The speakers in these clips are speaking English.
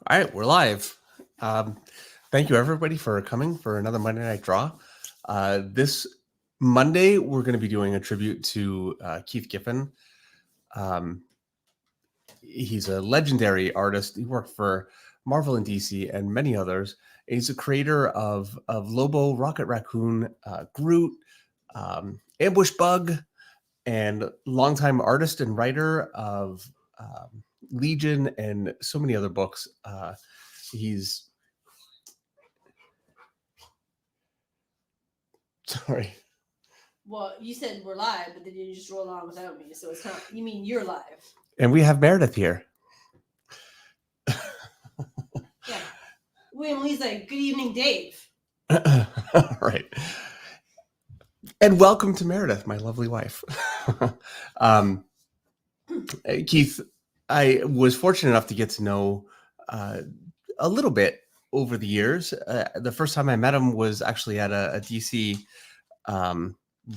All right, we're live. Thank you, everybody, for coming for another Monday Night Draw. This Monday, we're going to be doing a tribute to Keith Giffen. He's a legendary artist. He worked for Marvel and DC and many others. He's a creator of Lobo, Rocket Raccoon, Groot, Ambush Bug, and longtime artist and writer of Legion and so many other books. He's sorry. Well, you said we're live, but then you just roll on without me. So it's not, you mean you're live. And we have Meredith here. Yeah. William Lee's like, good evening, Dave. All right. And welcome to Meredith, my lovely wife. Keith, I was fortunate enough to get to know a little bit over the years. The first time I met him was actually at a DC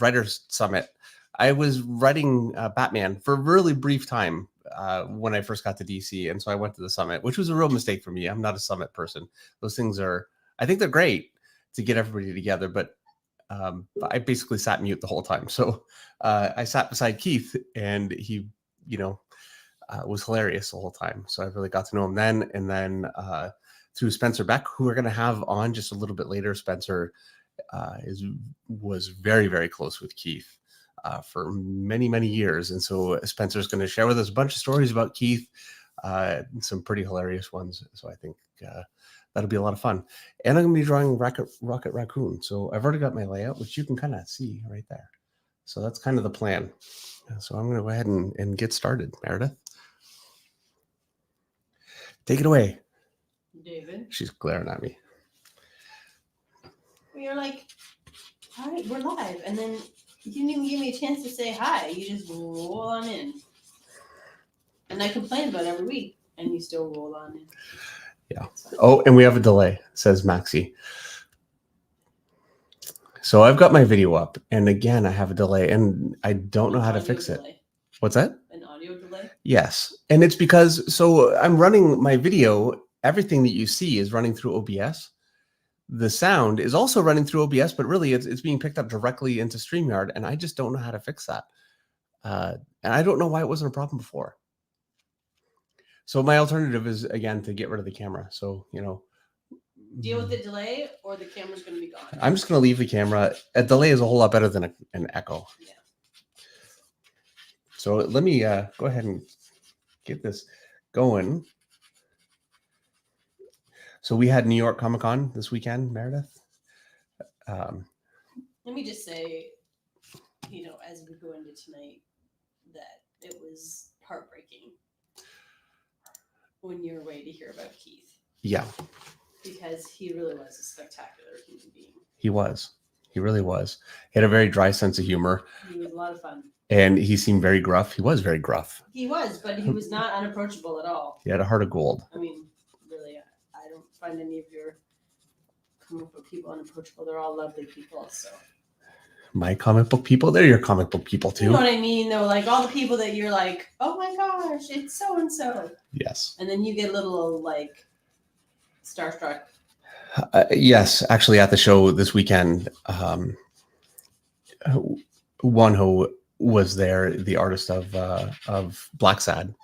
Writers Summit. I was writing Batman for a really brief time when I first got to DC. And so I went to the summit, which was a real mistake for me. I'm not a summit person. Those things I think they're great to get everybody together, but I basically sat mute the whole time. So I sat beside Keith and he, was hilarious the whole time. So I really got to know him then. And then through Spencer Beck, who we're going to have on just a little bit later. Spencer was very, very close with Keith for many, many years. And so Spencer's going to share with us a bunch of stories about Keith, some pretty hilarious ones. So I think that'll be a lot of fun. And I'm going to be drawing Rocket Raccoon. So I've already got my layout, which you can kind of see right there. So that's kind of the plan. So I'm going to go ahead and get started, Meredith. Take it away. David. She's glaring at me. You're like, all right, we're live. And then you didn't even give me a chance to say hi. You just roll on in. And I complain about it every week, and you still roll on in. Yeah. Oh, and we have a delay, says Maxie. So I've got my video up, and again, I have a delay, and I don't know how to fix it. What's that? An audio delay? Yes. And it's because, so I'm running my video, everything that you see is running through OBS. The sound is also running through OBS, but really it's being picked up directly into StreamYard, and I just don't know how to fix that. And I don't know why it wasn't a problem before. So my alternative is, again, to get rid of the camera. So, deal with the delay, or the camera's going to be gone. I'm just going to leave the camera. A delay is a whole lot better than an echo. Yeah. So let me go ahead and get this going. So we had New York Comic Con this weekend, Meredith. Let me just say, as we go into tonight, that it was heartbreaking when you're away to hear about Keith. Yeah. Because he really was a spectacular human being. He was. He really was. He had a very dry sense of humor. He was a lot of fun. And he seemed very gruff. He was very gruff. He was, but he was not unapproachable at all. He had a heart of gold. I mean, really, I don't find any of your comic book people unapproachable. They're all lovely people, so. My comic book people, they're your comic book people too. You know what I mean, though? Like all the people that you're like, oh my gosh, it's so-and-so. Yes. And then you get a little, like, starstruck. Yes, actually at the show this weekend, Wonho was there, the artist of Black Sad.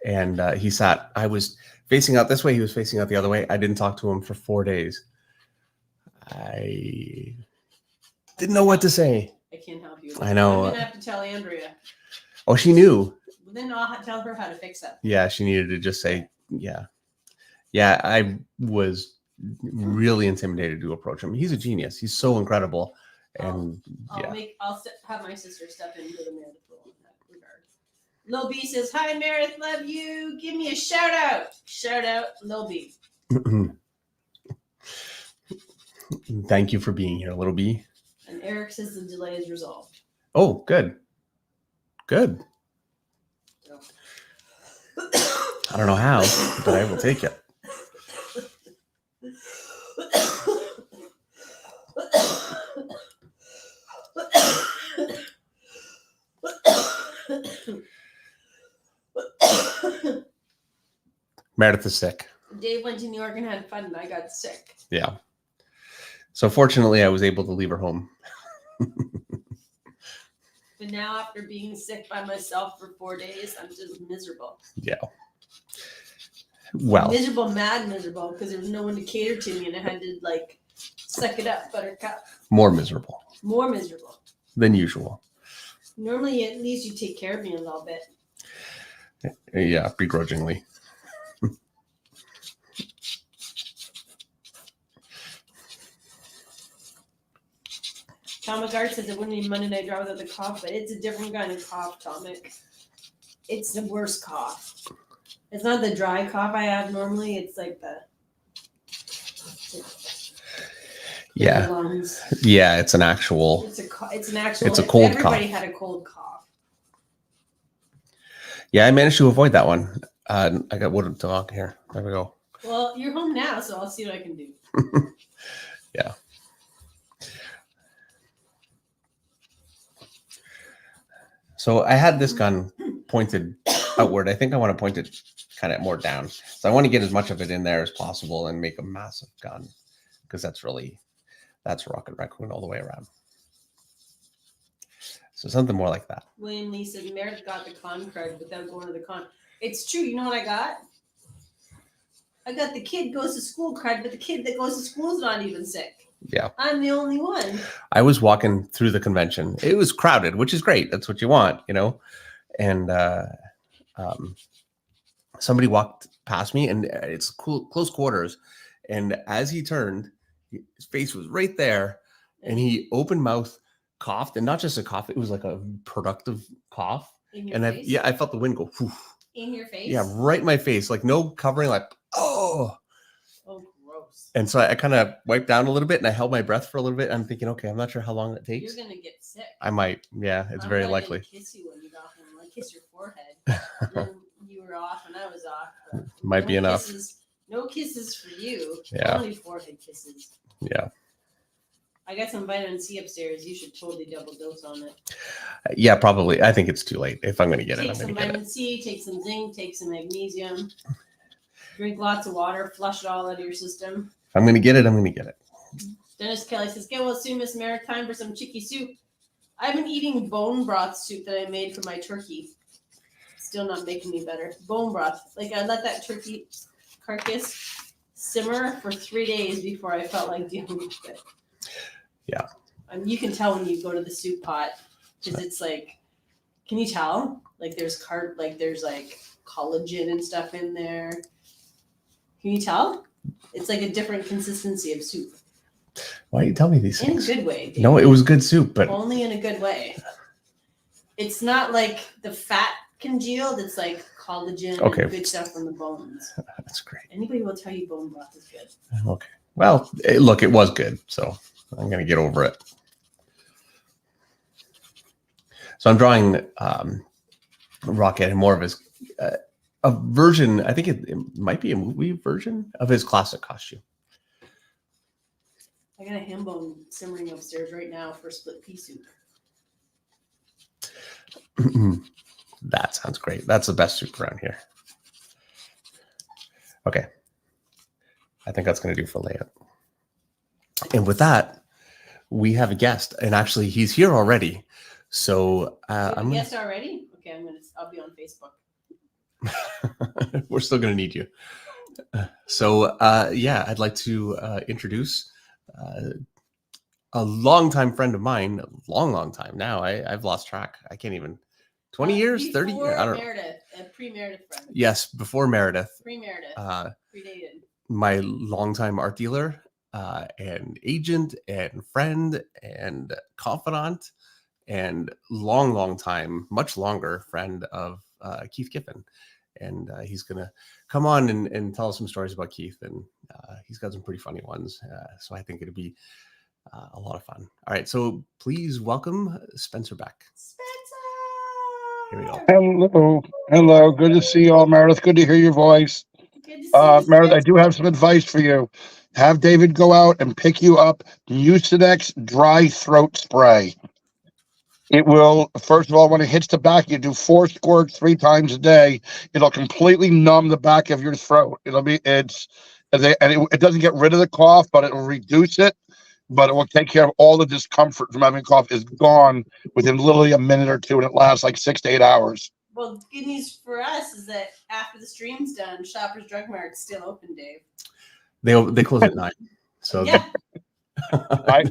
And I was facing out this way, he was facing out the other way. I didn't talk to him for 4 days. I didn't know what to say. I can't help you. I know. I'm going to have to tell Andrea. Oh, she knew. Well, then I'll tell her how to fix that. Yeah, she needed to just say, yeah. Yeah, I was really intimidated to approach him. He's a genius. He's so incredible. And I'll have my sister step into the Meredith role in that regard. Lil B says, hi, Meredith, love you. Give me a shout out. Shout out, Lil B. Thank you for being here, Little B. And Eric says the delay is resolved. Oh, good. Good. So. I don't know how, but I will take it. Meredith is sick. Dave went to New York and had fun, and I got sick. Yeah. So fortunately, I was able to leave her home. But now, after being sick by myself for 4 days, I'm just miserable. Yeah. Well, Miserable, mad miserable, because there was no one to cater to me, and I had to like suck it up, buttercup. more miserable More miserable than usual. Normally, at least you take care of me a little bit. Yeah, begrudgingly. Tom Macguire says it wouldn't be Monday Night Raw without the cough, but it's a different kind of cough, Tomic. It's the worst cough. It's not the dry cough I have normally. It's like the lungs. Yeah, it's an actual. It's an actual. It's a cold cough. Everybody had a cold cough. Yeah, I managed to avoid that one. I got wood to walk here. There we go. Well, you're home now, so I'll see what I can do. Yeah. So I had this gun pointed outward. I think I want to point it kind of more down. So I want to get as much of it in there as possible and make a massive gun, because that's Rocket Raccoon all the way around. So something more like that. William Lee said Meredith got the con card without going to the con. It's true. You know what I got? I got the kid goes to school card, but the kid that goes to school is not even sick. Yeah. I'm the only one. I was walking through the convention. It was crowded, which is great. That's what you want, you know? And somebody walked past me, and it's cool, close quarters. And as he turned, his face was right there, and he open mouth coughed, and not just a cough, it was like a productive cough. In your And face? I felt the wind go, whew. In your face? Yeah, right in my face, like no covering, like, oh. Oh, gross. And so I kind of wiped down a little bit, and I held my breath for a little bit. I'm thinking, okay, I'm not sure how long it takes. You're gonna get sick. I might. Yeah, it's very likely. I kiss you when you got home. I kiss your forehead. Then you were off, and I was off. Might be enough. No kisses for you. Yeah. Only forehead kisses. Yeah. I got some vitamin C upstairs. You should totally double dose on it. Yeah, probably. I think it's too late. If I'm going to get it, I'm going to get Take some vitamin it. C, take some zinc, take some magnesium. Drink lots of water. Flush it all out of your system. If I'm going to get it, I'm going to get it. Dennis Kelly says, "Get well soon, Miss Merrick. Time for some chicky soup. I've been eating bone broth soup that I made for my turkey. Still not making me better. Bone broth. Like I let that turkey carcass simmer for 3 days before I felt like dealing with it. Yeah. You can tell when you go to the soup pot because it's like, can you tell? Like there's like collagen and stuff in there. Can you tell? It's like a different consistency of soup. Why do you tell me these In a things? good way. Dude. No, it was good soup, but only in a good way. It's not like the fat congealed. It's like collagen and good stuff from the bones. That's great. Anybody will tell you bone broth is good. Okay. Well, look, it was good, so I'm going to get over it. So I'm drawing Rocket and more of his a version. I think it might be a movie version of his classic costume. I got a ham bone simmering upstairs right now for split pea soup. That sounds great. That's the best soup around here. Okay. I think that's going to do for layout. And with that, we have a guest, and actually he's here already. So I'm a guest already? Okay, I'll be on Facebook. We're still going to need you. So yeah, I'd like to introduce a longtime friend of mine, long time now. I've lost track. I can't even. 20 years, 30 years. I don't know. Meredith, a pre-Meredith friend. Yes, before Meredith. Pre-Meredith. Predated. My longtime art dealer and agent and friend and confidant and long time, much longer friend of Keith Giffen. And he's going to come on and tell us some stories about Keith. And he's got some pretty funny ones. So I think it'll be a lot of fun. All right. So please welcome Spencer Beck. Here we go. Hello. Good to see you all, Meredith. Good to hear your voice. Meredith, I do have some advice for you. Have David go out and pick you up Mucinex dry throat spray. It will, first of all, when it hits the back, you do 4 squirts 3 times a day. It'll completely numb the back of your throat. It doesn't get rid of the cough, but it will reduce it. But it will take care of all the discomfort from having a cough is gone within literally a minute or two, and it lasts like 6 to 8 hours. Well, good news for us is that after the stream's done, Shoppers Drug Mart's still open, Dave. They close at 9. So yeah.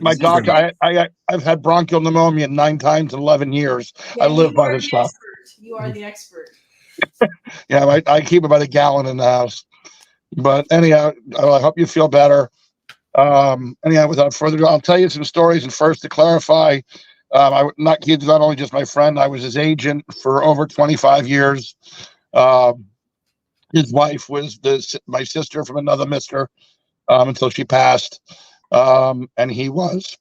My doctor, I've had bronchial pneumonia 9 times in 11 years. Yeah, I live by this stuff. You are the expert. Yeah, I keep it by the gallon in the house. But anyhow, I hope you feel better. Anyhow, without further ado, I'll tell you some stories. And first, to clarify, Keith's not only just my friend, I was his agent for over 25 years. His wife was my sister from another mister until she passed. And he was,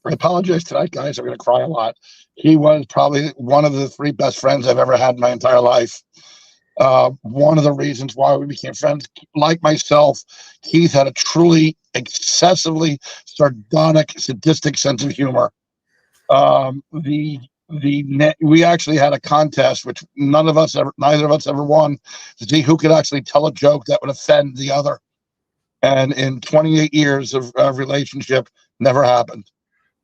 I apologize tonight, guys, I'm going to cry a lot. He was probably one of the 3 best friends I've ever had in my entire life. One of the reasons why we became friends, like myself, Keith had a truly excessively sardonic, sadistic sense of humor. We actually had a contest, which neither of us ever won, to see who could actually tell a joke that would offend the other. And in 28 years of relationship, never happened.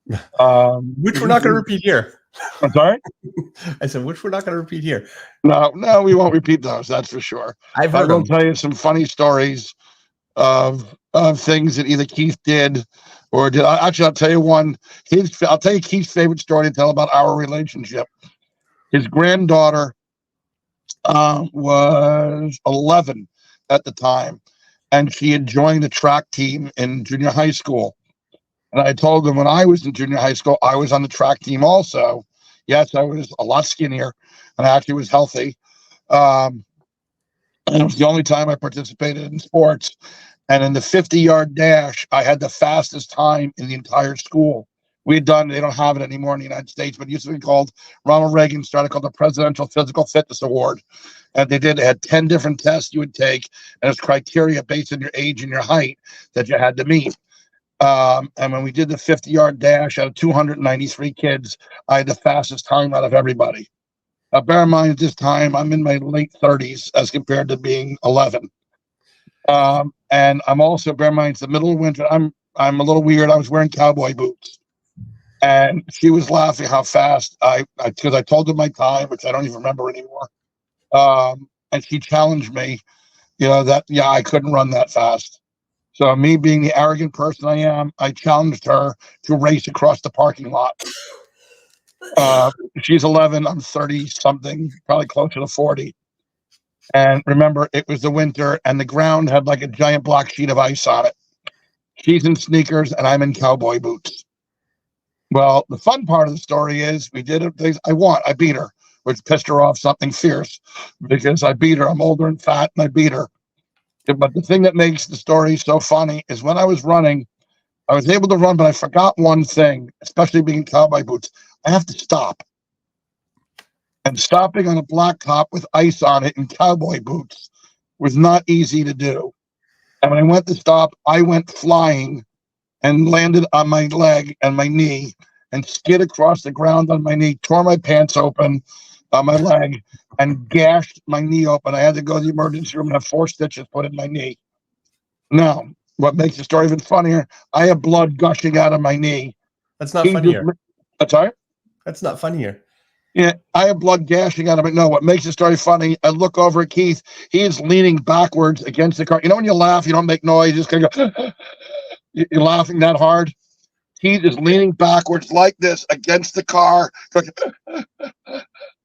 Which we're not going to repeat here. I'm sorry? I said, which we're not going to repeat here. No, we won't repeat those. That's for sure. I will tell you some funny stories of things that either Keith did or did. Actually, I'll tell you one. I'll tell you Keith's favorite story to tell about our relationship. His granddaughter was 11 at the time, and she had joined the track team in junior high school. And I told him when I was in junior high school, I was on the track team also. Yes, I was a lot skinnier, and I actually was healthy. And it was the only time I participated in sports. And in the 50-yard dash, I had the fastest time in the entire school. They don't have it anymore in the United States, but it used to be called, Ronald Reagan started called the Presidential Physical Fitness Award. And they had 10 different tests you would take, and it's criteria based on your age and your height that you had to meet. And when we did the 50-yard dash out of 293 kids, I had the fastest time out of everybody. Bear in mind, at this time, I'm in my late 30s as compared to being 11. And I'm also, bear in mind, it's the middle of winter. I'm a little weird. I was wearing cowboy boots. And she was laughing how fast because I told her my time, which I don't even remember anymore. And she challenged me, I couldn't run that fast. So me being the arrogant person I am, I challenged her to race across the parking lot. She's 11, I'm 30 something, probably closer to 40. And remember, it was the winter and the ground had like a giant black sheet of ice on it. She's in sneakers and I'm in cowboy boots. Well, the fun part of the story is we did it. I beat her, which pissed her off something fierce because I beat her. I'm older and fat and I beat her. But the thing that makes the story so funny is when I was running, I was able to run, but I forgot one thing, especially being in cowboy boots. I have to stop. And stopping on a blacktop with ice on it in cowboy boots was not easy to do. And when I went to stop, I went flying and landed on my leg and my knee and skid across the ground on my knee, tore my pants open on my leg and gashed my knee open. I had to go to the emergency room and have 4 stitches put in my knee. Now, what makes the story even funnier, I have blood gushing out of my knee. That's not funnier. Sorry? That's not funnier. Yeah, I have blood gashing out of it. No, what makes the story funny, I look over at Keith. He is leaning backwards against the car. You know when you laugh, you don't make noise, you just kind of go, you're laughing that hard. Keith is leaning backwards like this against the car.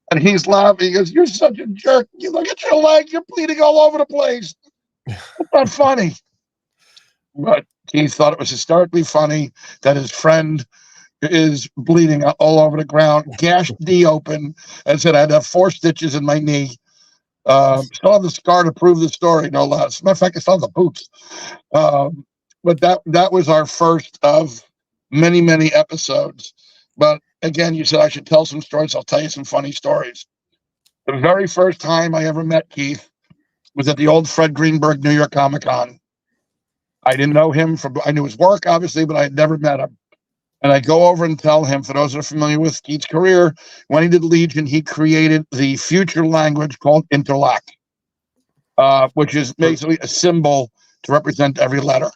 And he's laughing. He goes, "You're such a jerk. You look at your leg. You're bleeding all over the place. It's not funny." But Keith thought it was hysterically funny that his friend is bleeding all over the ground, gashed knee open, and said I had to have 4 stitches in my knee. Still have the scar to prove the story, no less. As a matter of fact, I still have the boots. But that was our first of many, many episodes. But again, you said I should tell some stories. I'll tell you some funny stories. The very first time I ever met Keith was at the old Fred Greenberg New York Comic Con. I didn't know him I knew his work, obviously, but I had never met him. And I go over and tell him, for those that are familiar with Keith's career, when he did Legion, he created the future language called Interlac, which is basically a symbol to represent every letter.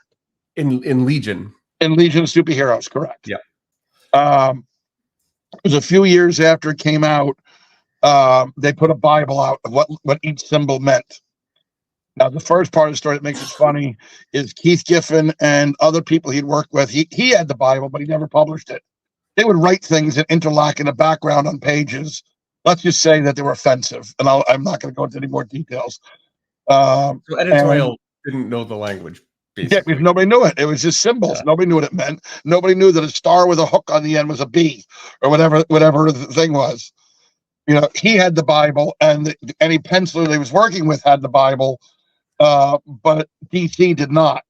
In Legion. In Legion of Superheroes, correct. Yeah. It was a few years after it came out, they put a Bible out of what each symbol meant. Now, the first part of the story that makes it funny is Keith Giffen and other people he'd worked with. He had the Bible, but he never published it. They would write things in Interlac in the background on pages. Let's just say that they were offensive, and I'm not going to go into any more details. So editorial didn't know the language, basically. Yeah, because nobody knew it. It was just symbols. Yeah. Nobody knew what it meant. Nobody knew that a star with a hook on the end was a B, or whatever the thing was. You know, he had the Bible, and any penciler they was working with had the Bible. But DC did not.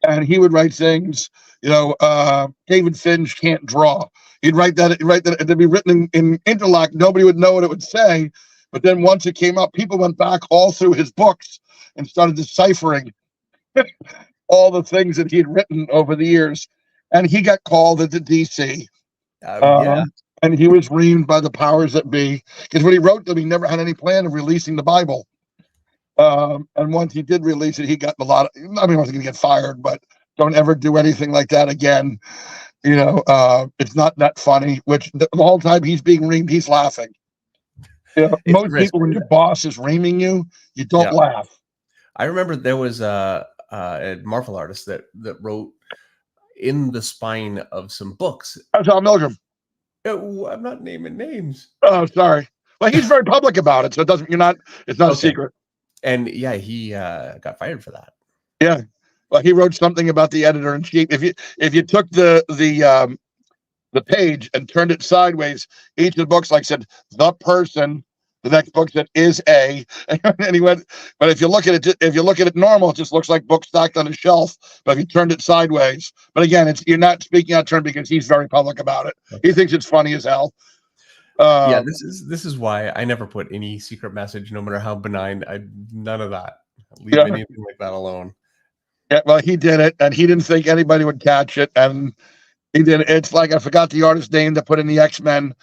And he would write things, David Finch can't draw. He'd write that, it'd be written in Interlac. Nobody would know what it would say. But then once it came out, people went back all through his books and started deciphering all the things that he had written over the years. And he got called into DC. Yeah. And he was reamed by the powers that be. Because when he wrote them, he never had any plan of releasing the Bible. And once he did release it, he got a lot of, he wasn't going to get fired, but don't ever do anything like that again. It's not that funny, which the whole time he's being reamed, he's laughing. Most people, when your boss is reaming you, you don't laugh. I remember there was a Marvel artist that wrote in the spine of some books. Tom Milgram. I'm not naming names. Oh, sorry. Well, he's very public about it, so it's not a secret. And yeah, he got fired for that. Yeah, well, he wrote something about the editor-in-chief. If you took the page and turned it sideways, each of the books said the person. The next book said is a, and he went. But if you look at it normal, it just looks like books stacked on a shelf. But if you turned it sideways, but again, you're not speaking out of turn because he's very public about it. Okay. He thinks it's funny as hell. Yeah, this is why I never put any secret message, no matter how benign. None of that. Leave anything like that alone. Yeah, well, he did it, and he didn't think anybody would catch it, and he did it. It's like I forgot the artist's name that put in the X-Men.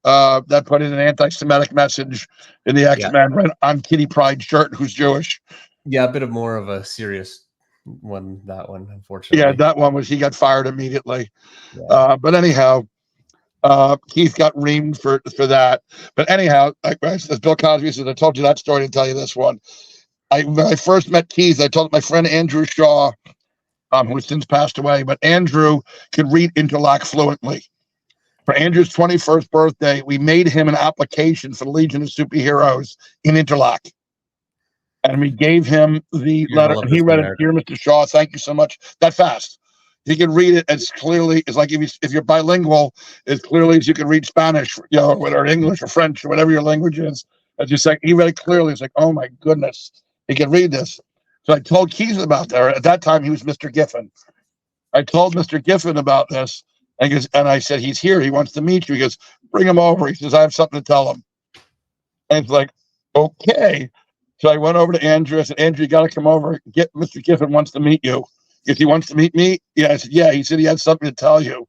That put in an anti-Semitic message in the X-Men on Kitty Pryde's shirt, who's Jewish. Yeah, a bit of more of a serious one. That one, unfortunately. Yeah, that one was he got fired immediately. Yeah. But anyhow. Keith got reamed for that. But anyhow, as Bill Cosby says, I told you that story to tell you this one. When I first met Keith, I told my friend Andrew Shaw, who has since passed away, but Andrew could read Interlac fluently. For Andrew's 21st birthday, we made him an application for the Legion of Superheroes in Interlac. And we gave him the letter, and he read it. Dear Mr. Shaw, thank you so much. That fast. He can read it as clearly as if you're bilingual, as clearly as you can read Spanish, or English or French or whatever your language is. As you say, he read it clearly. It's like, oh my goodness, he can read this. So I told Keith about that. At that time, he was Mr. Giffen. I told Mr. Giffen about this, and I said, he's here. He wants to meet you. He goes, bring him over. He says, I have something to tell him. And it's like, okay. So I went over to Andrew. I said, Andrew, you got to come over. Mr. Giffen wants to meet you. If he wants to meet me, yeah. I said, yeah. He said he had something to tell you.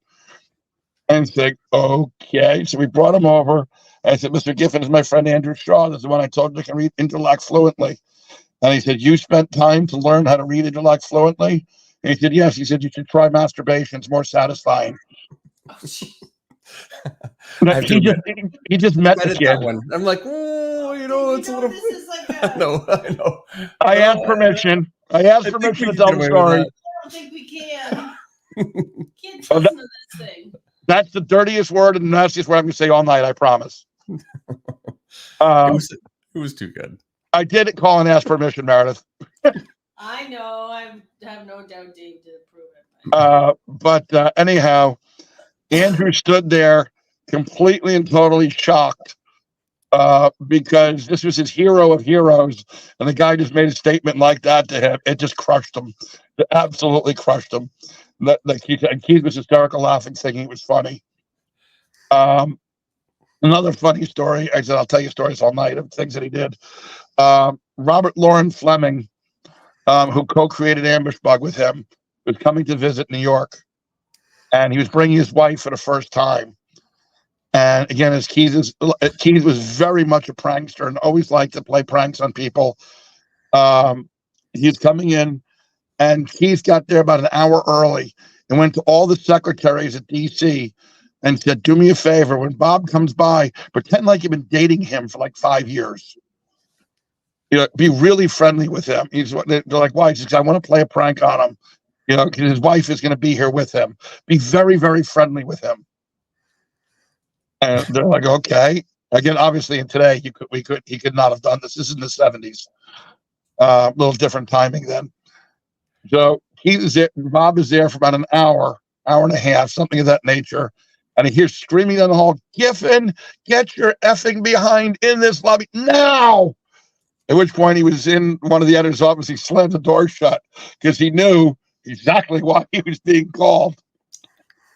And it's like, okay. So we brought him over. And I said, Mr. Giffen is my friend Andrew Shaw. This is the one I told you can read Interlac fluently. And he said, you spent time to learn how to read Interlac fluently? And he said, yes. He said, you should try masturbation. It's more satisfying. He just met the kid. One. I'm like, it's a little. This is like a... I know. I asked permission. To tell the story. I don't think we can. Can't trust him in this thing. That's the dirtiest word and the nastiest word I'm going to say all night. I promise. It was too good. I did call and ask permission, Meredith. I know. I have no doubt Dave did approve it. But anyhow, Andrew stood there completely and totally shocked because this was his hero of heroes, and the guy just made a statement like that to him. It just crushed him. It absolutely crushed him. And Keith was hysterical, laughing, thinking it was funny. Another funny story. I said I'll tell you stories all night of things that he did. Robert Lauren Fleming, who co-created Ambush Bug with him, was coming to visit New York. and he was bringing his wife for the first time. And again, as Keith was very much a prankster and always liked to play pranks on people. He's coming in, and Keith got there about an hour early and went to all the secretaries at DC and said, "Do me a favor, when Bob comes by, pretend like you've been dating him for like 5 years. Be really friendly with him." They're like, "Why?" He says, "I want to play a prank on him. Because his wife is going to be here with him. Be very, very friendly with him." And they're like, "Okay." Again, obviously, in today, he could not have done this. This is in the 70s. A little different timing then. So Bob is there for about an hour and a half, something of that nature. And he hears screaming down the hall, "Giffen, get your effing behind in this lobby now!" At which point he was in one of the editor's office. He slammed the door shut because he knew exactly why he was being called.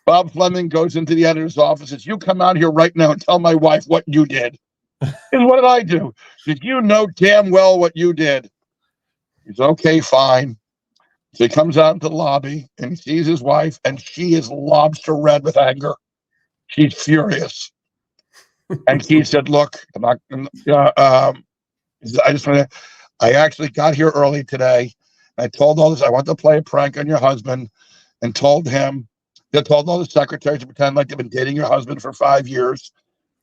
Bob Fleming goes into the editor's office and says, "You come out here right now and tell my wife what you did." And what did I do? He said, "You know damn well what you did." He's okay, fine. So he comes out into the lobby and he sees his wife, and she is lobster red with anger. She's furious. And he said, "Look, I actually got here early today. I told all this. I want to play a prank on your husband, and told all the secretaries to pretend like they've been dating your husband for 5 years,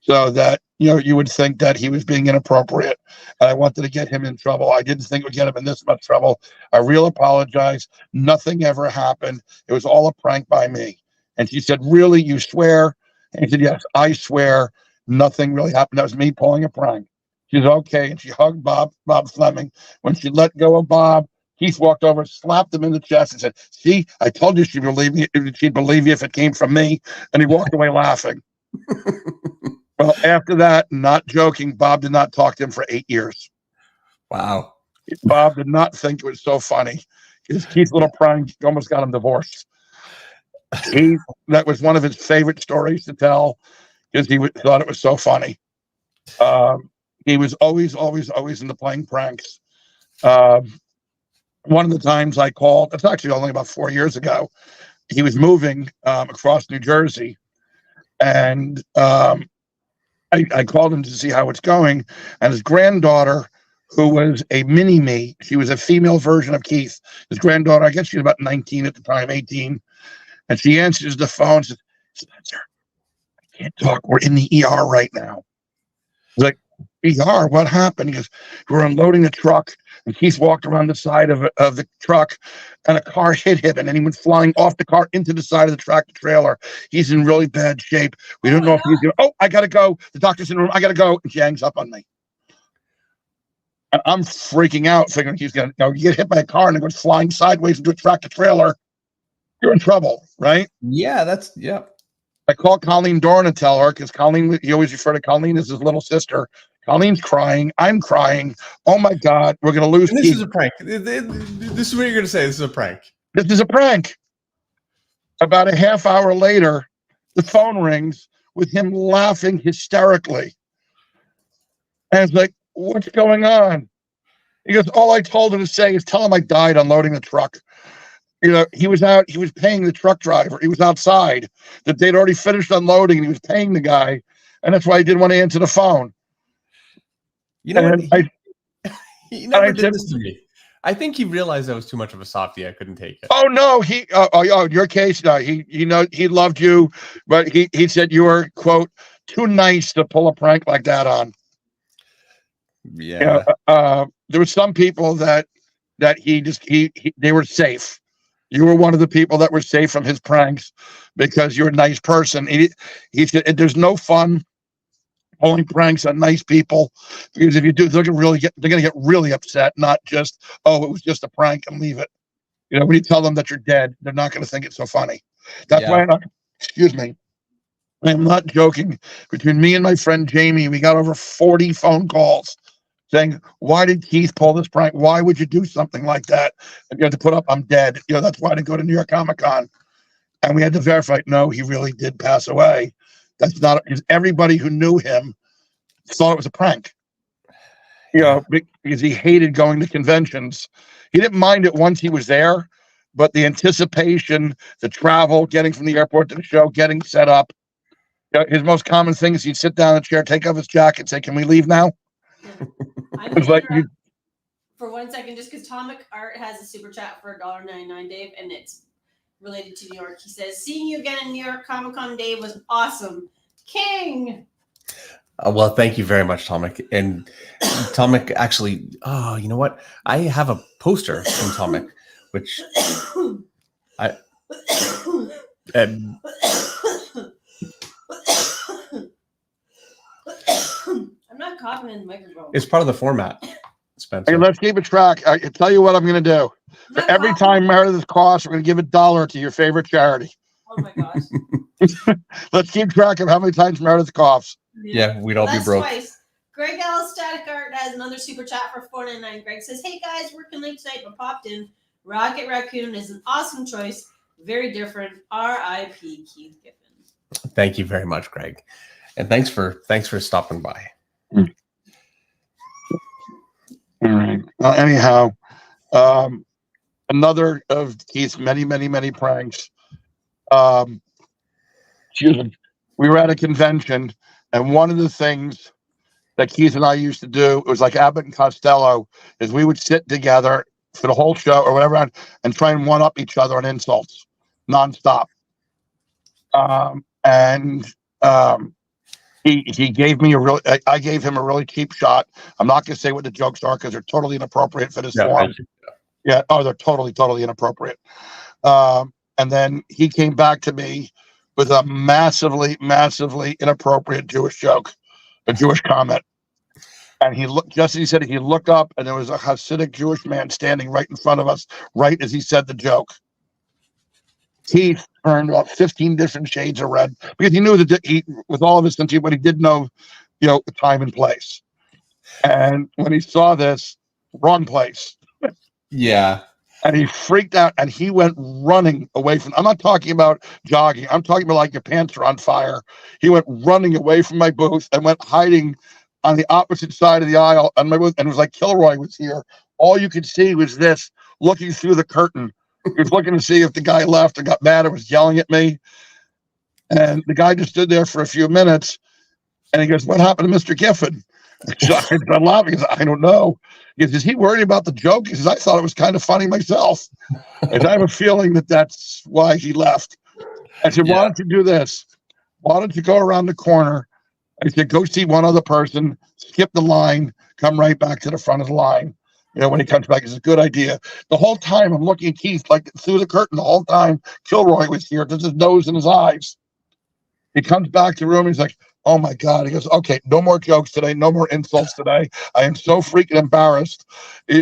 so that you would think that he was being inappropriate. And I wanted to get him in trouble. I didn't think it would get him in this much trouble. I really apologize. Nothing ever happened. It was all a prank by me." And she said, "Really, you swear?" And he said, "Yes, I swear. Nothing really happened. That was me pulling a prank." She's okay, and she hugged Bob Fleming. When she let go of Bob, Keith walked over, slapped him in the chest, and said, "See, I told you she'd believe me if it came from me." And he walked away laughing. Well, after that, not joking, Bob did not talk to him for 8 years. Wow. Bob did not think it was so funny. Keith's little prank almost got him divorced. That was one of his favorite stories to tell because he thought it was so funny. He was always into playing pranks. One of the times I called, it's actually only about 4 years ago, he was moving across New Jersey, and I called him to see how it's going, and his granddaughter, who was a mini-me, she was a female version of Keith. His granddaughter, I guess she was about 19 at the time, 18, and she answers the phone and says, "Spencer, I can't talk. We're in the ER right now." I was like, "ER? What happened?" He goes, "We're unloading the truck, and Keith walked around the side of the truck, and a car hit him, and then he went flying off the car into the side of the tractor trailer. He's in really bad shape. We don't know if he's going to, I got to go. The doctor's in the room. I got to go." And she hangs up on me. And I'm freaking out, figuring he's going to, you get hit by a car and it goes flying sideways into a tractor trailer. You're in trouble, right? Yeah, I called Colleen Dorn to tell her, because Colleen, you always refer to Colleen as his little sister. Colleen's crying. I'm crying. Oh my God, we're going to lose. And this is a prank. This is what you're going to say. This is a prank. This is a prank. About a half hour later, the phone rings with him laughing hysterically. And it's like, "What's going on?" He goes, "All I told him to say is tell him I died unloading the truck." He was paying the truck driver. He was outside, that they'd already finished unloading, and he was paying the guy. And that's why he didn't want to answer the phone. You know and what? He never did this to me. I think he realized I was too much of a softie. I couldn't take it. Oh no, in your case, no, he loved you, but he said you were, quote, too nice to pull a prank like that on. Yeah. There were some people that they were safe. You were one of the people that were safe from his pranks because you're a nice person. He said, "There's no fun pulling pranks on nice people, because if you do, they're going to get really upset. Not just, oh, it was just a prank, and leave it. When you tell them that you're dead, they're not going to think it's so funny." That's why I'm not joking. Between me and my friend Jamie, we got over 40 phone calls saying, "Why did Keith pull this prank? Why would you do something like that?" And you had to put up, "I'm dead." That's why I didn't go to New York Comic Con. And we had to verify, no, he really did pass away. That's not, because everybody who knew him thought it was a prank. Because he hated going to conventions. He didn't mind it once he was there, but the anticipation, the travel, getting from the airport to the show, getting set up. His most common thing is he'd sit down in a chair, take off his jacket, and say, "Can we leave now?" I'm It's like gonna for 1 second, just because Tomic Art has a super chat for $1.99, Dave, and it's related to New York. He says, "Seeing you again in New York Comic Con, Dave, was awesome. King." Well, thank you very much, Tomic. And Tomic actually, oh, you know what? I have a poster from Tomic, which I. I'm not coughing in the microphone. It's part of the format, Spencer. Hey, let's keep a track. I tell you what I'm going to do. For every time Meredith coughs, we're going to give $1 to your favorite charity. Oh my gosh. Let's keep track of how many times Meredith coughs. Yeah, we'd all be broke. Twice. Greg Ellis Static Art has another super chat for $4.99. Greg says, "Hey guys, working late tonight but popped in. Rocket Raccoon is an awesome choice. Very different. R.I.P. Keith Giffen." Thank you very much, Greg. And thanks for stopping by. All right. Well, anyhow, another of Keith's many pranks. We were at a convention, and one of the things that Keith and I used to do, it was like Abbott and Costello, is we would sit together for the whole show or whatever and try and one-up each other on insults nonstop. He gave me I gave him a really cheap shot. I'm not going to say what the jokes are because they're totally inappropriate for this Swan. Yeah. Oh, they're totally inappropriate. And then he came back to me with a massively inappropriate Jewish joke, a Jewish comment. And he looked, just as he said it, he looked up and there was a Hasidic Jewish man standing right in front of us, right as he said the joke. Keith turned about 15 different shades of red because he knew that with all of his sense, but he did know, the time and place. And when he saw this, wrong place. Yeah. And he freaked out and he went running away from. I'm not talking about jogging. I'm talking about like your pants are on fire. He went running away from my booth and went hiding on the opposite side of the aisle on my booth. And it was like Kilroy was here. All you could see was this looking through the curtain. He was looking to see if the guy left or got mad or was yelling at me. And the guy just stood there for a few minutes. And he goes, "What happened to Mr. Giffen?" I'm laughing. He said, "I don't know." He says, "Is he worried about the joke?" He says, "I thought it was kind of funny myself." And I have a feeling that that's why he left. I said, "Why don't you do this? Why don't you go around the corner?" I said, "Go see one other person, skip the line, come right back to the front of the line." When he comes back, it's a good idea. The whole time I'm looking at Keith like through the curtain. The whole time Kilroy was here, just his nose and his eyes. He comes back to the room. He's like, "Oh my God." He goes, "Okay, no more jokes today. No more insults today. I am so freaking embarrassed."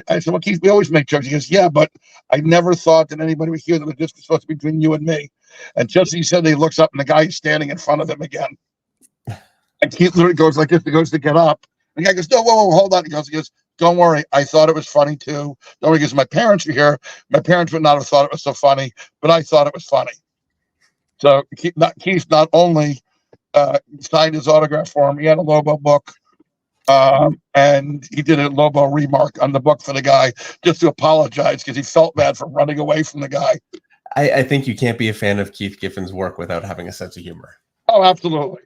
I said, "Well, Keith, we always make jokes." He goes, "Yeah, but I never thought that anybody would hear that it was just supposed to be between you and me." And just as he said, he looks up and the guy is standing in front of him again. And Keith literally goes like this. He goes to get up. And the guy goes, "No, whoa, hold on." He goes, "Don't worry. I thought it was funny too. Don't worry, because my parents were here. My parents would not have thought it was so funny, but I thought it was funny." So Keith not only signed his autograph for him, he had a Lobo book, and he did a Lobo remark on the book for the guy just to apologize because he felt bad for running away from the guy. I think you can't be a fan of Keith Giffen's work without having a sense of humor. Oh, absolutely.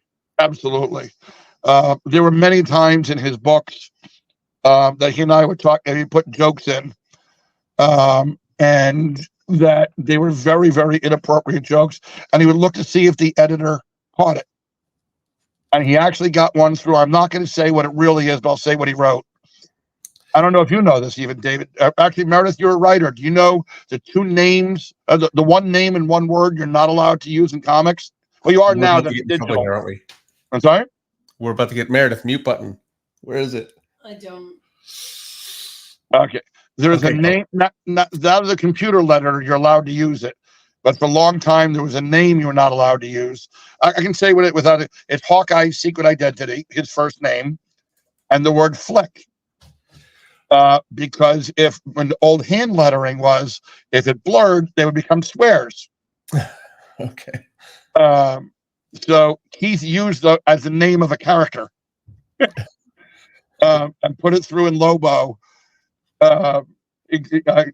There were many times in his books that he and I would talk, and he put jokes in, and that they were very inappropriate jokes, and he would look to see if the editor caught it. And he actually got one through. I'm not going to say what it really is, but I'll say what he wrote. I don't know if you know this, even, David. Actually, Meredith, you're a writer. Do you know the two names, the one name and one word you're not allowed to use in comics? Well, you are now. That's digital, here, aren't we? I'm sorry? We're about to get Meredith mute button. Where is it? I don't. Okay. There's a name, not that is a computer letter, you're allowed to use it. But for a long time, there was a name you were not allowed to use. I can say what it without it. It's Hawkeye's secret identity, his first name, and the word flick. Because when the old hand lettering was, if it blurred, they would become swears. Okay. So Keith used as the name of a character and put it through in Lobo.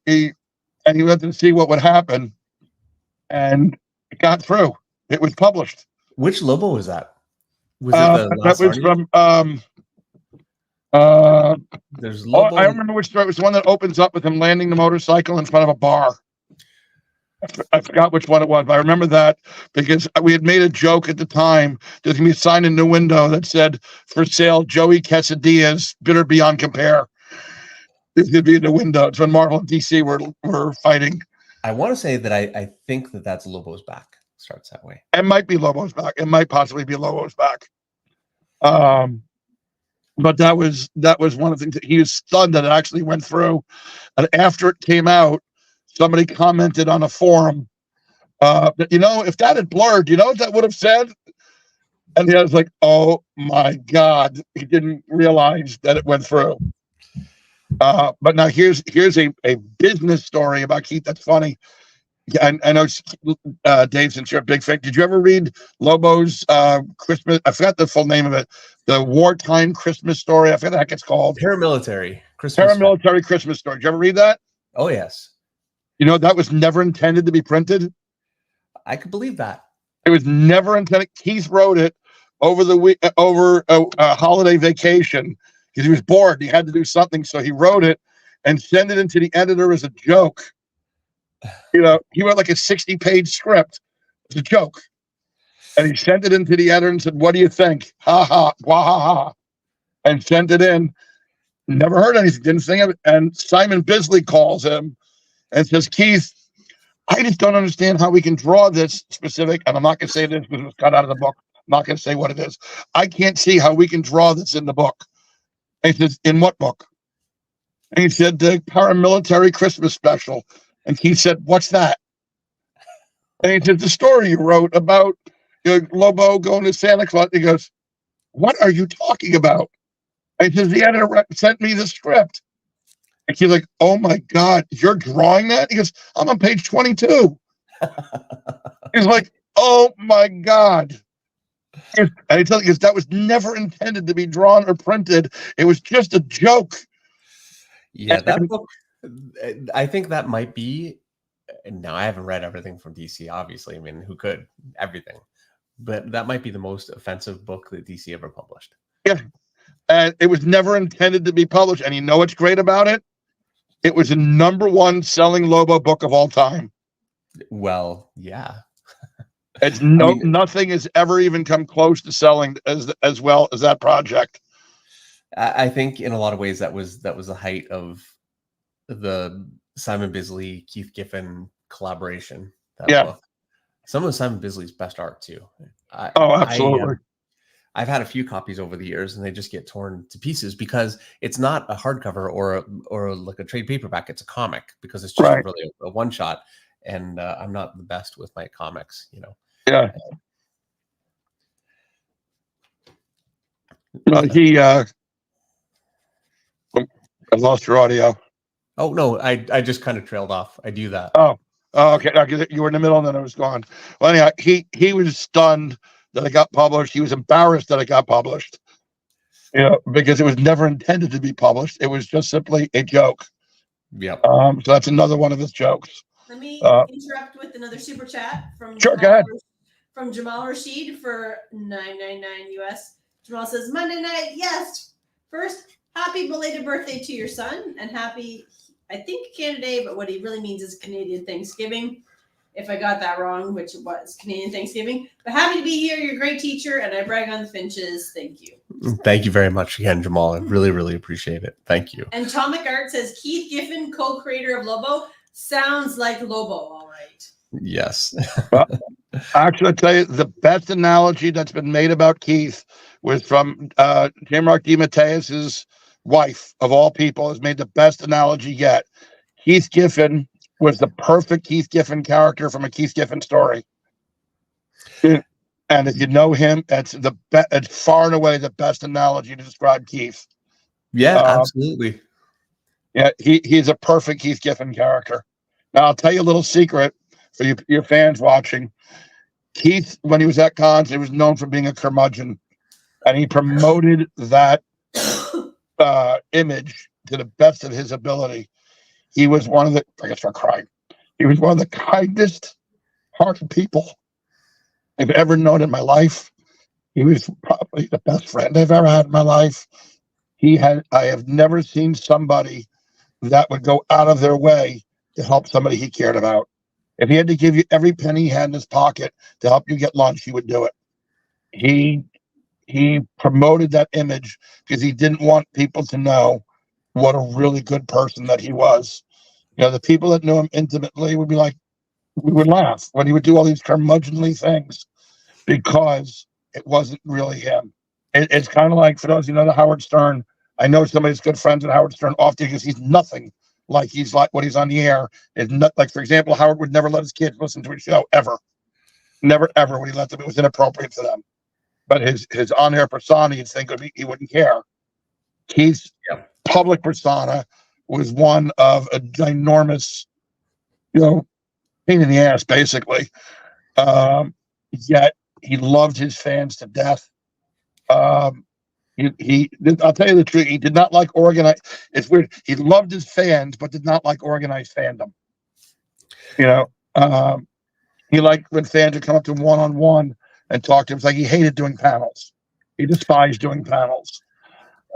He and he wanted to see what would happen, and it got through. It was published. Which Lobo was that? Was it the That last was Arnie? from There's oh, Lobo. I remember which story. It was the one that opens up with him landing the motorcycle in front of a bar. I forgot which one it was, but I remember that because we had made a joke at the time. There's gonna be a sign in the window that said, "For sale, Joey Quesadillas, bitter beyond compare." It's gonna be in the window. It's when Marvel and DC were fighting. I want to say that I think that that's Lobo's back. Starts that way. It might be Lobo's back. It might possibly be Lobo's back. But that was one of the things that he was stunned that it actually went through. And after it came out, somebody commented on a forum that, if that had blurred, you know what that would have said? And he was like, oh my God, he didn't realize that it went through. But now here's a business story about Keith that's funny. Yeah, I know, Dave, since you're a big fan, did you ever read Lobo's Christmas? I forgot the full name of it. The wartime Christmas story. I forget the heck it's called. Paramilitary Christmas. Paramilitary Christmas story. Did you ever read that? Oh yes. That was never intended to be printed. I could believe that. It was never intended. Keith wrote it over the week, over a holiday vacation because he was bored. He had to do something, so he wrote it and sent it into the editor as a joke. He wrote like a 60-page script. It's a joke. And he sent it into the editor and said, what do you think? Ha ha, wah ha ha. And sent it in. Never heard anything, didn't think of it. And Simon Bisley calls him and says, Keith, I just don't understand how we can draw this specific. And I'm not going to say this because it was cut out of the book. I'm not going to say what it is. I can't see how we can draw this in the book. And he says, in what book? And he said, the Paramilitary Christmas Special. And he said, what's that? And he said, the story you wrote about Lobo going to Santa Claus. He goes, what are you talking about? And he says, the editor sent me the script. And he's like, oh my God, you're drawing that? He goes, I'm on page 22. He's like, oh my God. And he tells me, that was never intended to be drawn or printed. It was just a joke. Yeah, that book, I think that might be, now I haven't read everything from DC, obviously. I mean, who could? Everything. But that might be the most offensive book that DC ever published. Yeah. And it was never intended to be published. And you know what's great about it? It was the #1 selling Lobo book of all time. Well, yeah. It's nothing has ever even come close to selling as well as that project. I think in a lot of ways that was the height of the Simon Bisley, Keith Giffen collaboration. That book. Some of Simon Bisley's best art too. Absolutely. I've had a few copies over the years, and they just get torn to pieces because it's not a hardcover or like a trade paperback. It's a comic because it's just really a one shot. And I'm not the best with my comics, Yeah. Well, I lost your audio. Oh no, I just kind of trailed off. I do that. Oh, okay. You were in the middle and then it was gone. Well, anyhow, he was stunned that it got published. He was embarrassed that it got published. Because it was never intended to be published. It was just simply a joke. Yep. So that's another one of his jokes. Let me interrupt with another super chat from Sure, go ahead. From Jamal Rashid for $9.99 US. Jamal says, Monday night, yes. First, happy belated birthday to your son, and happy, I think, Canada Day, but what he really means is Canadian Thanksgiving. If I got that wrong, which it was Canadian Thanksgiving. But happy to be here. You're a great teacher, and I brag on the Finches. Thank you. Thank you very much again, Jamal. I really, really appreciate it. Thank you. And Atomic Art says, Keith Giffen, co-creator of Lobo. Sounds like Lobo, all right. Yes. Well, actually, I'll tell you, the best analogy that's been made about Keith was from J-Mark DeMatteis's wife, of all people, has made the best analogy yet. Keith Giffen was the perfect Keith Giffen character from a Keith Giffen story. And if you know him, it's far and away the best analogy to describe Keith. Yeah, absolutely. Yeah, he's a perfect Keith Giffen character. Now, I'll tell you a little secret for your fans watching. Keith, when he was at cons, he was known for being a curmudgeon, and he promoted that image to the best of his ability. He was one of the, I guess I'm crying. He was one of the kindest hearted people I've ever known in my life. He was probably the best friend I've ever had in my life. I have never seen somebody that would go out of their way to help somebody he cared about. If he had to give you every penny he had in his pocket to help you get lunch, he would do it. He promoted that image because he didn't want people to know what a really good person that he was. The people that knew him intimately would be like, we would laugh when he would do all these curmudgeonly things because it wasn't really him. It's kind of like, for those the Howard Stern. I know somebody's good friends with Howard Stern often because he's nothing like what he's on the air. Is not like, for example, Howard would never let his kids listen to his show ever. Never ever would he let them. It was inappropriate for them. But his on-air persona, you'd think he wouldn't care. Keith's public persona was one of a ginormous, pain in the ass, basically. Yet he loved his fans to death. I'll tell you the truth. He did not like organized. It's weird. He loved his fans, but did not like organized fandom. He liked when fans would come up to him one-on-one and talk to him. It's like he hated doing panels. He despised doing panels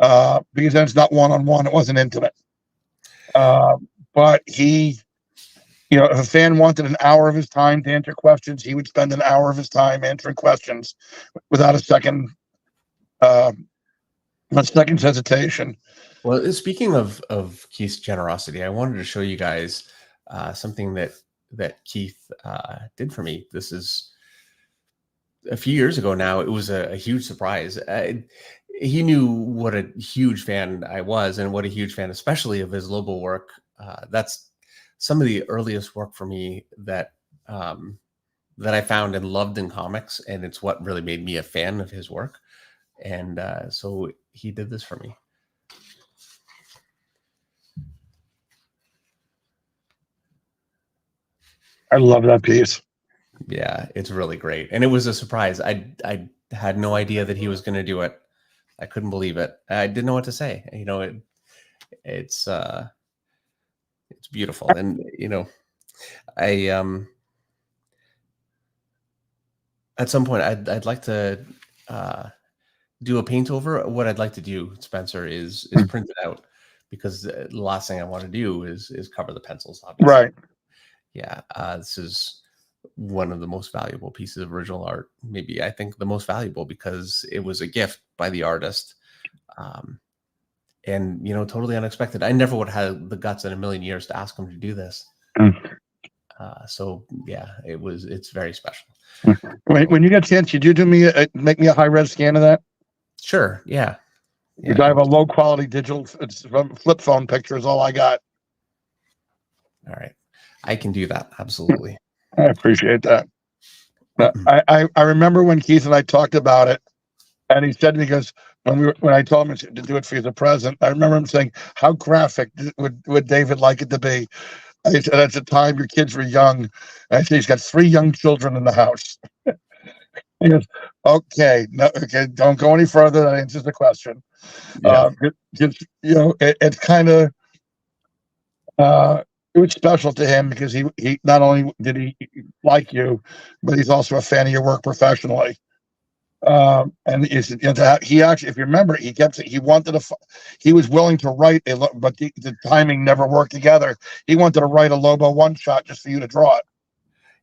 because then it's not one-on-one. It wasn't intimate. But he, if a fan wanted an hour of his time to answer questions, he would spend an hour of his time answering questions without a second's hesitation. Well, speaking of Keith's generosity, I wanted to show you guys something that Keith did for me. This is a few years ago now. It was a huge surprise. He knew what a huge fan I was and what a huge fan, especially of his Lobo work. That's some of the earliest work for me that I found and loved in comics. And it's what really made me a fan of his work. And so he did this for me. I love that piece. Yeah, it's really great. And it was a surprise. I had no idea that he was going to do it. I couldn't believe it. I didn't know what to say. It's beautiful. And, I, at some point I'd like to do a paint over. What I'd like to do, Spencer, is print it out, because the last thing I want to do is cover the pencils, obviously. Right. Yeah. This is one of the most valuable pieces of original art. Maybe I think the most valuable, because it was a gift by the artist. And, totally unexpected. I never would have had the guts in a million years to ask him to do this. So yeah, it's very special. When you get a chance, you do make me a high-res scan of that? Sure. Yeah. Because I have a low-quality digital flip phone picture is all I got. All right. I can do that. Absolutely. I appreciate that. I remember when Keith and I talked about it, and he said, because when I told him to do it for you as a present, I remember him saying, how graphic would David like it to be? I said, at the time your kids were young. I said, he's got 3 young children in the house. He goes, okay, don't go any further. That answers the question. Yeah. It's kind of, it was special to him because he not only did he like you, but he's also a fan of your work professionally. And he actually, if you remember, he was willing to write but the timing never worked together. He wanted to write a Lobo one-shot just for you to draw it.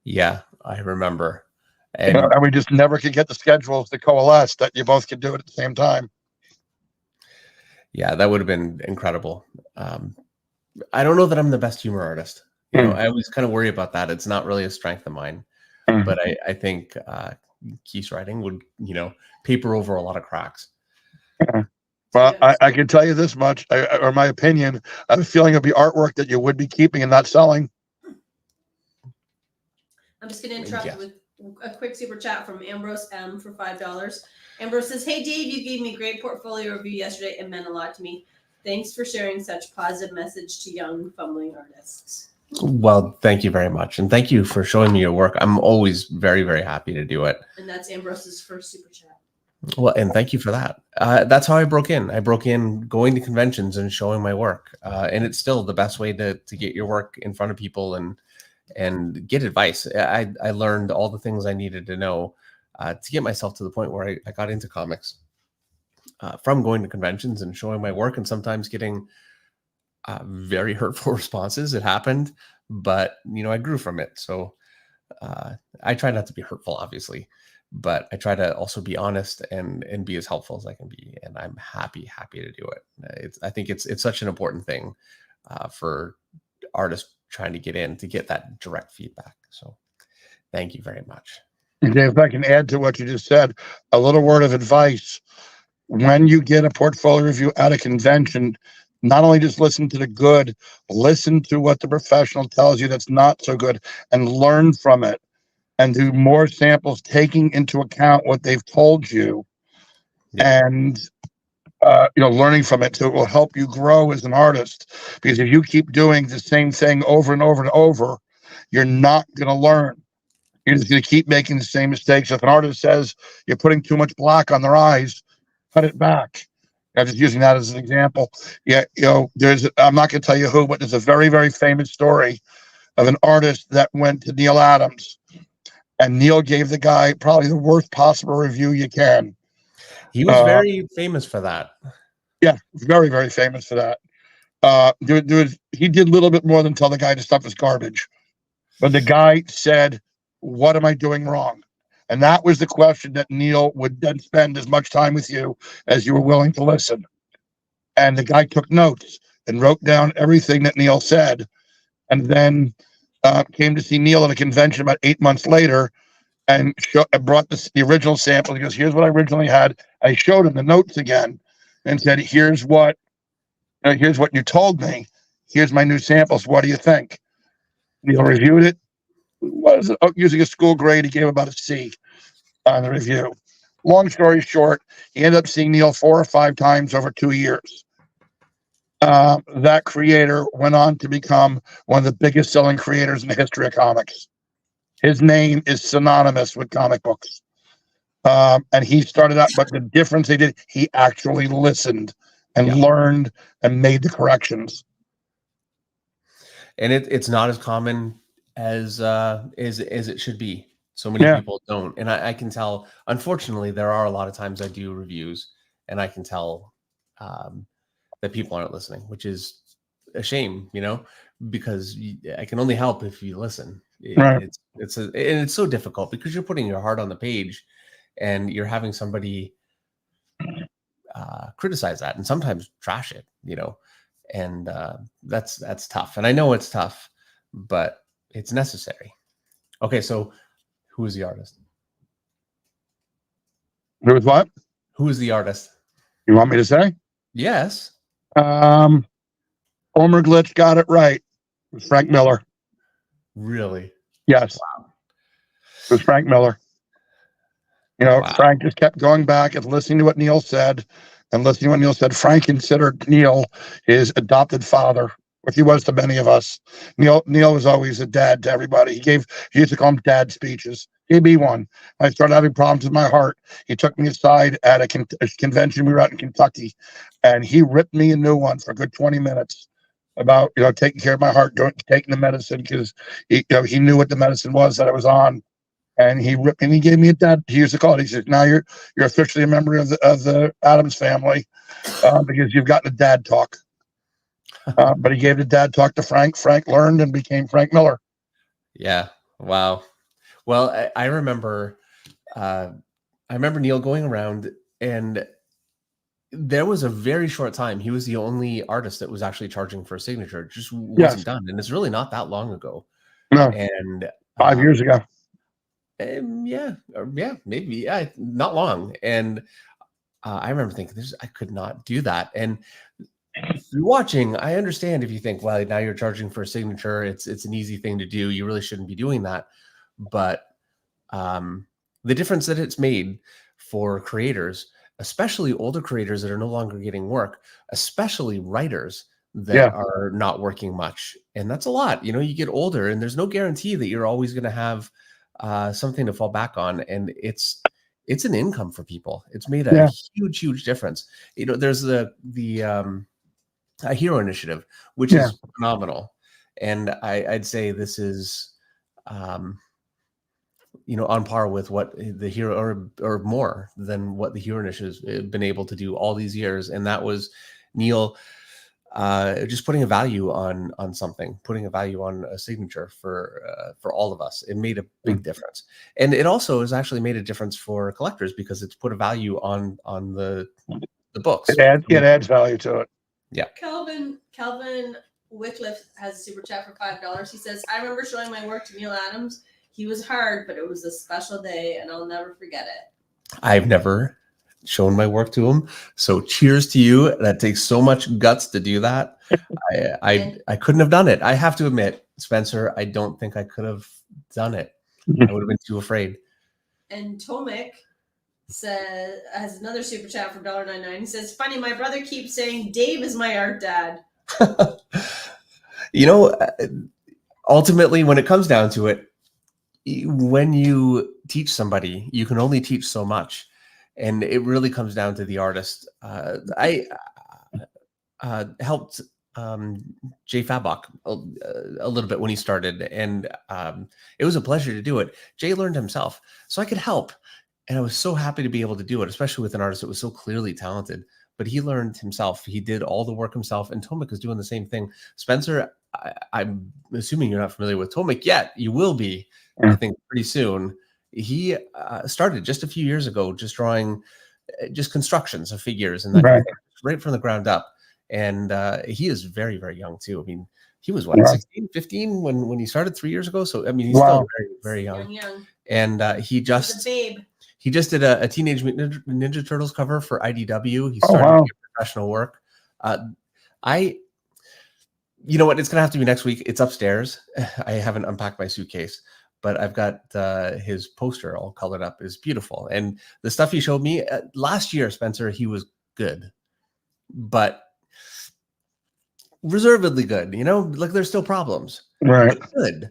Yeah, I remember. And, and we just never could get the schedules to coalesce that you both could do it at the same time. Yeah, that would have been incredible. I don't know that I'm the best humor artist. I always kind of worry about that. It's not really a strength of mine. But I think Keith's writing would, paper over a lot of cracks. Well, I can tell you this much, or my opinion, I have a feeling it'll be artwork that you would be keeping and not selling. I'm just going to interrupt with a quick super chat from Ambrose M for $5. Ambrose says, hey, Dave, you gave me a great portfolio review yesterday. It meant a lot to me. Thanks for sharing such positive message to young fumbling artists. Well, thank you very much. And thank you for showing me your work. I'm always very, very happy to do it. And that's Ambrose's first super chat. Well, and thank you for that. That's how I broke in. I broke in going to conventions and showing my work. And it's still the best way to get your work in front of people and, and get advice. I learned all the things I needed to know to get myself to the point where I got into comics from going to conventions and showing my work, and sometimes getting very hurtful responses. It happened, but I grew from it. So I try not to be hurtful, obviously, but I try to also be honest and be as helpful as I can be. And I'm happy to do it. I think it's such an important thing for artists trying to get that direct feedback. So thank you very much. Okay, if I can add to what you just said, a little word of advice. When you get a portfolio review at a convention, not only just listen to the good, listen to what the professional tells you that's not so good, and learn from it, and do more samples, taking into account what they've told you, and learning from it. So it will help you grow as an artist. Because if you keep doing the same thing over and over and over, you're not going to learn. You're just going to keep making the same mistakes. If an artist says you're putting too much black on their eyes, cut it back. I'm just using that as an example. Yeah, I'm not going to tell you who, but there's a very, very famous story of an artist that went to Neil Adams, and Neil gave the guy probably the worst possible review you can. He was very famous for that. Yeah, very, very famous for that. He did a little bit more than tell the guy to stop his garbage. But the guy said, "What am I doing wrong?" And that was the question that Neil would then spend as much time with you as you were willing to listen. And the guy took notes and wrote down everything that Neil said, and then came to see Neil at a convention about 8 months later, and brought the original sample. He goes, "Here's what I originally had." I showed him the notes again and said, here's what you told me. Here's my new samples. What do you think? Neil reviewed it. Using a school grade, he gave about a C on the review. Long story short, he ended up seeing Neil 4 or 5 times over 2 years. That creator went on to become one of the biggest selling creators in the history of comics. His name is synonymous with comic books. And he started out, but the difference he actually listened and learned and made the corrections. And it's not as common as it should be. So many people don't. And I can tell, unfortunately, there are a lot of times I do reviews and I can tell that people aren't listening, which is a shame, because I can only help if you listen. Right. It's so difficult because you're putting your heart on the page and you're having somebody criticize that and sometimes trash it, and that's tough. And I know it's tough, but it's necessary. Okay, so who is the artist? Who is what? Who is the artist? You want me to say? Yes. Homer Glitch got it right. It was Frank Miller. Really? Yes. Wow. It was Frank Miller. Wow. Frank just kept going back and listening to what Neil said. Frank considered Neil his adopted father, which he was to many of us. Neil was always a dad to everybody. He used to call him dad speeches. Gave me one. I started having problems with my heart. He took me aside at a convention we were at in Kentucky, and he ripped me a new one for a good 20 minutes about taking care of my heart, taking the medicine, because he knew what the medicine was that I was on. And he gave me a dad. He used to call it. He said, "Now you're officially a member of the Adams family because you've gotten a dad talk." But he gave the dad talk to Frank. Frank learned and became Frank Miller. Yeah. Wow. Well, I remember Neil going around, and there was a very short time he was the only artist that was actually charging for a signature. It just wasn't done, and it's really not that long ago. No. And 5 years ago. Maybe not long. And I remember thinking, I could not do that. And through watching, I understand if you think, well, now you're charging for a signature, it's an easy thing to do. You really shouldn't be doing that. But the difference that it's made for creators, especially older creators that are no longer getting work, especially writers that are not working much, and that's a lot. You get older, and there's no guarantee that you're always going to have something to fall back on, and it's an income for people. It's made a huge difference. There's the Hero Initiative, which is phenomenal, and I'd say this is on par with what the hero or more than what the Hero Initiative has been able to do all these years. And that was Neil just putting a value on something, putting a value on a signature for all of us. It made a big difference. And it also has actually made a difference for collectors because it's put a value on the books. It adds value to it. Yeah. Calvin Wycliffe has a super chat for $5. He says, I remember showing my work to Neil Adams. He was hard, but it was a special day and I'll never forget it. I've never shown my work to him. So cheers to you. That takes so much guts to do that. I couldn't have done it. I have to admit, Spencer, I don't think I could have done it. I would have been too afraid. And Tomek has another super chat for $1.99. He says, funny, my brother keeps saying Dave is my art dad. Ultimately, when it comes down to it, when you teach somebody, you can only teach so much. And it really comes down to the artist. I helped Jay Fabok a little bit when he started, and it was a pleasure to do it. Jay learned himself, so I could help. And I was so happy to be able to do it, especially with an artist that was so clearly talented. But he learned himself. He did all the work himself, and Tomek is doing the same thing. Spencer, I'm assuming you're not familiar with Tomek yet. You will be, I think, pretty soon. He started just a few years ago, just drawing just constructions of figures and that kind of thing, right from the ground up. And he is very, very young too. I mean, he was 16, 15 when he started 3 years ago. So I mean, he's still very, very young. And he just did a Teenage Mutant Ninja Turtles cover for IDW. He started doing professional work. You know what? It's gonna have to be next week. It's upstairs. I haven't unpacked my suitcase, but I've got his poster all colored up. Is beautiful. And the stuff he showed me last year, Spencer, he was good, but reservedly good. Like there's still problems, but good.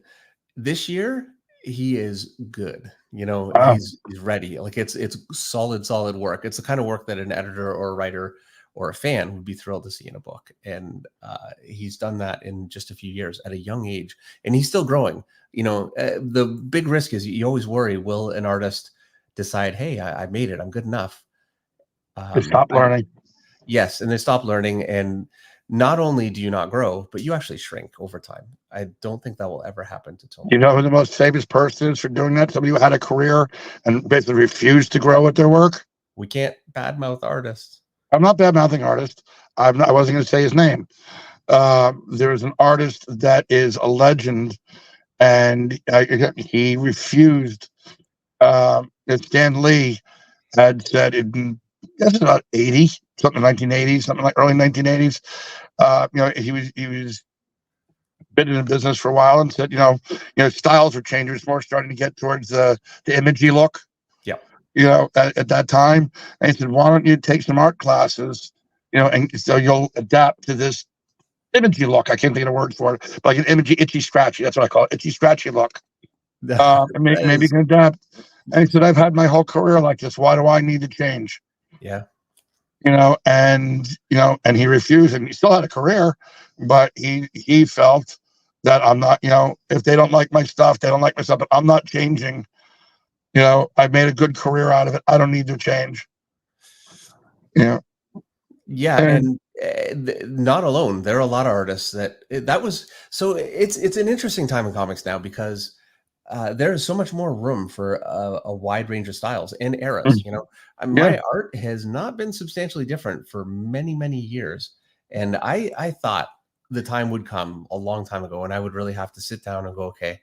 This year, he is good. He's ready. Like it's solid work. It's the kind of work that an editor or a writer or a fan would be thrilled to see in a book. And he's done that in just a few years at a young age, and he's still growing. The big risk is you always worry, will an artist decide, hey, I made it, I'm good enough? They stop learning. Yes, and they stop learning. And not only do you not grow, but you actually shrink over time. I don't think that will ever happen to Tomek. You know who the most famous person is for doing that? Somebody who had a career and basically refused to grow with their work. We can't badmouth artists. I'm not bad-mouthing artists. I wasn't going to say his name. There is an artist that is a legend, and he refused. Stan Lee had said in, I guess about 80, something 1980s, something like early 1980s. He was been in the business for a while and said, styles are changing. It's more starting to get towards the imagey look. At that time. And he said, why don't you take some art classes, and so you'll adapt to this imagey look. I can't think of a word for it, but like an imagey, itchy, scratchy. That's what I call it, itchy, scratchy look. Maybe you can adapt. And he said, I've had my whole career like this. Why do I need to change? Yeah. And he refused, and he still had a career, but he felt that I'm not, if they don't like my stuff, they don't like my stuff, but I'm not changing. I made a good career out of it. I don't need to change. Yeah. And not alone. There are a lot of artists that was. So it's an interesting time in comics now because there is so much more room for a wide range of styles and eras. My art has not been substantially different for many, many years. And I thought the time would come a long time ago, and I would really have to sit down and go, okay,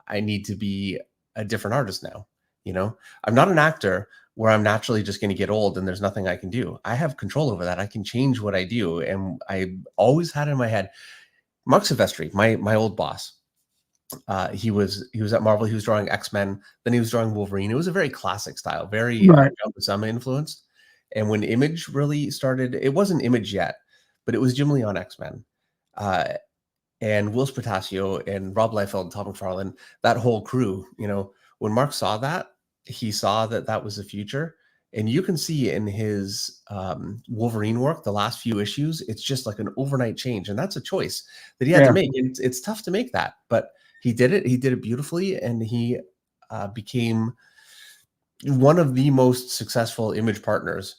I need to be a different artist now. I'm not an actor where I'm naturally just going to get old and there's nothing I can do. I have control over that. I can change what I do. And I always had in my head, Mark Silvestri, my old boss, he was at Marvel. He was drawing X-Men. Then he was drawing Wolverine. It was a very classic style, very Some influenced. And when Image really started, it wasn't Image yet, but it was Jim Lee on X-Men. And Will Spatasio and Rob Liefeld and Todd McFarlane, that whole crew, when Mark saw that, he saw that was the future. And you can see in his Wolverine work, the last few issues, it's just like an overnight change. And that's a choice that he had to make. It's tough to make that, but he did it. He did it beautifully. And he became one of the most successful Image partners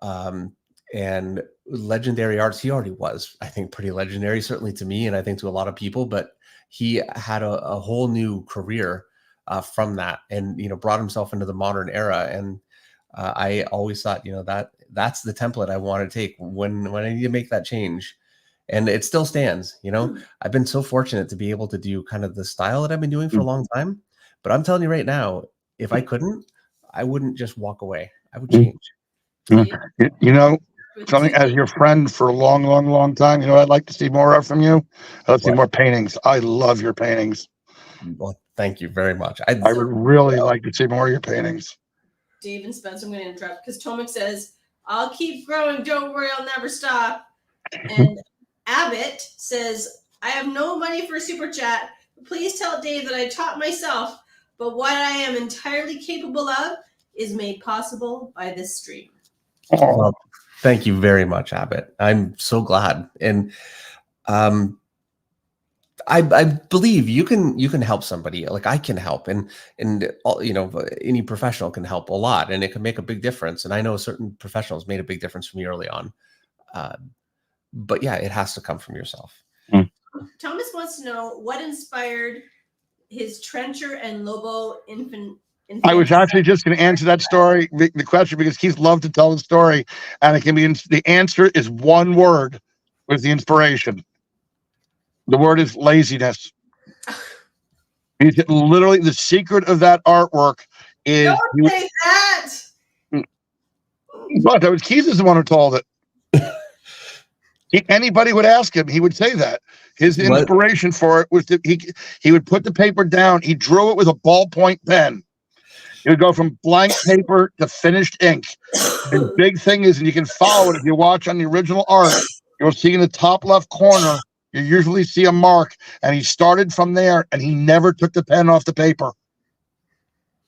and legendary artists. He already was, I think, pretty legendary, certainly to me, and I think to a lot of people, but he had a whole new career from that, and, you know, brought himself into the modern era. And I always thought, you know, that's the template I want to take when I need to make that change. And it still stands, you know. I've been so fortunate to be able to do kind of the style that I've been doing for a long time. But I'm telling you right now, if I couldn't, I wouldn't just walk away. I would change. You know, something as your friend for a long, long, long time, you know, I'd like to see more of from you. I'd see more paintings. I love your paintings. Well, thank you very much. I would really like to see more of your paintings. Dave and Spencer, I'm going to interrupt because Tomek says, I'll keep growing. Don't worry, I'll never stop. And Abbott says, I have no money for a super chat. Please tell Dave that I taught myself, but what I am entirely capable of is made possible by this stream. Well, thank you very much, Abbott. I'm so glad. And I believe you can help somebody. Like I can help, and all, you know, any professional can help a lot, and it can make a big difference. And I know certain professionals made a big difference for me early on. But yeah, it has to come from yourself. Thomas wants to know what inspired his Trencher and Lobo infant. I was actually just going to answer that story, the question, because Keith loved to tell the story, and it can be the answer is one word was the inspiration. The word is laziness. Literally, the secret of that artwork is. Don't say that. But that was Keith is the one who told it. Anybody would ask him, he would say that. His inspiration for it was that he would put the paper down. He drew it with a ballpoint pen. It would go from blank paper to finished ink. The big thing is, and you can follow it if you watch on the original art, you'll see in the top left corner, you usually see a mark, and he started from there, and he never took the pen off the paper.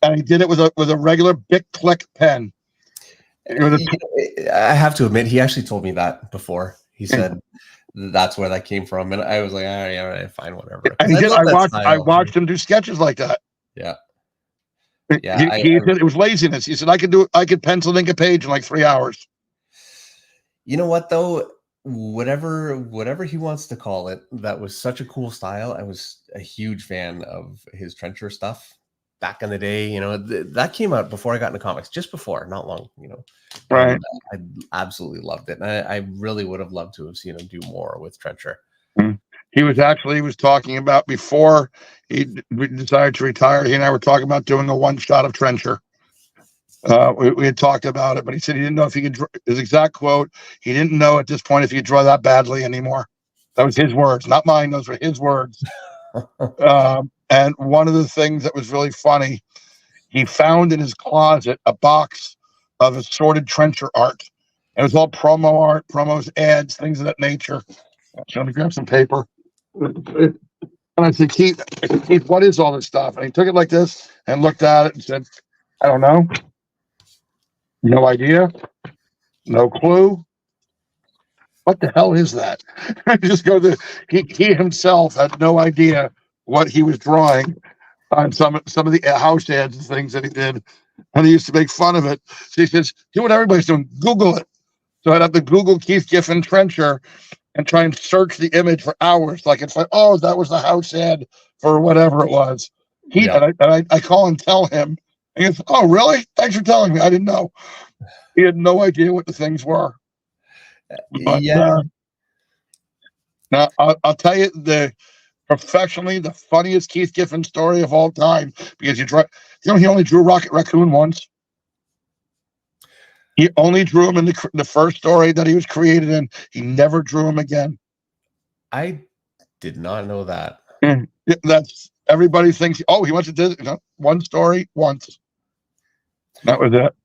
And he did it with a regular Bic Click pen. I have to admit, he actually told me that before. He said that's where that came from, and I was like, all right, fine, whatever. And I watched him do sketches like that. Yeah. Yeah, he said it was laziness. He said I could pencil and ink a page in like 3 hours. You know what though? Whatever he wants to call it, that was such a cool style. I was a huge fan of his Trencher stuff back in the day. You know, that came out before I got into comics, just before, not long. You know, right? I absolutely loved it, and I really would have loved to have seen him do more with Trencher. He was talking about before he decided to retire. He and I were talking about doing a one shot of Trencher. We had talked about it, but he said he didn't know if he could. His exact quote: "He didn't know at this point if he could draw that badly anymore." That was his words, not mine. Those were his words. And one of the things that was really funny, he found in his closet a box of assorted Trencher art. It was all promo art, promos, ads, things of that nature. So let me grab some paper. And I said, Keith, what is all this stuff? And he took it like this and looked at it and said, I don't know. No idea. No clue. What the hell is that? I just go to he himself had no idea what he was drawing on some of the house ads and things that he did. And he used to make fun of it. So he says, do what everybody's doing, Google it. So I'd have to Google Keith Giffen Trencher and try and search the image for hours. Like it's like, oh, that was the house ad for whatever it was. I call and tell him. And he goes, oh, really? Thanks for telling me. I didn't know. He had no idea what the things were. But, now I'll tell you professionally the funniest Keith Giffen story of all time, because he only drew Rocket Raccoon once. He only drew him in the first story that he was created in. He never drew him again. I did not know that. That's everybody thinks. Oh, he wants to do one story once. That was it.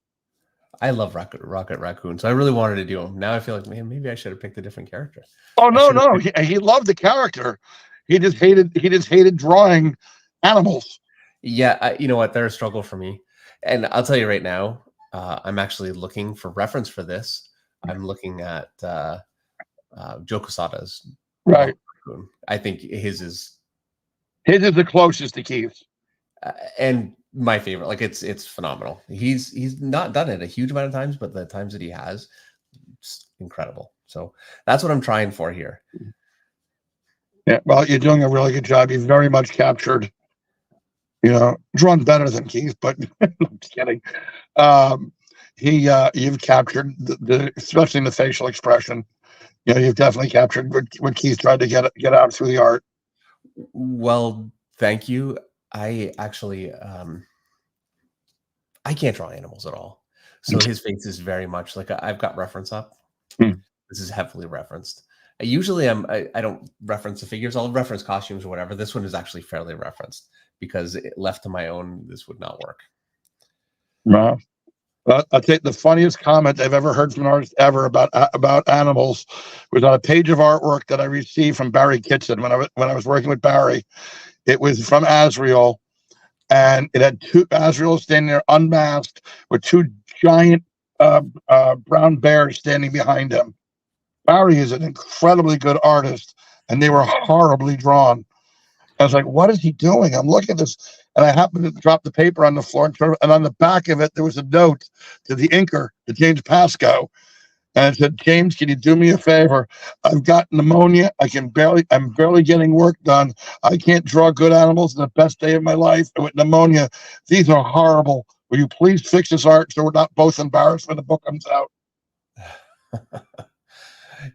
I love Rocket Raccoon, so I really wanted to do him. Now I feel like, man, maybe I should have picked a different character. Oh no, he loved the character. He just hated drawing animals. Yeah, you know what? They're a struggle for me, and I'll tell you right now. I'm actually looking for reference for this. I'm looking at Joe Quesada's Right. Rocket Raccoon. I think his is the closest to Keith's. And my favorite. Like it's phenomenal. He's not done it a huge amount of times, but the times that he has, it's incredible. So that's what I'm trying for here. Yeah, well, you're doing a really good job. You've very much captured, drawn better than Keith, but I'm just kidding. You've captured the especially in the facial expression. You've definitely captured what Keith tried to get out through the art. Well, thank you. I actually I can't draw animals at all. So his face is very much like I've got reference up. This is heavily referenced. Usually I don't reference the figures. I'll reference costumes or whatever. This one is actually fairly referenced because left to my own, this would not work. Wow. I'll take the funniest comment I've ever heard from an artist ever about animals was on a page of artwork that I received from Barry Kitson when I was working with Barry. It was from Azrael, and it had two Azrael standing there unmasked with two giant brown bears standing behind him. Barry is an incredibly good artist, and they were horribly drawn. I was like, what is he doing? I'm looking at this, and I happened to drop the paper on the floor, and on the back of it, there was a note to the inker, to James Pascoe. And it said, James, can you do me a favor? I've got pneumonia. I'm barely getting work done. I can't draw good animals on the best day of my life. And with pneumonia, these are horrible. Will you please fix this art so we're not both embarrassed when the book comes out?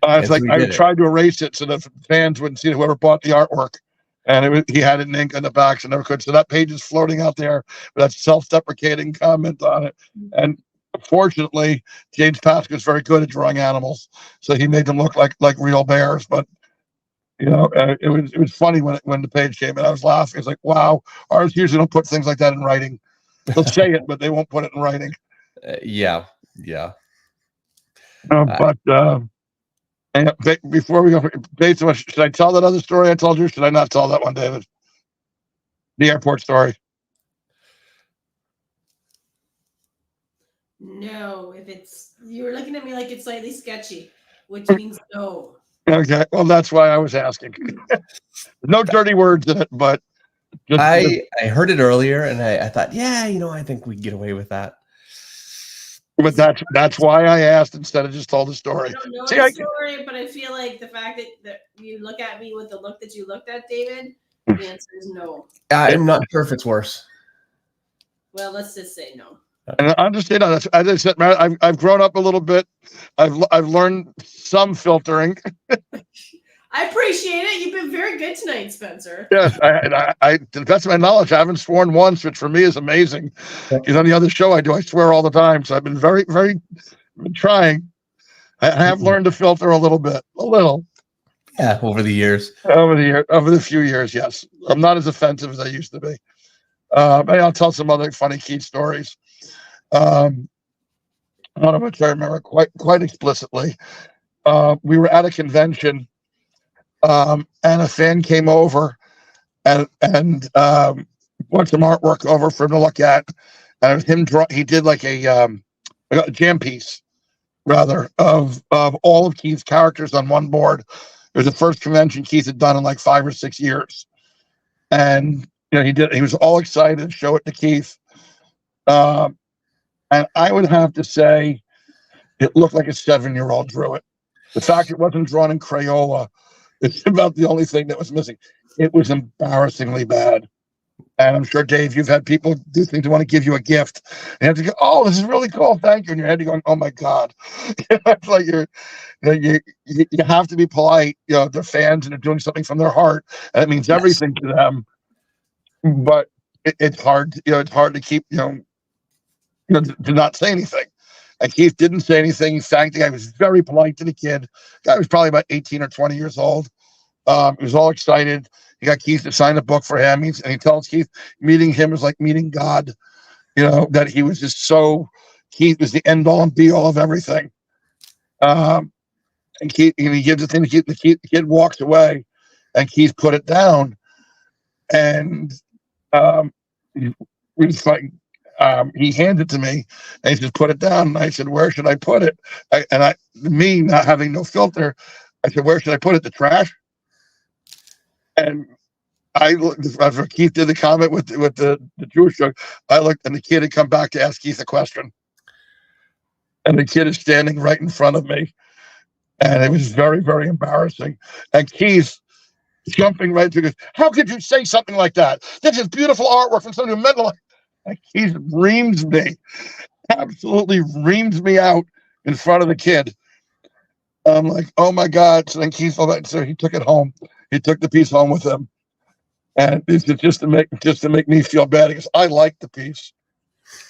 It's like I tried to erase it so that fans wouldn't see whoever bought the artwork. And he had it in ink on the back, so never could. So that page is floating out there with that self-deprecating comment on it. And fortunately, James Pascoe is very good at drawing animals, so he made them look like real bears. But it was funny when the page came, and I was laughing. It's like, wow, artists usually don't put things like that in writing. They'll say it, but they won't put it in writing. Yeah. And before we go, based on should I tell that other story I told you? Or should I not tell that one, David? The airport story. No, you were looking at me like it's slightly sketchy, which means no. Okay, well that's why I was asking. No dirty words in it, but I heard it earlier, and I thought, I think we can get away with that. But that's why I asked instead of just told the story. I don't know the story, but I feel like the fact that you look at me with the look that you looked at, David, the answer is no. I'm not sure if it's worse. Well, let's just say no. And I understand. As I said, I've grown up a little bit. I've learned some filtering. I appreciate it. You've been very good tonight, Spencer. Yes, I to the best of my knowledge, I haven't sworn once, which for me is amazing. Because on the other show I do, I swear all the time. So I've been very, very trying. I have learned to filter a little. Yeah, over the few years, yes. I'm not as offensive as I used to be. Maybe I'll tell some other funny Keith stories. One of which I remember quite explicitly. We were at a convention. And a fan came over and brought some artwork over for him to look at. And it was him he did like a jam piece, rather, of all of Keith's characters on one board. It was the first convention Keith had done in like 5 or 6 years. And he was all excited to show it to Keith. And I would have to say it looked like a 7-year-old drew it. The fact it wasn't drawn in Crayola, it's about the only thing that was missing. It was embarrassingly bad. And I'm sure, Dave, you've had people do things to want to give you a gift. And you have to go, oh, this is really cool. Thank you. In your head, you're going, oh, my God. It's like you have to be polite. They're fans and they're doing something from their heart. And it means everything to them. But it's hard. It's hard to keep, to not say anything. And Keith didn't say anything. He thanked the guy. He was very polite to the kid. The guy was probably about 18 or 20 years old. He was all excited. He got Keith to sign a book for him. And he tells Keith meeting him was like meeting God, that he was just Keith was the end all and be all of everything. And Keith, he gives the thing to Keith. The kid walks away and Keith put it down. And we just like, he handed it to me and he said, put it down. And I said, where should I put it? Me not having no filter, I said, where should I put it? The trash? And I looked, after Keith did the comment with the Jewish joke, I looked and the kid had come back to ask Keith a question. And the kid is standing right in front of me. And it was very, very embarrassing. And Keith jumping right to it, how could you say something like that? This is beautiful artwork from somebody who meant like. And Keith reams me, absolutely reams me out in front of the kid. I'm like, oh my God. So then Keith fell back. So he took it home. He took the piece home with him. And it's just to make me feel bad because I like the piece.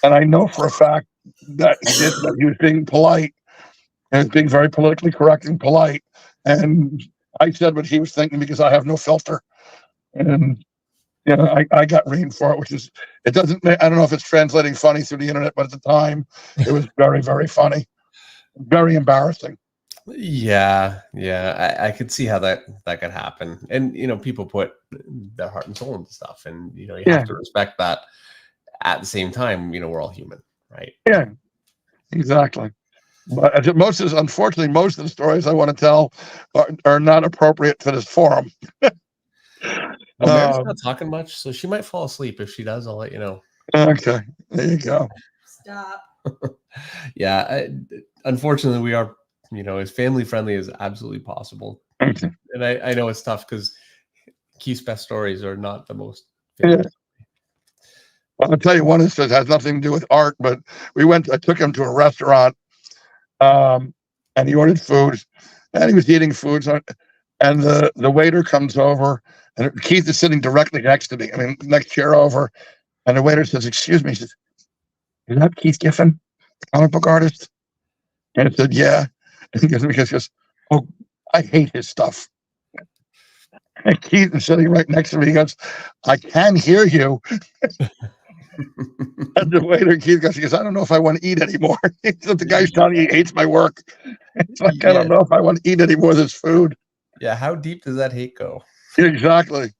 And I know for a fact that he was being polite and being very politically correct and polite. And I said what he was thinking because I have no filter. And I got reamed for it, which is, it doesn't, I don't know if it's translating funny through the internet, but at the time it was very, very funny, very embarrassing. Yeah. I could see how that could happen. And, people put their heart and soul into stuff, and, you have to respect that. At the same time, we're all human, right? Yeah, exactly. But unfortunately, most of the stories I want to tell are not appropriate for this forum. Well, Mary's not talking much, so she might fall asleep. If she does, I'll let you know. Okay, there you go. Stop. Yeah, unfortunately, we are, as family friendly as absolutely possible. Okay. And I know it's tough because Keith's best stories are not the most. Yeah. Well, I'll tell you one instance has nothing to do with art, but I took him to a restaurant, and he ordered food, and he was eating food, and the waiter comes over, and Keith is sitting directly next to me. I mean, next chair over, and the waiter says, "Excuse me," he says, "Is that Keith Giffen, comic book artist?" And I said, "Yeah." And he goes, "Oh, I hate his stuff." And Keith is sitting right next to me. He goes, "I can hear you." And the waiter, Keith goes, "I don't know if I want to eat anymore." The guy's telling me he hates my work. It's like, I don't know if I want to eat any more of this food. Yeah, how deep does that hate go? Exactly.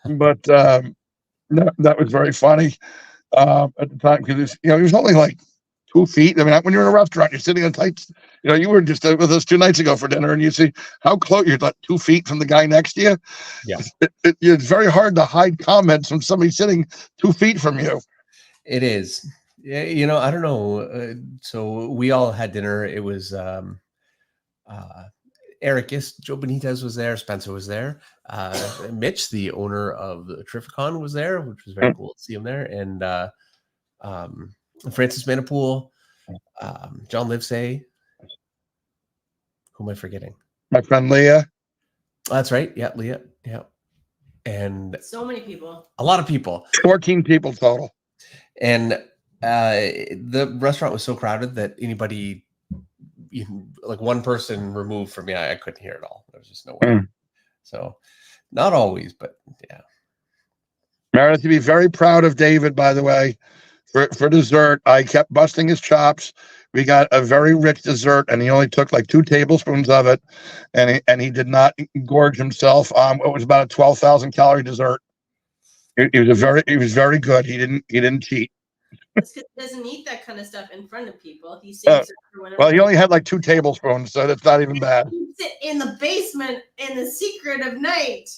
But that was very funny at the time because he was only like 2 feet. I mean, when you're in a restaurant, you're sitting on tight. You were just with us 2 nights ago for dinner, and you see how close you're, like 2 feet from the guy next to you. Yeah, it's very hard to hide comments from somebody sitting 2 feet from you. It is. Yeah, I don't know. So we all had dinner. It was Eric Gist, Joe Benitez was there, Spencer was there, Mitch, the owner of the Terrificon, was there, which was very cool to see him there, and Francis Manapool, John Livesay. Who am I forgetting? My friend Leah. That's right. Yeah, Leah. Yeah, and So many people. A lot of people. 14 people total. And the restaurant was so crowded that anybody, like one person removed from me, I couldn't hear it all. There was just no way. So, not always, but yeah. Meredith, to be very proud of David, by the way, for dessert. I kept busting his chops. We got a very rich dessert, and he only took like 2 tablespoons of it, and he did not gorge himself. It was about a 12,000 calorie dessert. It was very good. He didn't cheat. It's 'cause he doesn't eat that kind of stuff in front of people. He saves it for whenever. Well, he only had like 2 tablespoons, so that's not even bad. He eats it in the basement in the secret of night.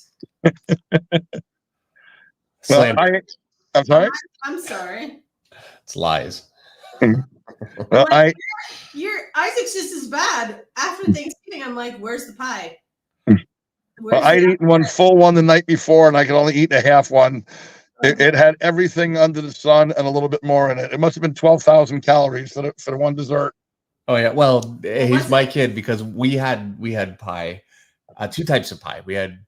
Well, I'm sorry. I'm sorry. It's lies. Well, Isaac's just as bad. After Thanksgiving, I'm like, "Where's the pie?" I'd eaten one full one the night before, and I could only eat a half one. It had everything under the sun and a little bit more in it. It must have been 12,000 calories for the one dessert. Oh yeah, well, he's my kid because we had pie, 2 types of pie. We had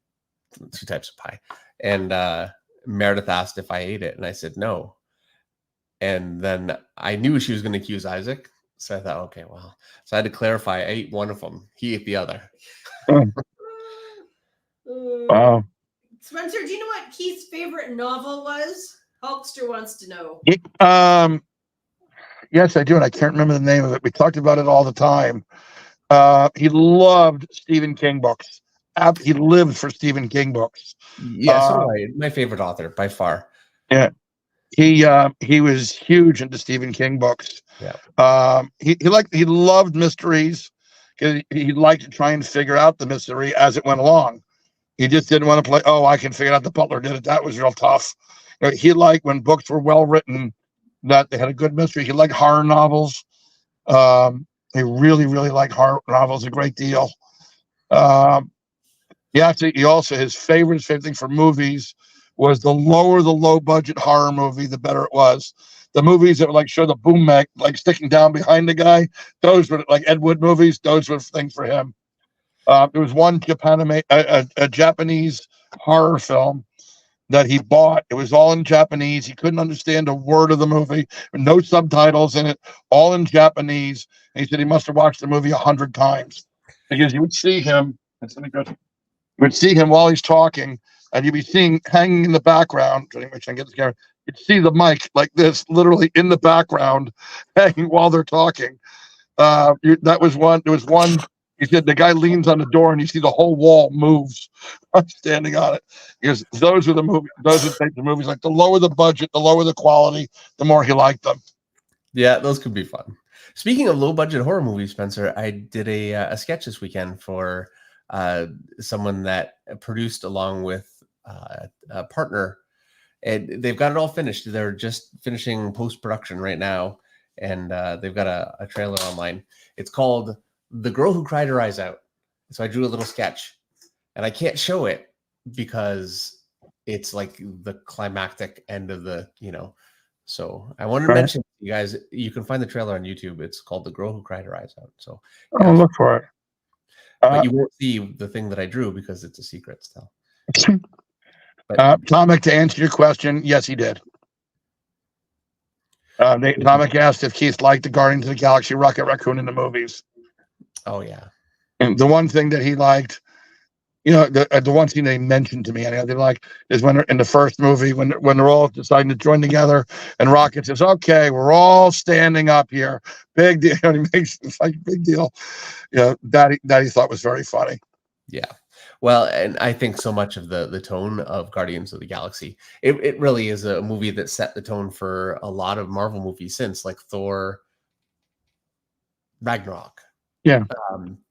2 types of pie, and Meredith asked if I ate it, and I said no. And then I knew she was going to accuse Isaac, so I thought, okay, well, so I had to clarify. I ate one of them. He ate the other. Wow. Spencer, do you know what Keith's favorite novel was? Hulkster wants to know. Yes, I do, and I can't remember the name of it. We talked about it all the time. He loved Stephen King books. He lived for Stephen King books. Yeah, so my favorite author by far. Yeah. He was huge into Stephen King books. Yeah. He loved mysteries because he liked to try and figure out the mystery as it went along. He just didn't want to play, oh, I can figure out the butler did it. That was real tough. He liked when books were well written, that they had a good mystery. He liked horror novels. He really, really liked horror novels a great deal. He also, his favorite thing for movies was the low budget horror movie, the better it was. The movies that would like show the boom mic like sticking down behind the guy, those were like Ed Wood movies. Those were things for him. There was one a Japanese horror film that he bought. It was all in Japanese. He couldn't understand a word of the movie, no subtitles in it, all in Japanese. And he said he must have watched the movie 100 times because you would see him. You would see him while he's talking, and you'd be seeing hanging in the background. Trying to get this camera. You'd see the mic like this, literally in the background, hanging while they're talking. That was one. There was one. He said the guy leans on the door and you see the whole wall moves standing on it. Because those are the movies. Those are the movies. Like the lower the budget, the lower the quality, the more he liked them. Yeah, those could be fun. Speaking of low budget horror movies, Spencer, I did a sketch this weekend for someone that produced along with a partner, and they've got it all finished. They're just finishing post production right now, and they've got a trailer online. It's called The Girl Who Cried Her Eyes Out. So I drew a little sketch, and I can't show it because it's like the climactic end of the, so I wanted to mention to you guys, you can find the trailer on YouTube. It's called The Girl Who Cried Her Eyes Out. So I'll look for it. But you won't see the thing that I drew because it's a secret still. Tomic, to answer your question, yes, he did. Tomic asked if Keith liked the Guardians of the Galaxy Rocket Raccoon in the movies. Oh, yeah. And the one thing that he liked, the one thing they mentioned to me, and they like, is when they're in the first movie, when they're all deciding to join together, and Rocket says, "Okay, we're all standing up here." Big deal. And he makes it like big deal. That he thought was very funny. Yeah. Well, and I think so much of the tone of Guardians of the Galaxy, it really is a movie that set the tone for a lot of Marvel movies since, like Thor, Ragnarok. Yeah.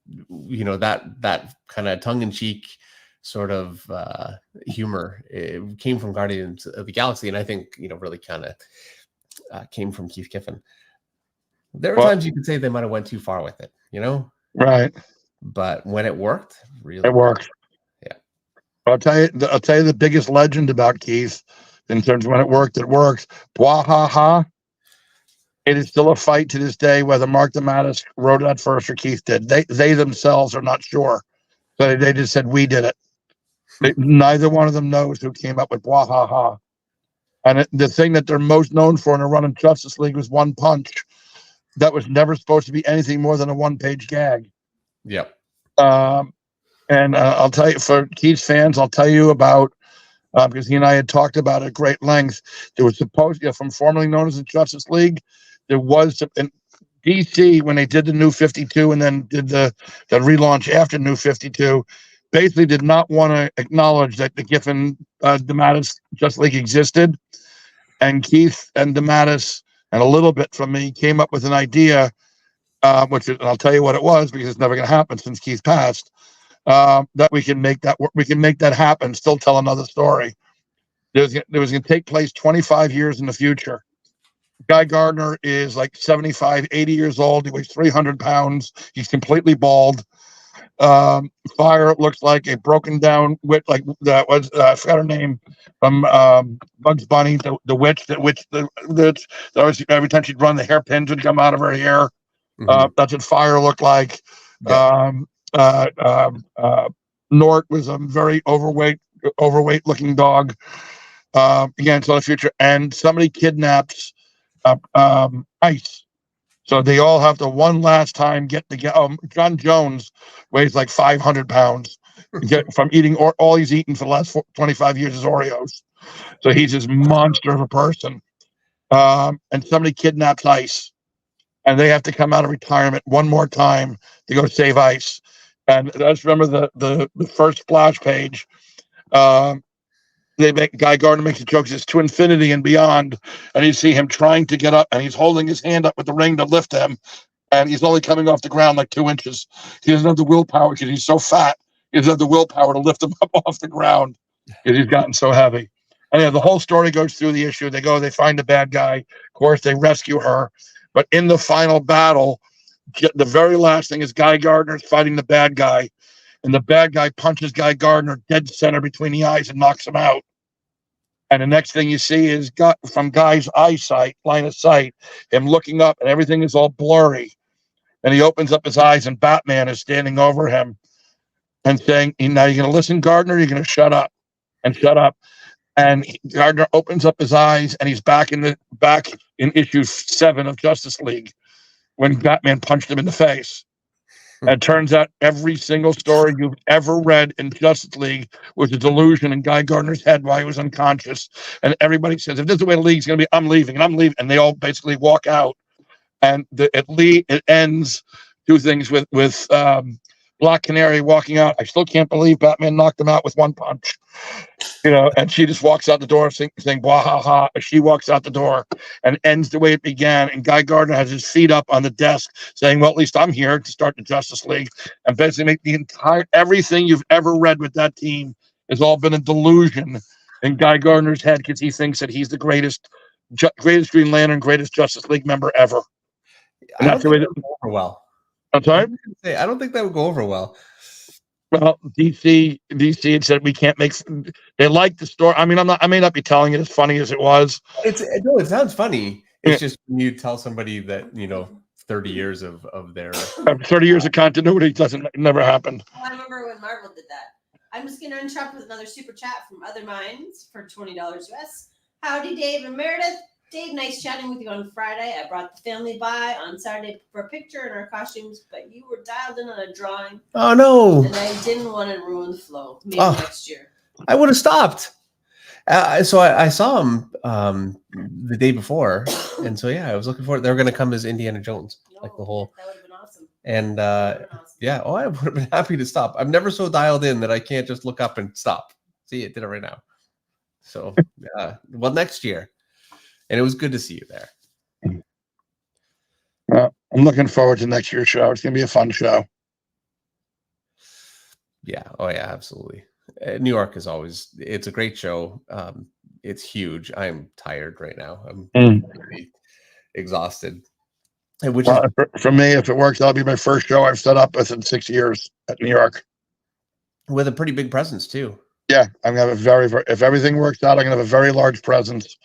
That kind of tongue-in-cheek sort of humor, it came from Guardians of the Galaxy, and I think really kind of came from Keith Giffen. There are times you could say they might have went too far with it, right? But when it worked, really, it worked. Yeah, I'll tell you the biggest legend about Keith in terms of when it worked. It worked. Bwahaha. It is still a fight to this day whether Mark DeMatteis wrote it first or Keith did. They themselves are not sure. So they just said, we did it. Neither one of them knows who came up with Bwahaha. And the thing that they're most known for in a run of Justice League was One Punch. That was never supposed to be anything more than a one-page gag. Yep. And I'll tell you, for Keith's fans, I'll tell you about, because he and I had talked about it at great length. There was supposed, from formerly known as the Justice League, there was in DC when they did the New 52 and then did the relaunch after New 52, basically did not want to acknowledge that the Giffen DeMatteis Justice League existed, and Keith and DeMatteis and a little bit from me came up with an idea, which is, and I'll tell you what it was because it's never going to happen since Keith passed. That we can make that happen. Still tell another story. There was going to take place 25 years in the future. Guy Gardner is like 75, 80 years old. He weighs 300 pounds. He's completely bald. Fire looks like a broken down witch, like that was I forgot her name from Bugs Bunny, the witch that always, every time she'd run, the hairpins would come out of her hair. That's what Fire looked like. Yeah. Nort was a very overweight looking dog. Again, it's on the future, and somebody kidnaps Ice. So they all have to one last time get together. John Jones weighs like 500 pounds from eating all he's eaten for the last 25 years is Oreos. So he's this monster of a person. And somebody kidnaps Ice, and they have to come out of retirement one more time to go save Ice. And I just remember the first splash page. Guy Gardner makes the joke, it's to infinity and beyond. And you see him trying to get up, and he's holding his hand up with the ring to lift him. And he's only coming off the ground like 2 inches. He doesn't have the willpower because he's so fat. He doesn't have the willpower to lift him up off the ground because he's gotten so heavy. And yeah, the whole story goes through the issue. They find the bad guy. Of course, they rescue her. But in the final battle, the very last thing is Guy Gardner's fighting the bad guy. And the bad guy punches Guy Gardner dead center between the eyes and knocks him out. And the next thing you see is from Guy's line of sight, him looking up, and everything is all blurry. And he opens up his eyes, and Batman is standing over him and saying, now you're going to listen, Gardner, you're going to shut up. And Gardner opens up his eyes, and he's back in issue 7 of Justice League when Batman punched him in the face. And it turns out every single story you've ever read in Justice League was a delusion in Guy Gardner's head while he was unconscious. And everybody says, if this is the way the league's going to be, I'm leaving. And they all basically walk out. And it ends 2 things with Black Canary walking out. I still can't believe Batman knocked him out with 1 punch. And she just walks out the door saying, blah, ha, ha. She walks out the door and ends the way it began. And Guy Gardner has his feet up on the desk saying, well, at least I'm here to start the Justice League. And basically make everything you've ever read with that team has all been a delusion in Guy Gardner's head because he thinks that he's the greatest Green Lantern, greatest Justice League member ever. And that's the way that would go over well. I'm sorry? I don't think that would go over well. Well, DC had said we can't make. They like the story. I mean, I may not be telling it as funny as it was. It sounds funny. It's just when you tell somebody that 30 years of their 30 years of continuity never happened. Well, I remember when Marvel did that. I'm just going to interrupt with another super chat from Other Minds for $20 US. Howdy, Dave and Meredith. Dave, nice chatting with you on Friday. I brought the family by on Saturday for a picture in our costumes, but you were dialed in on a drawing. Oh, no. And I didn't want to ruin the flow. Maybe next year. I would have stopped. So I saw him the day before. And so, I was looking forward. They were going to come as Indiana Jones. Like the whole. That would have been awesome. And I would have been happy to stop. I'm never so dialed in that I can't just look up and stop. See, it did it right now. So, well, next year. And it was good to see you there. Well, I'm looking forward to next year's show. It's going to be a fun show. Yeah. Oh, yeah, absolutely. New York is it's a great show. It's huge. I'm tired right now. I'm really exhausted. Which for me, if it works, that'll be my first show I've set up within 6 years at New York. With a pretty big presence, too. Yeah. I'm going to have if everything works out, I'm going to have a very large presence.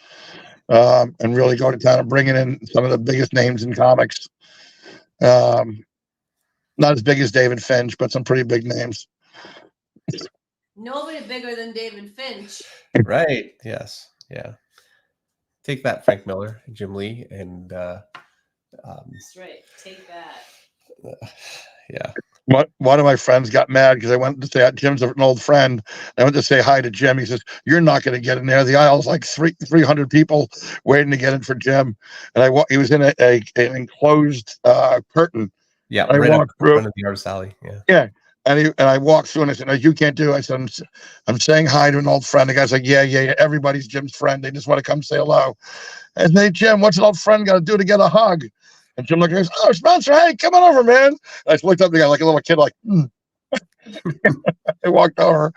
And really go to town and bringing in some of the biggest names in comics. Not as big as David Finch, but some pretty big names. Nobody bigger than David Finch. Right. Yes. Yeah. Take that, Frank Miller, Jim Lee, and that's right. Take that. Yeah. One of my friends got mad because I went to say Jim's an old friend. I went to say hi to Jim. He says, "You're not going to get in there. The aisle's like 300 people waiting to get in for Jim." And he was in an enclosed curtain. Yeah, I right walked through of the artist alley. Yeah. Yeah. And I walked through and I said, "No, you can't do it." I said, I'm saying hi to an old friend. The guy's like, yeah. Everybody's Jim's friend. They just want to come say hello. And hey, Jim, what's an old friend got to do to get a hug? And Jim looked at me, "Oh, Spencer, hey, come on over, man." And I just looked up at the guy like a little kid, like, I walked over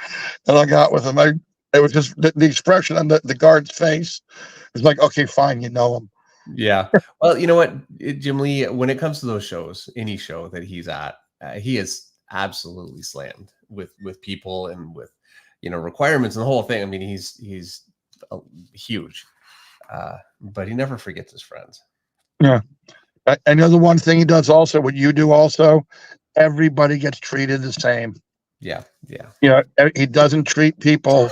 and I got with him. It was just the expression on the guard's face. It's like, okay, fine, you know him. Yeah. Well, you know what, Jim Lee, when it comes to those shows, any show that he's at, he is absolutely slammed with people and with, requirements and the whole thing. I mean, he's huge, but he never forgets his friends. Yeah. I know the one thing he does also, what you do also, everybody gets treated the same. Yeah. Yeah. He doesn't treat people.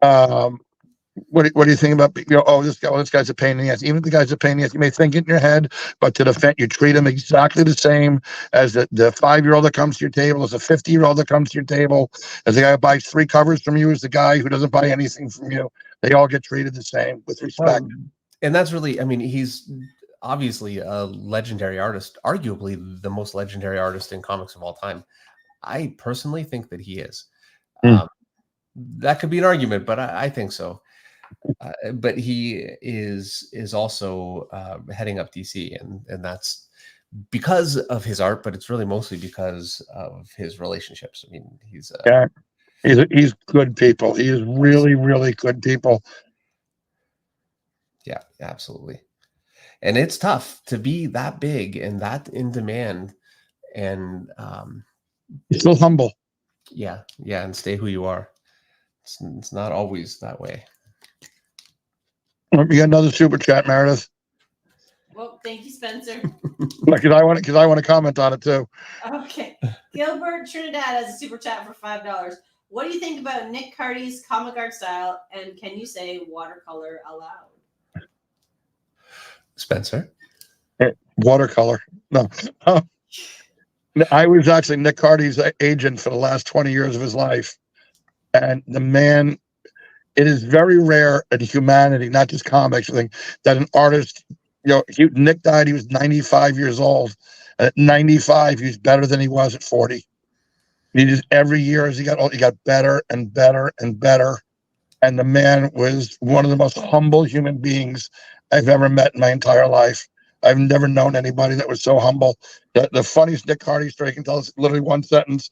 What do you think about, this guy's a pain in the ass. Even if the guy's a pain in the ass, you may think it in your head, but to defend, you treat him exactly the same as the 5-year-old that comes to your table, as the 50-year-old that comes to your table, as the guy who buys 3 covers from you, as the guy who doesn't buy anything from you. They all get treated the same with respect. And that's really, I mean, he's obviously a legendary artist, arguably the most legendary artist in comics of all time. I personally think that he is. that could be an argument, but I think so. But he is also heading up DC, and that's because of his art, but it's really mostly because of his relationships. I mean, he's good people. He is really, really good people. Yeah, absolutely. And it's tough to be that big and that in demand, and He's still humble. yeah, and stay who you are. It's not always that way. We got another super chat, Meredith. Well, thank you, Spencer. Because I want to comment on it too. Okay. Gilbert Trinidad has a super chat for $5. What do you think about Nick Cardy's comic art style, and can you say watercolor aloud? Spencer? Watercolor. No. I was actually Nick Cardy's agent for the last 20 years of his life. And the man, it is very rare in humanity, not just comics, I think, that an artist, Nick died, he was 95 years old. And at 95, he's better than he was at 40. He just, every year as he got old, he got better and better and better. And the man was one of the most humble human beings I've ever met in my entire life. I've never known anybody that was so humble. The funniest Nick Cardy story I can tell is literally one sentence.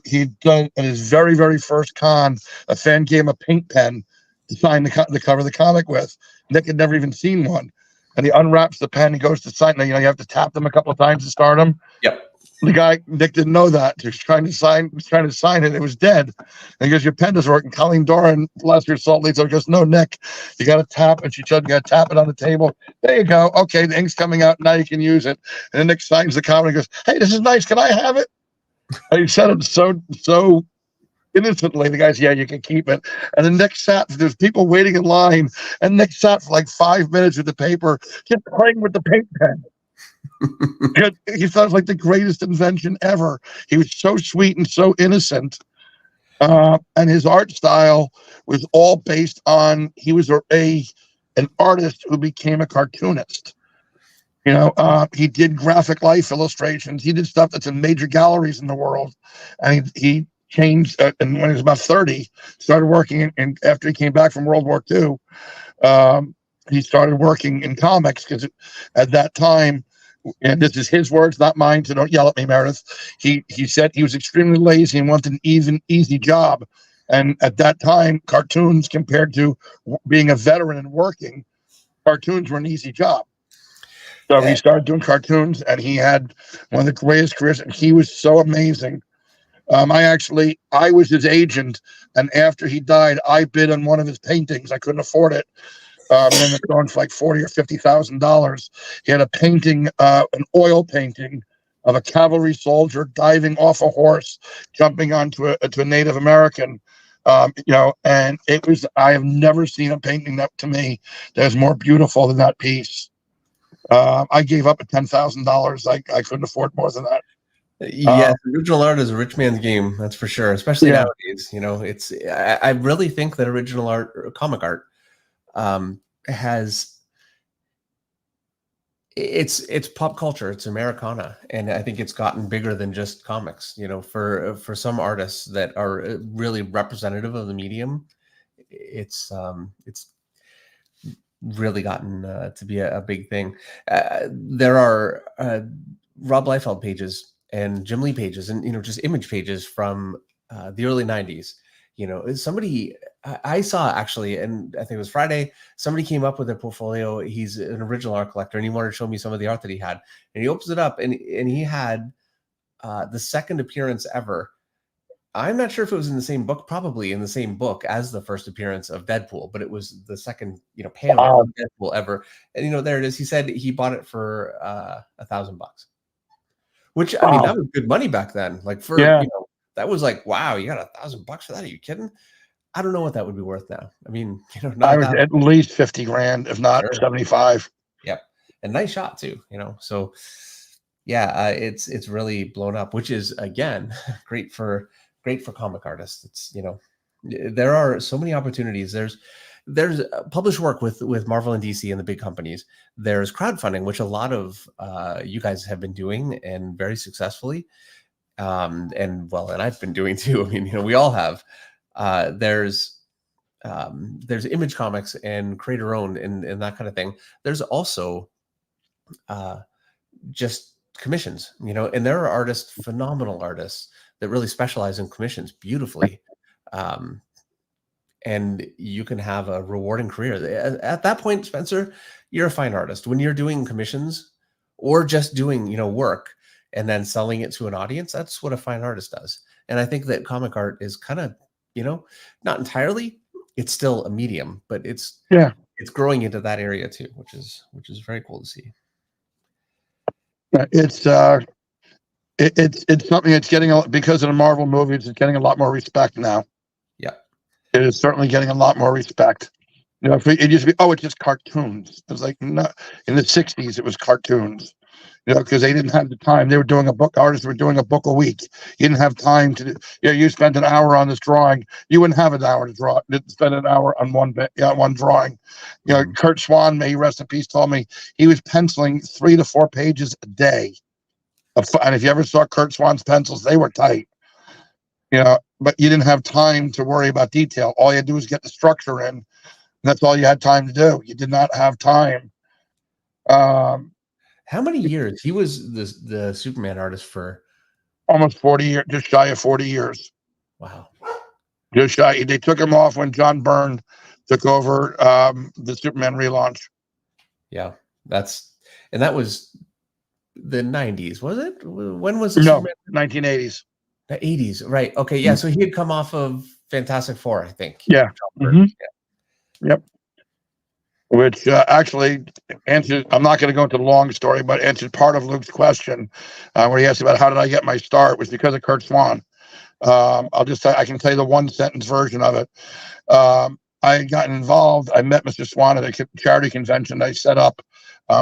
He'd done in his very, very first con, a fan gave him a paint pen to sign the cover of the comic with. Nick had never even seen one. And he unwraps the pen, he goes to sign. You have to tap them a couple of times to start them. Yep. The guy, Nick, didn't know that. He was trying to sign it. It was dead. And he goes, your pen doesn't work. And Colleen Doran, last year Salt Lake, so he goes, no, Nick, you got to tap. And she said, you got to tap it on the table. There you go. Okay, the ink's coming out. Now you can use it. And then Nick signs the comic and goes, hey, this is nice. Can I have it? And he said it so innocently. The guy's, yeah, you can keep it. And then Nick there's people waiting in line. And Nick sat for like 5 minutes with the paper, just playing with the paint pen. He thought it was like the greatest invention ever. He was so sweet and so innocent. And his art style was all based on, he was an artist who became a cartoonist. He did graphic life illustrations. He did stuff that's in major galleries in the world. And he changed, and when he was about 30, started working after he came back from World War II, he started working in comics because at that time, and this is his words, not mine, so don't yell at me, Meredith. He said he was extremely lazy and wanted an easy job. And at that time, cartoons, compared to being a veteran and working, cartoons were an easy job. So he started doing cartoons, and he had one of the greatest careers, and he was so amazing. I was his agent, and after he died, I bid on one of his paintings. I couldn't afford it. And then it's going for like $40,000 or $50,000. He had a painting, an oil painting of a cavalry soldier diving off a horse, jumping onto a Native American. And it was, I have never seen a painting that, to me, that is more beautiful than that piece. I gave up at $10,000. I couldn't afford more than that. Yeah, original art is a rich man's game, that's for sure. Especially nowadays, it's. I really think that original art, or comic art, has it's pop culture, it's Americana, and I think it's gotten bigger than just comics. For some artists that are really representative of the medium, it's really gotten to be a big thing. There are Rob Liefeld pages and Jim Lee pages, and just image pages from the early 90s. Somebody I saw, actually, and I think it was Friday, somebody came up with a portfolio. He's an original art collector, and he wanted to show me some of the art that he had. And he opens it up, and he had the second appearance ever. I'm not sure if it was in the same book, probably in the same book as the first appearance of Deadpool, but it was the second, panel of Deadpool ever. And there it is. He said he bought it for $1,000, which I mean, that was good money back then. Like that was like, wow, you got $1,000 for that? Are you kidding? I don't know what that would be worth now. I mean, I was at least $50,000, if not 75. Yep. And nice shot too, So yeah, it's really blown up, which is, again, great for comic artists. It's, there are so many opportunities. There's published work with Marvel and DC and the big companies. There's crowdfunding, which a lot of you guys have been doing, and very successful. And I've been doing too. I mean, we all have. There's Image Comics and creator owned and that kind of thing. There's also just commissions, and there are artists, phenomenal artists that really specialize in commissions beautifully. And you can have a rewarding career. At that point, Spencer, you're a fine artist. When you're doing commissions or just doing, work and then selling it to an audience, that's what a fine artist does. And I think that comic art is kind of, not entirely, it's still a medium, but it's growing into that area too, which is very cool to see. It's something that's getting, because of the Marvel movies, it's getting a lot more respect now. Yeah. It is certainly getting a lot more respect. It used to be, it's just cartoons. It was like, no, in the 60s, it was cartoons, because they didn't have the time. They were doing artists were doing a book a week. You didn't have time to do, you spent an hour on this drawing. You wouldn't have an hour to draw. Didn't spend an hour on one drawing. Kurt Swan, may he rest in peace, told me he was penciling 3 to 4 pages a day. And if you ever saw Kurt Swan's pencils, they were tight. But you didn't have time to worry about detail. All you had to do was get the structure in. And that's all you had time to do. You did not have time. How many years? He was the Superman artist for almost 40 years, just shy of 40 years. Wow. Just shy. They took him off when John Byrne took over the Superman relaunch. Yeah, that was the 90s, was it? When was it? No, 1980s. The 80s, right? Okay, yeah. So he had come off of Fantastic Four, I think. Yeah. Mm-hmm. Yep. Which actually answers. I'm not going to go into the long story, but answered part of Luke's question, where he asked about how did I get my start. It was because of Kurt Swan. I can tell you the 1-sentence version of it. I had gotten involved. I met Mr. Swan at a charity convention I set up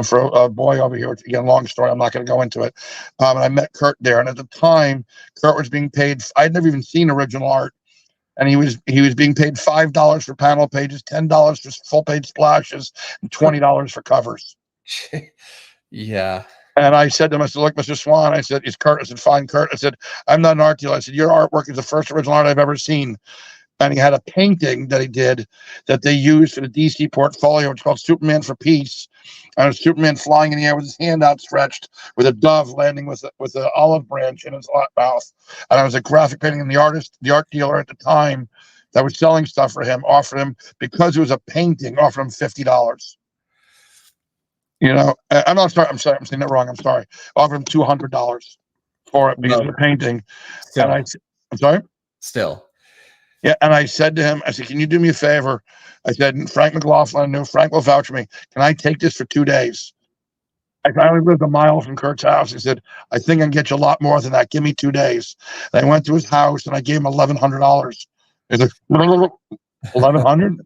for a boy over here. Which, again, long story. I'm not going to go into it. And I met Kurt there. And at the time, Kurt was being paid. I'd never even seen original art. And he was being paid $5 for panel pages, $10 for full page splashes, and $20 for covers. Yeah. And I said to him, I said, look, Mr. Swan, I said, it's Kurt. I said, fine, Kurt. I said, I'm not an art dealer. I said, your artwork is the first original art I've ever seen. And he had a painting that he did that they used for the DC portfolio. It's called Superman for Peace. And it's Superman flying in the air with his hand outstretched, with a dove landing with an olive branch in his mouth. And I was a graphic painting, and the art dealer at the time that was selling stuff for him offered him, because it was a painting, offered him $50. I'm sorry, I'm saying that wrong. I'm sorry. Offered him $200 for it because of the painting. Still. And I'm sorry? Still. Yeah, and I said to him, I said, can you do me a favor? I said, Frank McLaughlin knew, Frank will vouch for me. Can I take this for 2 days? I only lived a mile from Kurt's house. He said, I think I can get you a lot more than that. Give me 2 days. And I went to his house and I gave him $1,100. He said, $1,100?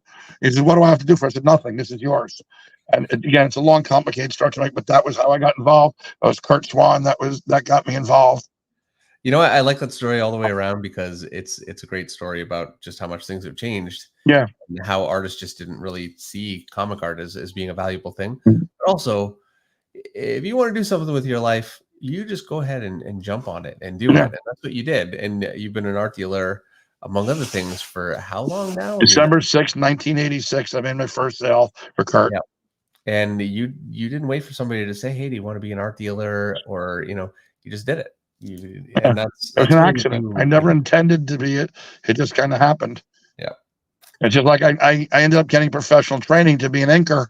He said, what do I have to do for it? I said, nothing. This is yours. And again, it's a long, complicated story tonight, but that was how I got involved. It was Kurt Swan that got me involved. I like that story all the way around because it's a great story about just how much things have changed. Yeah. And how artists just didn't really see comic art as being a valuable thing. Mm-hmm. But also, if you want to do something with your life, you just go ahead and jump on it and do it. And that's what you did. And you've been an art dealer, among other things, for how long now? December 6th, 1986. I made my first sale for Kurt. Yeah. And you didn't wait for somebody to say, hey, do you want to be an art dealer? Or, you just did it. And that's it was an accident. I never intended to be it. It just kind of happened. Yeah. It's just like I ended up getting professional training to be an inker.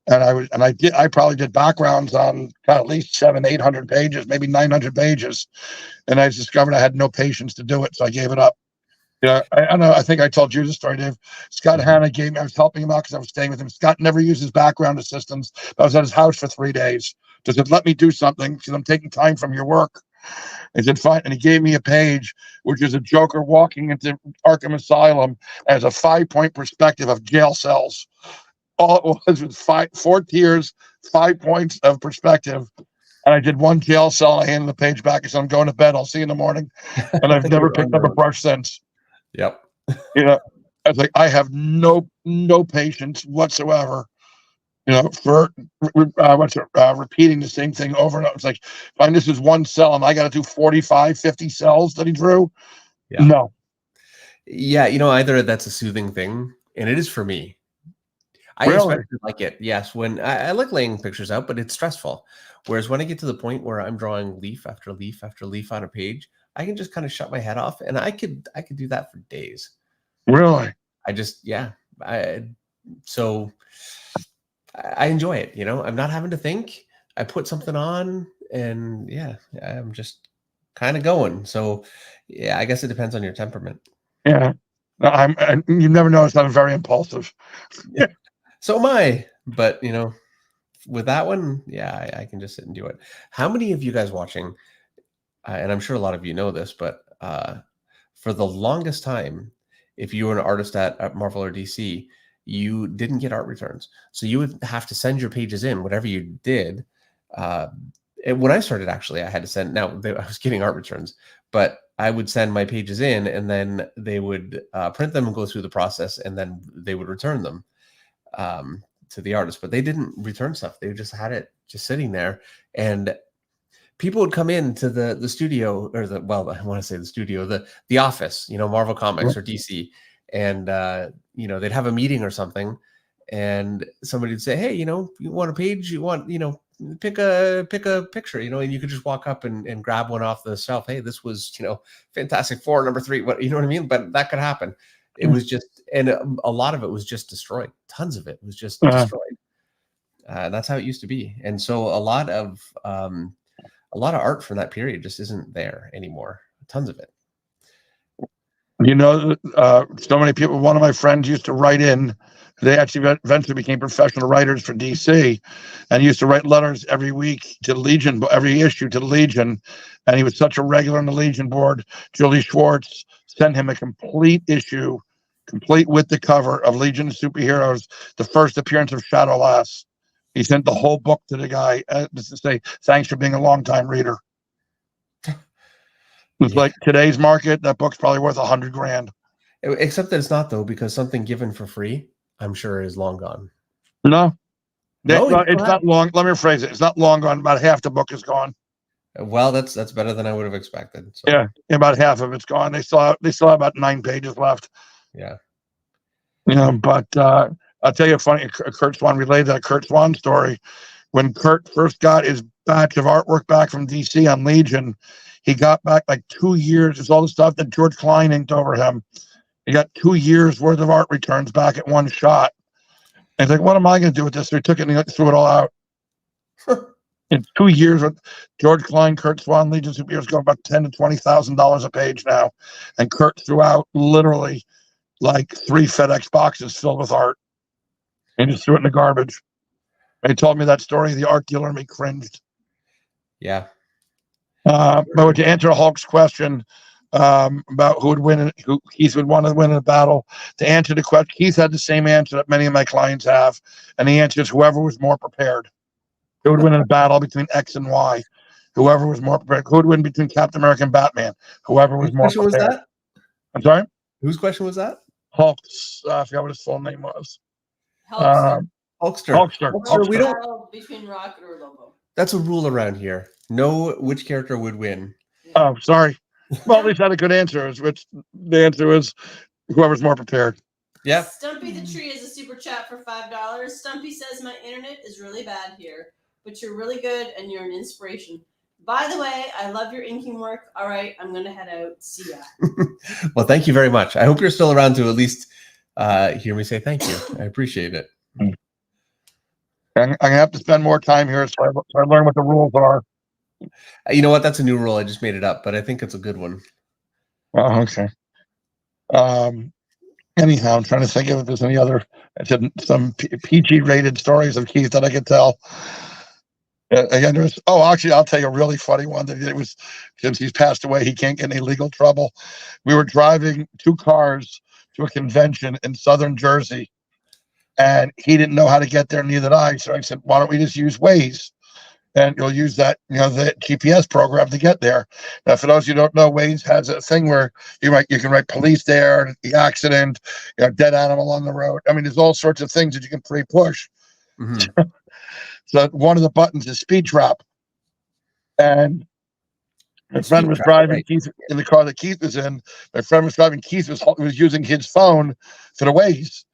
And I probably did backgrounds on at least 700-800 pages, maybe 900 pages. And I discovered I had no patience to do it. So I gave it up. I don't know. I think I told you the story, Dave. Scott Hanna I was helping him out because I was staying with him. Scott never uses background assistants. I was at his house for 3 days. Just said, let me do something because I'm taking time from your work. I said, fine. And he gave me a page, which is a Joker walking into Arkham Asylum as a 5-point perspective of jail cells. All it was 4 tiers, 5 points of perspective. And I did one jail cell and I handed the page back. I said, I'm going to bed. I'll see you in the morning. And I've never picked up a brush since. Yep. I was like, I have no patience whatsoever. For repeating the same thing over and over. It's like, fine, this is one cell and I got to do 45, 50 cells that he drew. Yeah. No. Yeah, either that's a soothing thing, and it is for me. I Really? especially like it. Yes, when I like laying pictures out, but it's stressful. Whereas when I get to the point where I'm drawing leaf after leaf after leaf on a page, I can just kind of shut my head off, and I could do that for days. Really? I just yeah. I so I enjoy it. I'm not having to think. I put something on, and yeah, I'm just kind of going. So yeah, I guess it depends on your temperament. Yeah. No, you never noticed I'm very impulsive. So am I. But with that one, yeah, I can just sit and do it. How many of you guys watching? And I'm sure a lot of you know this, but for the longest time, if you were an artist at Marvel or DC, you didn't get art returns. So you would have to send your pages in, whatever you did. And when I started, actually, I had to send. Now I was getting art returns, but I would send my pages in, and then they would print them and go through the process, and then they would return them to the artist. But they didn't return stuff; they just had it just sitting there, and people would come into the studio, or I want to say the studio, the office, Marvel Comics or DC, and they'd have a meeting or something, and somebody would say, hey, you want a page, you want, pick a picture, and you could just walk up and grab one off the shelf. Hey, this was, Fantastic Four #3, what, you know what I mean? But that could happen. It was just, and a lot of it was just destroyed. Tons of it was just destroyed. That's how it used to be. And so a lot of art from that period just isn't there anymore. Tons of it. So many people. One of my friends used to write in. They actually eventually became professional writers for DC, and used to write letters every week to Legion, every issue to the Legion. And he was such a regular on the Legion board. Julie Schwartz sent him a complete issue, complete with the cover of Legion of Superheroes, the first appearance of Shadowlass. He sent the whole book to the guy just to say, thanks for being a longtime reader. It's like today's market, that book's probably worth $100,000. Except that it's not, though, because something given for free, I'm sure, is long gone. No, it's not long. Let me rephrase it. It's not long gone. About half the book is gone. Well, that's better than I would have expected. So. Yeah, about half of it's gone. They still have about 9 pages left. Yeah. But I'll tell you a funny Kurt Swan related that Kurt Swan story. When Kurt first got his batch of artwork back from DC on Legion, he got back like 2 years. It's all the stuff that George Klein inked over him. He got 2 years worth of art returns back at one shot. And he's like, what am I going to do with this? So he took it and he threw it all out. In 2 years with George Klein, Kurt Swan, Legion Superheroes go about $10,000 to $20,000 a page now. And Kurt threw out literally like 3 FedEx boxes filled with art. And just threw it in the garbage. He told me that story. The art dealer me cringed. Yeah. But to answer Hulk's question about who would win, who Keith would want to win in a battle, to answer the question, Keith had the same answer that many of my clients have, and the answer is whoever was more prepared. Who would win in a battle between X and Y? Whoever was more prepared. Who would win between Captain America and Batman? Whoever was more prepared. Was that? I'm sorry? Whose question was that? Hulk's. I forgot what his full name was. Hulkster. We don't between Rocket or Lobo. That's a rule around here. Know which character would win. Oh, sorry. Well, at least I had a good answer. Which the answer was whoever's more prepared. Yeah. Stumpy the Tree is a super chat for $5. Stumpy says my internet is really bad here, but you're really good and you're an inspiration. By the way, I love your inking work. All right, I'm gonna head out. See ya. Well, thank you very much. I hope you're still around to at least hear me say thank you. I appreciate it. I'm gonna have to spend more time here so I learn what the rules are. You know what? That's a new rule. I just made it up, but I think it's a good one. Oh, okay. Anyhow, I'm trying to think if there's any other some PG-rated stories of Keith that I could tell. Again, actually, I'll tell you a really funny one. That it was since he's passed away, he can't get any legal trouble. We were driving 2 cars to a convention in southern Jersey, and he didn't know how to get there. Neither did I. So I said, "Why don't we just use Waze, and you'll use that, the GPS program to get there." Now, for those who don't know, Waze has a thing where you can write police there, the accident, dead animal on the road. I mean, there's all sorts of things that you can pre-push. Mm-hmm. So one of the buttons is speed trap, and My friend was driving Keith in the car that Keith was in. My friend was driving. Keith was using his phone for the Waze,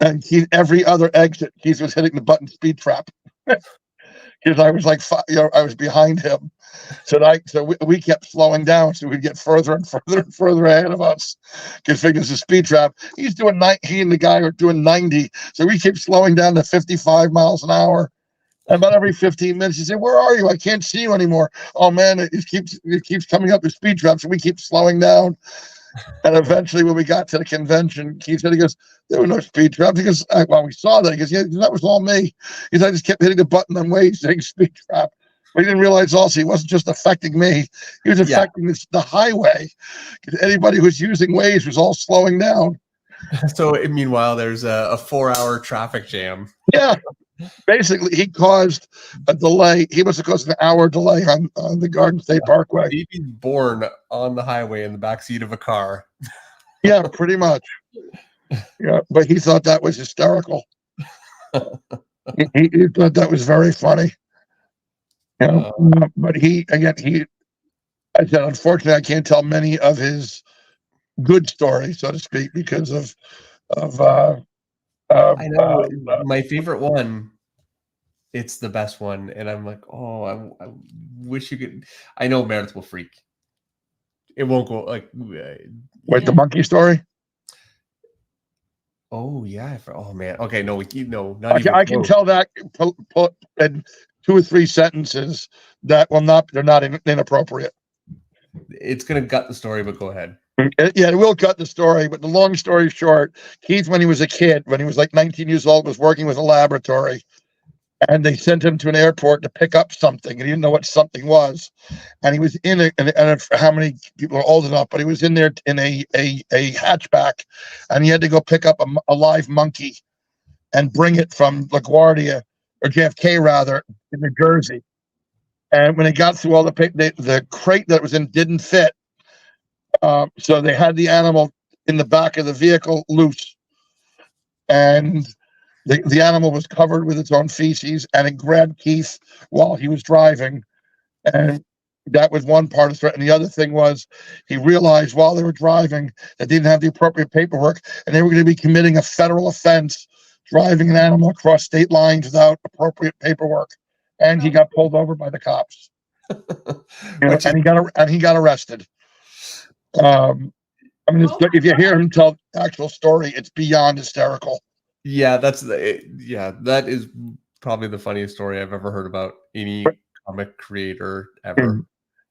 and Keith, every other exit, Keith was hitting the button speed trap. Because I was like, I was behind him, so we kept slowing down, so we'd get further and further and further ahead of us. Because figures a speed trap. He and the guy are doing 90, so we keep slowing down to 55 miles an hour. And about every 15 minutes, he said, "Where are you? I can't see you anymore." Oh man, it keeps coming up with speed traps, and we keep slowing down. And eventually, when we got to the convention, Keith said, "He goes, there were no speed traps." He goes, "Well, we saw that." He goes, "Yeah, that was all me." He goes, "I just kept hitting the button on Waze saying speed trap." But he didn't realize also he wasn't just affecting me; he was affecting the highway. Because anybody who was using Waze was all slowing down. So meanwhile, there's a 4-hour traffic jam. Yeah. Basically, he caused a delay. He must have caused an hour delay on the Garden State Parkway. Baby born on the highway in the backseat of a car. Yeah, pretty much. Yeah, but he thought that was hysterical. he thought that was very funny. But I said, unfortunately, I can't tell many of his good stories, so to speak, because of I know my favorite one. It's the best one, and I'm like, oh, I wish you could. I know Meredith will freak. It won't go like. Wait, the monkey story? Oh yeah. Oh man. Okay. No. I can tell that in 2 or 3 sentences that will not. They're not inappropriate. It's gonna gut the story, but go ahead. Yeah, it will cut the story, but the long story short, Keith, when he was a kid, when he was like 19 years old, was working with a laboratory, and they sent him to an airport to pick up something, and he didn't know what something was, and he was in it, and how many people are old enough, but he was in there in a hatchback, and he had to go pick up a live monkey and bring it from LaGuardia, or JFK rather, in New Jersey. And when he got through all the crate that was in didn't fit. So they had the animal in the back of the vehicle loose, and the animal was covered with its own feces, and it grabbed Keith while he was driving. And that was one part of the threat. And the other thing was he realized while they were driving that they didn't have the appropriate paperwork, and they were going to be committing a federal offense driving an animal across state lines without appropriate paperwork. And he got pulled over by the cops. And he got arrested. If you hear him tell the actual story, it's beyond hysterical. Yeah, that is probably the funniest story I've ever heard about any comic creator ever.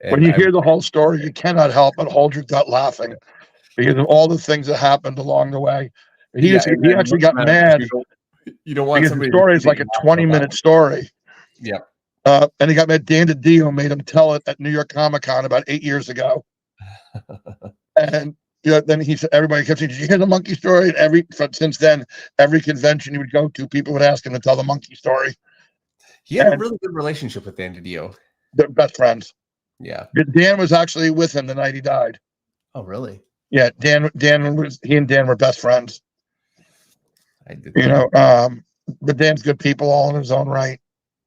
When you hear the whole story, you cannot help but hold your gut laughing because of all the things that happened along the way. He actually got mad. You don't want because the story is like a 20-minute story. Yeah. And he got mad. Dan DiDio made him tell it at New York Comic Con about 8 years ago. And then he said, everybody kept saying, "Did you hear the monkey story?" And since then, every convention he would go to, people would ask him to tell the monkey story. He had a really good relationship with Dan DiDio. They're best friends. Yeah. Dan was actually with him the night he died. Oh, really? Yeah, he and Dan were best friends. I did. But Dan's good people all in his own right.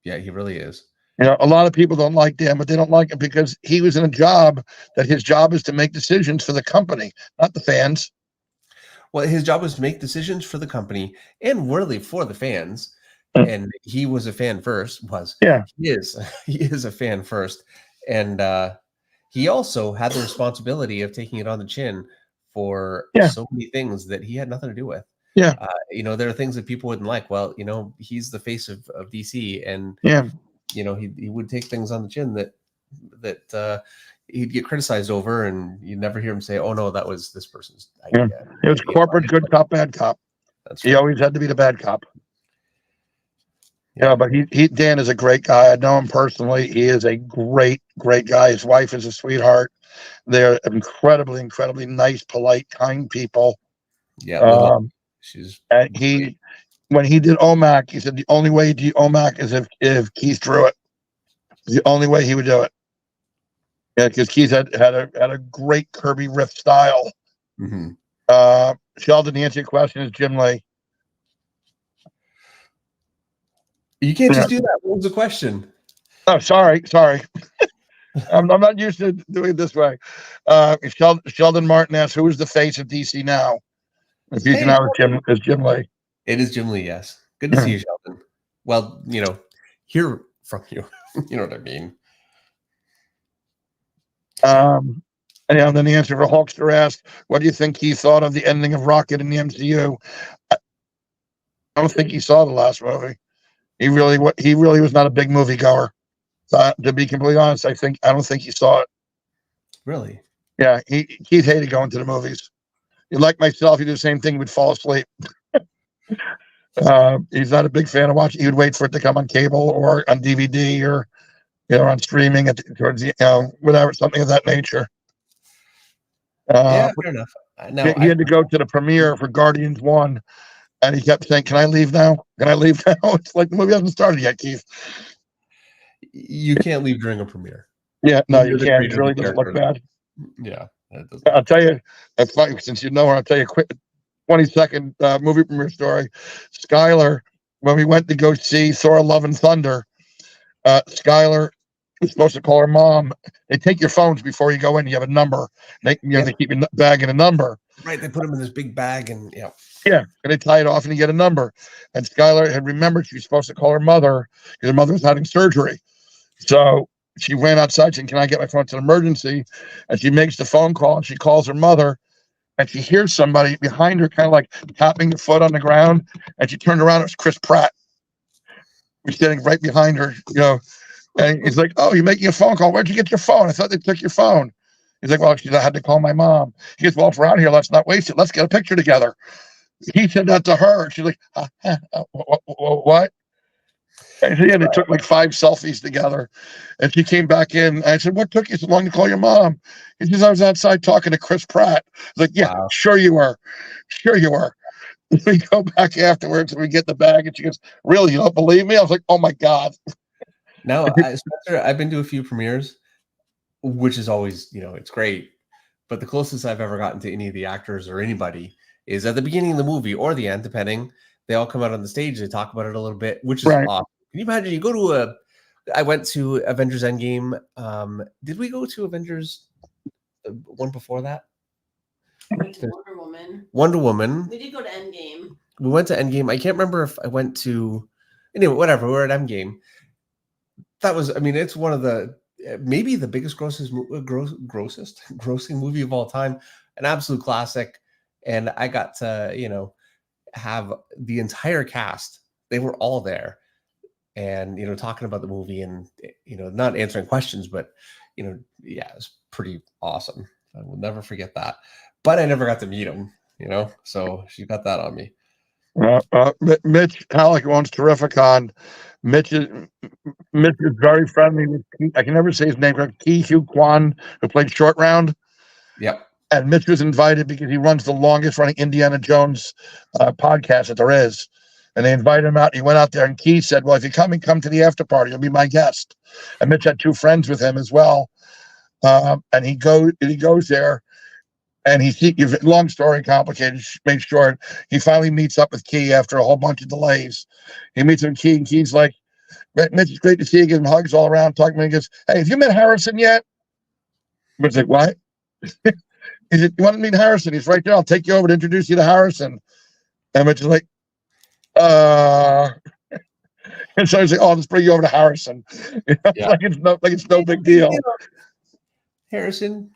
Yeah, he really is. A lot of people don't like Dan, but they don't like him because he was in a job that his job is to make decisions for the company, not the fans. Well, his job was to make decisions for the company and really for the fans. And he was a fan first. He is a fan first. And he also had the responsibility of taking it on the chin for so many things that he had nothing to do with. Yeah. There are things that people wouldn't like. Well, he's the face of DC, and he would take things on the chin that he'd get criticized over, and you'd never hear him say, "Oh no, that was this person's idea." It was corporate good cop, bad cop. He always had to be the bad cop. Yeah, but Dan is a great guy. I know him personally. He is a great, great guy. His wife is a sweetheart. They're incredibly, incredibly nice, polite, kind people. Yeah. And when he did OMAC, he said the only way to do OMAC is if Keith drew it. The only way he would do it. Yeah, because Keith had a great Kirby riff style. Mm-hmm. Sheldon, the answer to your question is Jim Lee. You can't just do that. What was the question? Oh, sorry. I'm not used to doing it this way. Sheldon Martin asks, "Who is the face of DC now?" The future Hey, now is Jim Lee. it is Jim Lee. Yes, good to see you, Sheldon. Well, hear from you. You know what I mean. And then the answer for Hulkster asked, "What do you think he thought of the ending of Rocket in the MCU?" I don't think he saw the last movie. He really was not a big movie goer. To be completely honest, I don't think he saw it. Really? Yeah, Keith hated going to the movies. Like myself, he did the same thing. He would fall asleep. He's not a big fan of watching. He would wait for it to come on cable or on DVD or on streaming towards whatever, something of that nature. Yeah, fair enough. No, he had to go to the premiere for Guardians 1, and he kept saying, "Can I leave now? Can I leave now?" It's like the movie hasn't started yet, Keith. You can't leave during a premiere. Yeah, no, you can't. It really doesn't look bad. Yeah, I'll tell you. That's funny since you know her. I'll tell you a quick 20-second movie premiere story. Skylar, when we went to go see Thor: Love and Thunder, Skylar was supposed to call her mom. They take your phones before you go in. You have a number. They keep your bag and a number. Right. They put them in this big bag and Yeah, and they tie it off and you get a number. And Skylar had remembered she was supposed to call her mother because her mother was having surgery. So she ran outside saying, "Can I get my phone? It's an emergency." And she makes the phone call and she calls her mother and she hears somebody behind her kind of like tapping the foot on the ground. And she turned around. It was Chris Pratt. He's standing right behind her, and he's like, "Oh, you're making a phone call. Where'd you get your phone? I thought they took your phone." He's like, "Well, I had to call my mom." He goes, "Well, if we're out here, let's not waste it. Let's get a picture together." He said that to her. She's like, "What?" And they took like 5 selfies together. And she came back in. I said, "What took you so long to call your mom?" He says, "I was outside talking to Chris Pratt." I was like, "Yeah, wow. Sure you were. Sure you were." We go back afterwards and we get the bag. And she goes, "Really? You don't believe me?" I was like, "Oh my God." No, Spencer, I've been to a few premieres, which is always, it's great. But the closest I've ever gotten to any of the actors or anybody is at the beginning of the movie or the end, depending. They all come out on the stage. They talk about it a little bit, which is awesome. Can you imagine? You go to I went to Avengers Endgame. Did we go to Avengers one before that? Wonder Woman. Wonder Woman. We did go to Endgame. We went to Endgame. I can't remember if I went to. Anyway, whatever. We're at Endgame. That was. I mean, it's one of the maybe the biggest grossing movie of all time. An absolute classic. And I got to have the entire cast. They were all there. And talking about the movie and not answering questions, but it's pretty awesome. I will never forget that. But I never got to meet him, so she got that on me. Mitch Halleck owns Terrificon. Mitch is very friendly with Keith. I can never say his name correctly. Keith Kwan, who played Short Round. Yep. And Mitch was invited because he runs the longest running Indiana Jones podcast that there is. And they invited him out. He went out there, and Keith said, "Well, if you come to the after party, you'll be my guest." And Mitch had 2 friends with him as well. And he goes there, and long story complicated, made short, he finally meets up with Key after a whole bunch of delays. He meets with Key, and Key's like, "Mitch, it's great to see you." Give him hugs all around, talking to him. He goes, "Hey, have you met Harrison yet?" Mitch's like, "What?" He said, "You want to meet Harrison? He's right there. I'll take you over to introduce you to Harrison." And Mitch is like, and so he's like, "Oh, let's bring you over to Harrison." Yeah. like it's no big deal. Harrison,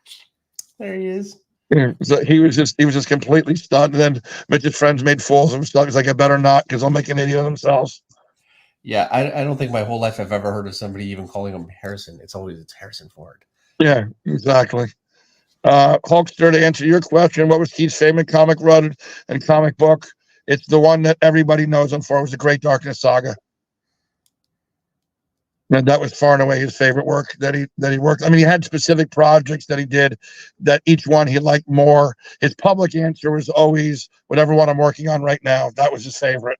there he is. Yeah. So he was just completely stunned. And then Mitch's friends made fools of himself. He's like, "I better not, because they'll make an idiot of themselves." Yeah, I don't think my whole life I've ever heard of somebody even calling him Harrison. It's Harrison Ford. Yeah, exactly. Hulkster, to answer your question, what was Keith's favorite comic run and comic book? It's the one that everybody knows him for. It was the Great Darkness Saga. And that was far and away his favorite work that he worked. I mean, he had specific projects that he did that each one he liked more. His public answer was always whatever one I'm working on right now. That was his favorite.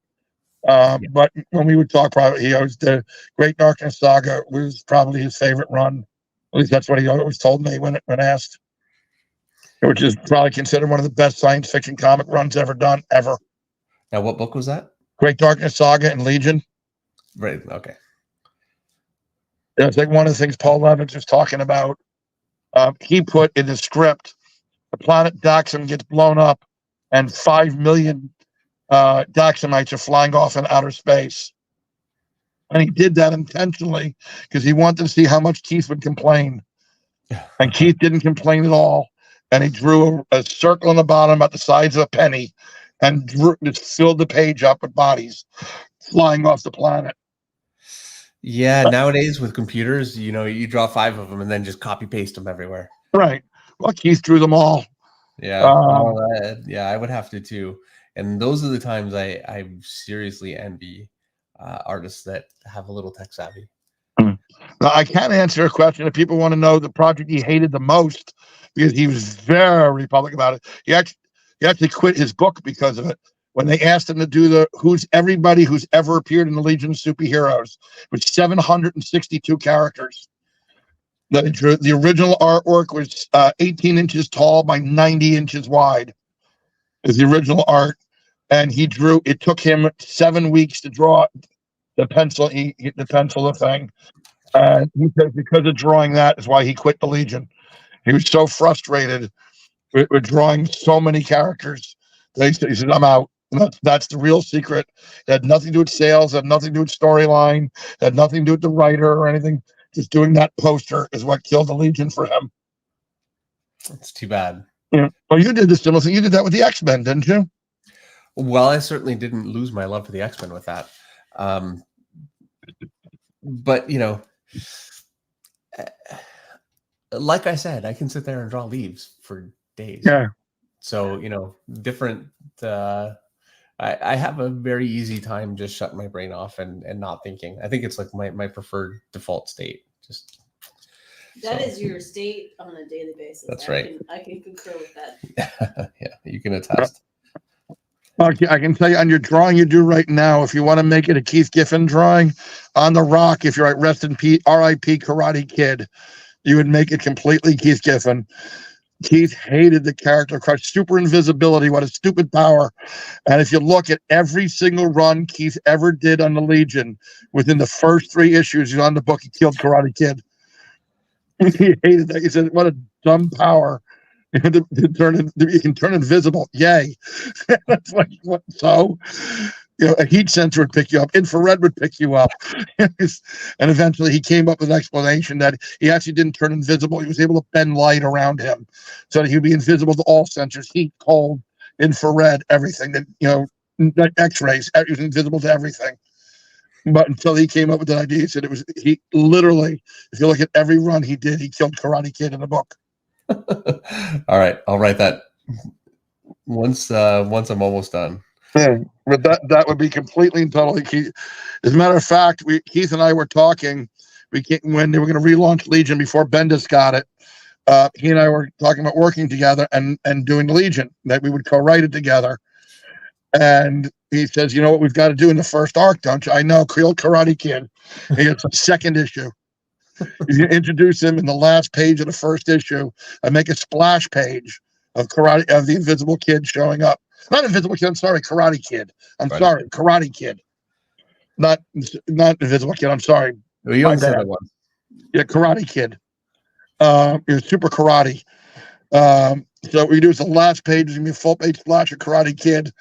But when we would talk privately, the Great Darkness Saga was probably his favorite run. At least that's what he always told me when asked. Which is probably considered one of the best science fiction comic runs ever done, ever. Now, what book was that? Great Darkness Saga and Legion. Right. Okay. It's like one of the things Paul Levitz was talking about. He put in the script, the planet Daxam gets blown up, and 5 million Daxamites are flying off in outer space. And he did that intentionally because he wanted to see how much Keith would complain. And Keith didn't complain at all. And he drew a circle on the bottom about the size of a penny and just filled the page up with bodies flying off the planet. Yeah, nowadays with computers, you draw 5 of them and then just copy paste them everywhere. Right. Well, Keith drew them all. Yeah. I would have to too. And those are the times I seriously envy artists that have a little tech savvy. Now, I can't answer a question if people want to know the project he hated the most, because he was very public about it. He actually quit his book because of it. When they asked him to do who's everybody who's ever appeared in the Legion of Superheroes, with 762 characters. The original artwork was 18 inches tall by 90 inches wide. Is the original art, and it took him 7 weeks to draw the pencil the thing. And he said because of drawing that is why he quit the Legion. He was so frustrated with drawing so many characters. He said, I'm out. And that's the real secret. It had nothing to do with sales, had nothing to do with storyline, had nothing to do with the writer or anything. Just doing that poster is what killed the Legion for him. That's too bad. Yeah. Well, you did the similar thing. You did that with the X-Men, didn't you? Well, I certainly didn't lose my love for the X-Men with that. But, like I said, I can sit there and draw leaves for days. Yeah. So, different. I have a very easy time just shutting my brain off and not thinking. I think it's like my preferred default state. That is your state on a daily basis. That's right. I can concur with that. Yeah, you can attest. Okay, I can tell you on your drawing you do right now, if you want to make it a Keith Giffen drawing on the rock, if you're at rest in peace, R.I.P. Karate Kid, you would make it completely Keith Giffen. Keith hated the character crush, super invisibility, what a stupid power. And if you look at every single run Keith ever did on the Legion, within the first 3 issues on the book, he killed Karate Kid. He hated that. He said, what a dumb power. You can turn invisible. Yay. That's like, what? So, a heat sensor would pick you up. Infrared would pick you up. And eventually he came up with an explanation that he actually didn't turn invisible. He was able to bend light around him so that he would be invisible to all sensors, heat, cold, infrared, everything that, X-rays. He was invisible to everything. But until he came up with that idea, he said he literally, if you look at every run he did, he killed Karate Kid in the book. All right. I'll write that once I'm almost done. Yeah, but that would be completely and totally Keith. As a matter of fact, Keith and I were talking. When they were going to relaunch Legion before Bendis got it. He and I were talking about working together and doing Legion, that we would co-write it together. And he says, "You know what we've got to do in the first arc, don't you?" I know, Creole Karate Kid. It's the second issue. You introduce him in the last page of the first issue and make a splash page of the Invisible Kid showing up. Not Invisible Kid, I'm sorry, Karate Kid. Sorry, Karate Kid. Not Invisible Kid, I'm sorry. Well, you said that one. Yeah, Karate Kid. Super Karate. So what we do is the last page is going to be a full page splash of Karate Kid.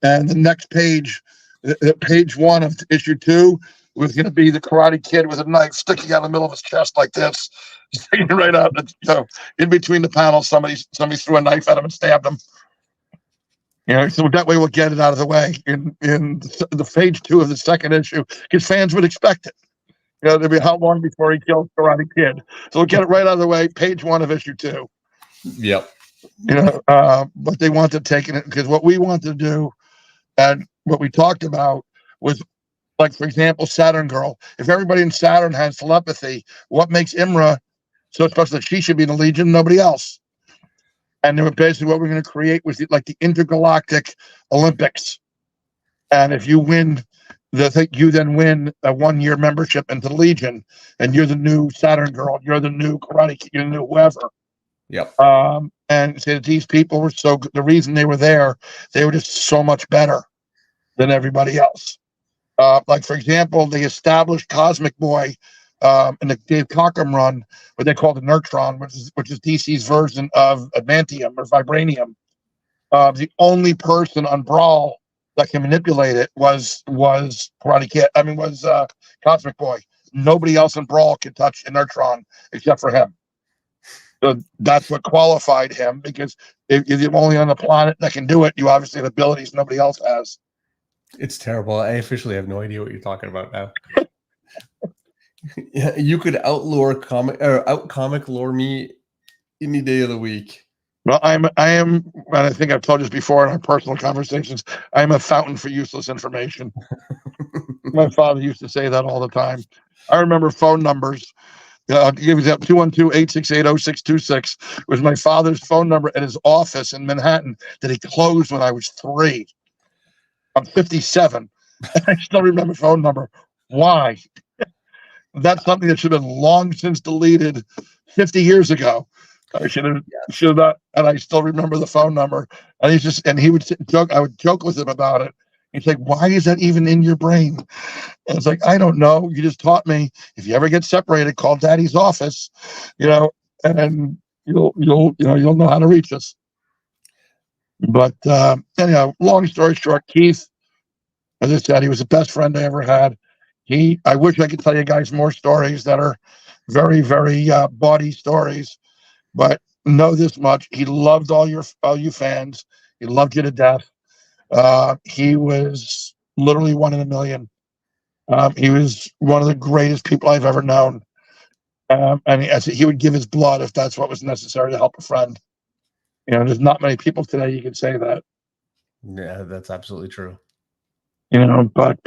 And the next page, page 1 of issue 2, was going to be the Karate Kid with a knife sticking out of the middle of his chest like this. Sticking right out. In between the panels, somebody threw a knife at him and stabbed him. So that way we'll get it out of the way in the page 2 of the second issue, because fans would expect it. There'd be how long before he kills Karate Kid. So we'll get it right out of the way, page 1 of issue 2. Yep. But they want to take it, because what we want to do and what we talked about was, like, for example, Saturn Girl. If everybody in Saturn has telepathy, what makes Imra so special that she should be in the Legion, nobody else? And then basically what we're going to create was like the intergalactic Olympics. And if you win you then win a 1-year membership into the Legion, and you're the new Saturn Girl, you're the new Karate Kid, you're the new whoever. Yep. And say that these people were so good. The reason they were there, they were just so much better than everybody else. Like, for example, the established Cosmic Boy in the Dave Cockrum run, what they call the Nurtron, which is DC's version of adamantium or vibranium. The only person on Brawl that can manipulate it was Karate Kid. I mean, was Cosmic Boy. Nobody else in Brawl could touch a Nurtron except for him. So that's what qualified him, because if you're only on the planet that can do it, you obviously have abilities nobody else has. It's terrible. I officially have no idea what you're talking about now. Yeah, you could out comic lore me any day of the week. Well, I am, and I think I've told you this before in our personal conversations, I'm a fountain for useless information. My father used to say that all the time. I remember phone numbers. I'll give you that 212-868-0626 was my father's phone number at his office in Manhattan that he closed when I was 3. I'm 57. And I still remember phone number. Why? That's something that should have been long since deleted 50 years ago. I should have not, and I still remember the phone number. And he would joke. I would joke with him about it. He's like, "Why is that even in your brain?" And it's like, "I don't know. You just taught me. If you ever get separated, call Daddy's office, and you'll know how to reach us." But anyhow, long story short, Keith, as I said, he was the best friend I ever had. I wish I could tell you guys more stories that are very, very bawdy stories, but know this much: he loved all you fans. He loved you to death. He was literally one in a million. He was one of the greatest people I've ever known. And he would give his blood if that's what was necessary to help a friend. There's not many people today you can say that. Yeah, that's absolutely true. But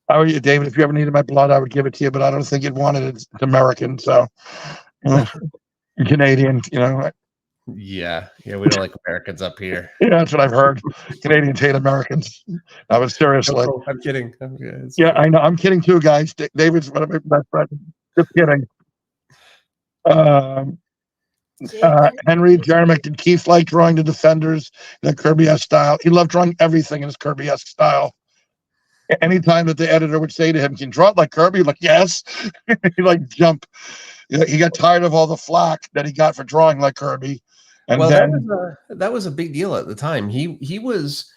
how are you, David? If you ever needed my blood, I would give it to you, but I don't think you'd want it. It's American, so Canadian, Yeah, we don't like Americans up here. Yeah, that's what I've heard. Canadians hate Americans. I was seriously. No, I'm kidding. Yeah, I know. I'm kidding too, guys. David's one of my best friends. Just kidding. Henry Jarmick, did Keith like drawing the Defenders in a Kirby-esque style? He loved drawing everything in his Kirby-esque style. Anytime that the editor would say to him, "Can you draw it like Kirby?" He'd like, "Yes." He'd like jump. He got tired of all the flack that he got for drawing like Kirby. And that was a big deal at the time. He was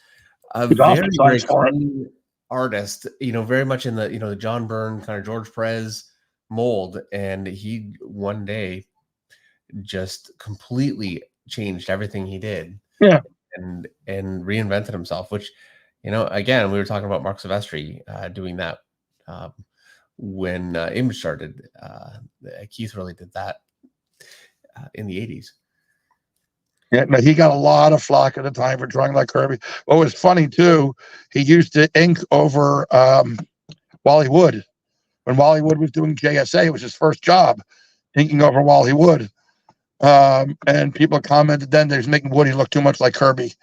a very, very clean artist, very much in the John Byrne kind of George Perez mold, and he one day just completely changed everything he did. Yeah, and reinvented himself, which again, we were talking about Mark Silvestri doing that when Image started. Keith really did that in the 80s. Yeah, no, he got a lot of flack at the time for drawing like Kirby. What was funny too, he used to ink over Wally Wood. When Wally Wood was doing JSA, it was his first job, inking over Wally Wood. And people commented then that he was making Woody look too much like Kirby.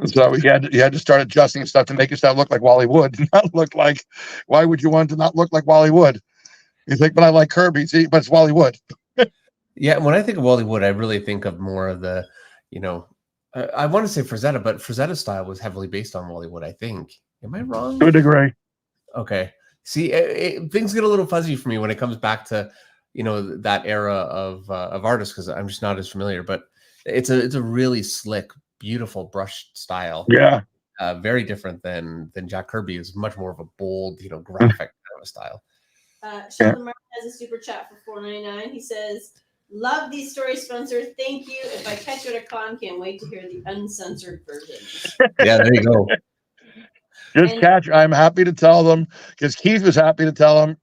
So he had to start adjusting stuff to make his style look like Wally Wood, not look like. Why would you want to not look like Wally Wood? He's like, "But I like Kirby." See, but it's Wally Wood. Yeah, when I think of Wally Wood, I really think of more of the, I want to say Frazetta, but Frazetta's style was heavily based on Wally Wood, I think. Am I wrong? To a degree. Okay. See, things get a little fuzzy for me when it comes back to, that era of artists, because I'm just not as familiar. But it's a really slick, beautiful brush style. Yeah. Very different than Jack Kirby, is much more of a bold, graphic kind of a style. Sheldon Martin has a super chat for $4.99. He says, "Love these stories, Spencer. Thank you. If I catch you at a con, can't wait to hear the uncensored versions." Yeah, there you go. Just catch. I'm happy to tell them, because Keith was happy to tell them.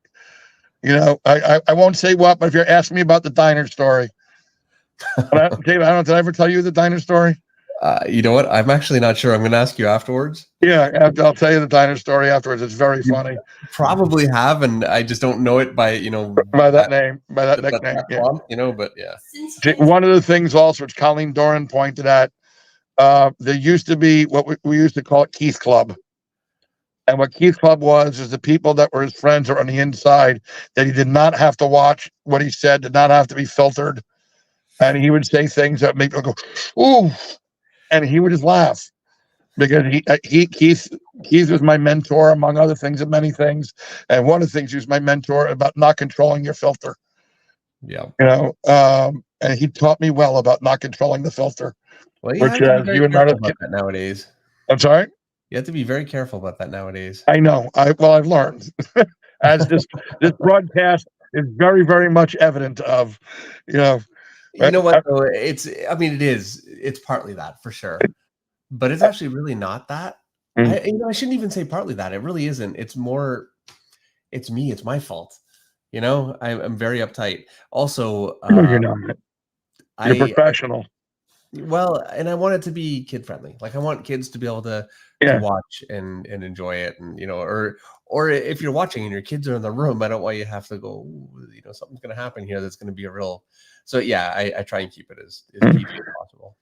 I won't say what, but if you're asking me about the diner story, Dave, did I ever tell you the diner story? You know what? I'm actually not sure. I'm going to ask you afterwards. Yeah, I'll tell you the diner story afterwards. It's very funny. Probably have, and I just don't know it by by that name, by that nickname. But yeah. One of the things also, which Colleen Doran pointed at, there used to be what we used to call it Keith Club. And what Keith Club was is the people that were his friends or on the inside that he did not have to watch what he said, did not have to be filtered. And he would say things that make people go, "Ooh," and he would just laugh. because Keith was my mentor among other things and many things, and one of the things he was my mentor about not controlling your filter. Yeah. And he taught me well about not controlling the filter. Well, you Which have to be very you and careful other about that nowadays. I'm sorry. You have to be very careful about that nowadays. I know. I've learned as this broadcast is very, very much evident of, You know what though? It's partly that for sure, but it's actually really not that. I shouldn't even say partly that. It really isn't. It's more, it's me. It's my fault. I'm very uptight. Also, No, you're not. You're I professional. well, and I want it to be kid friendly. Like I want kids to be able to watch and enjoy it, and or if you're watching and your kids are in the room, I don't want you to have to go, something's going to happen here that's going to be a real. So yeah, I try and keep it as PG as possible.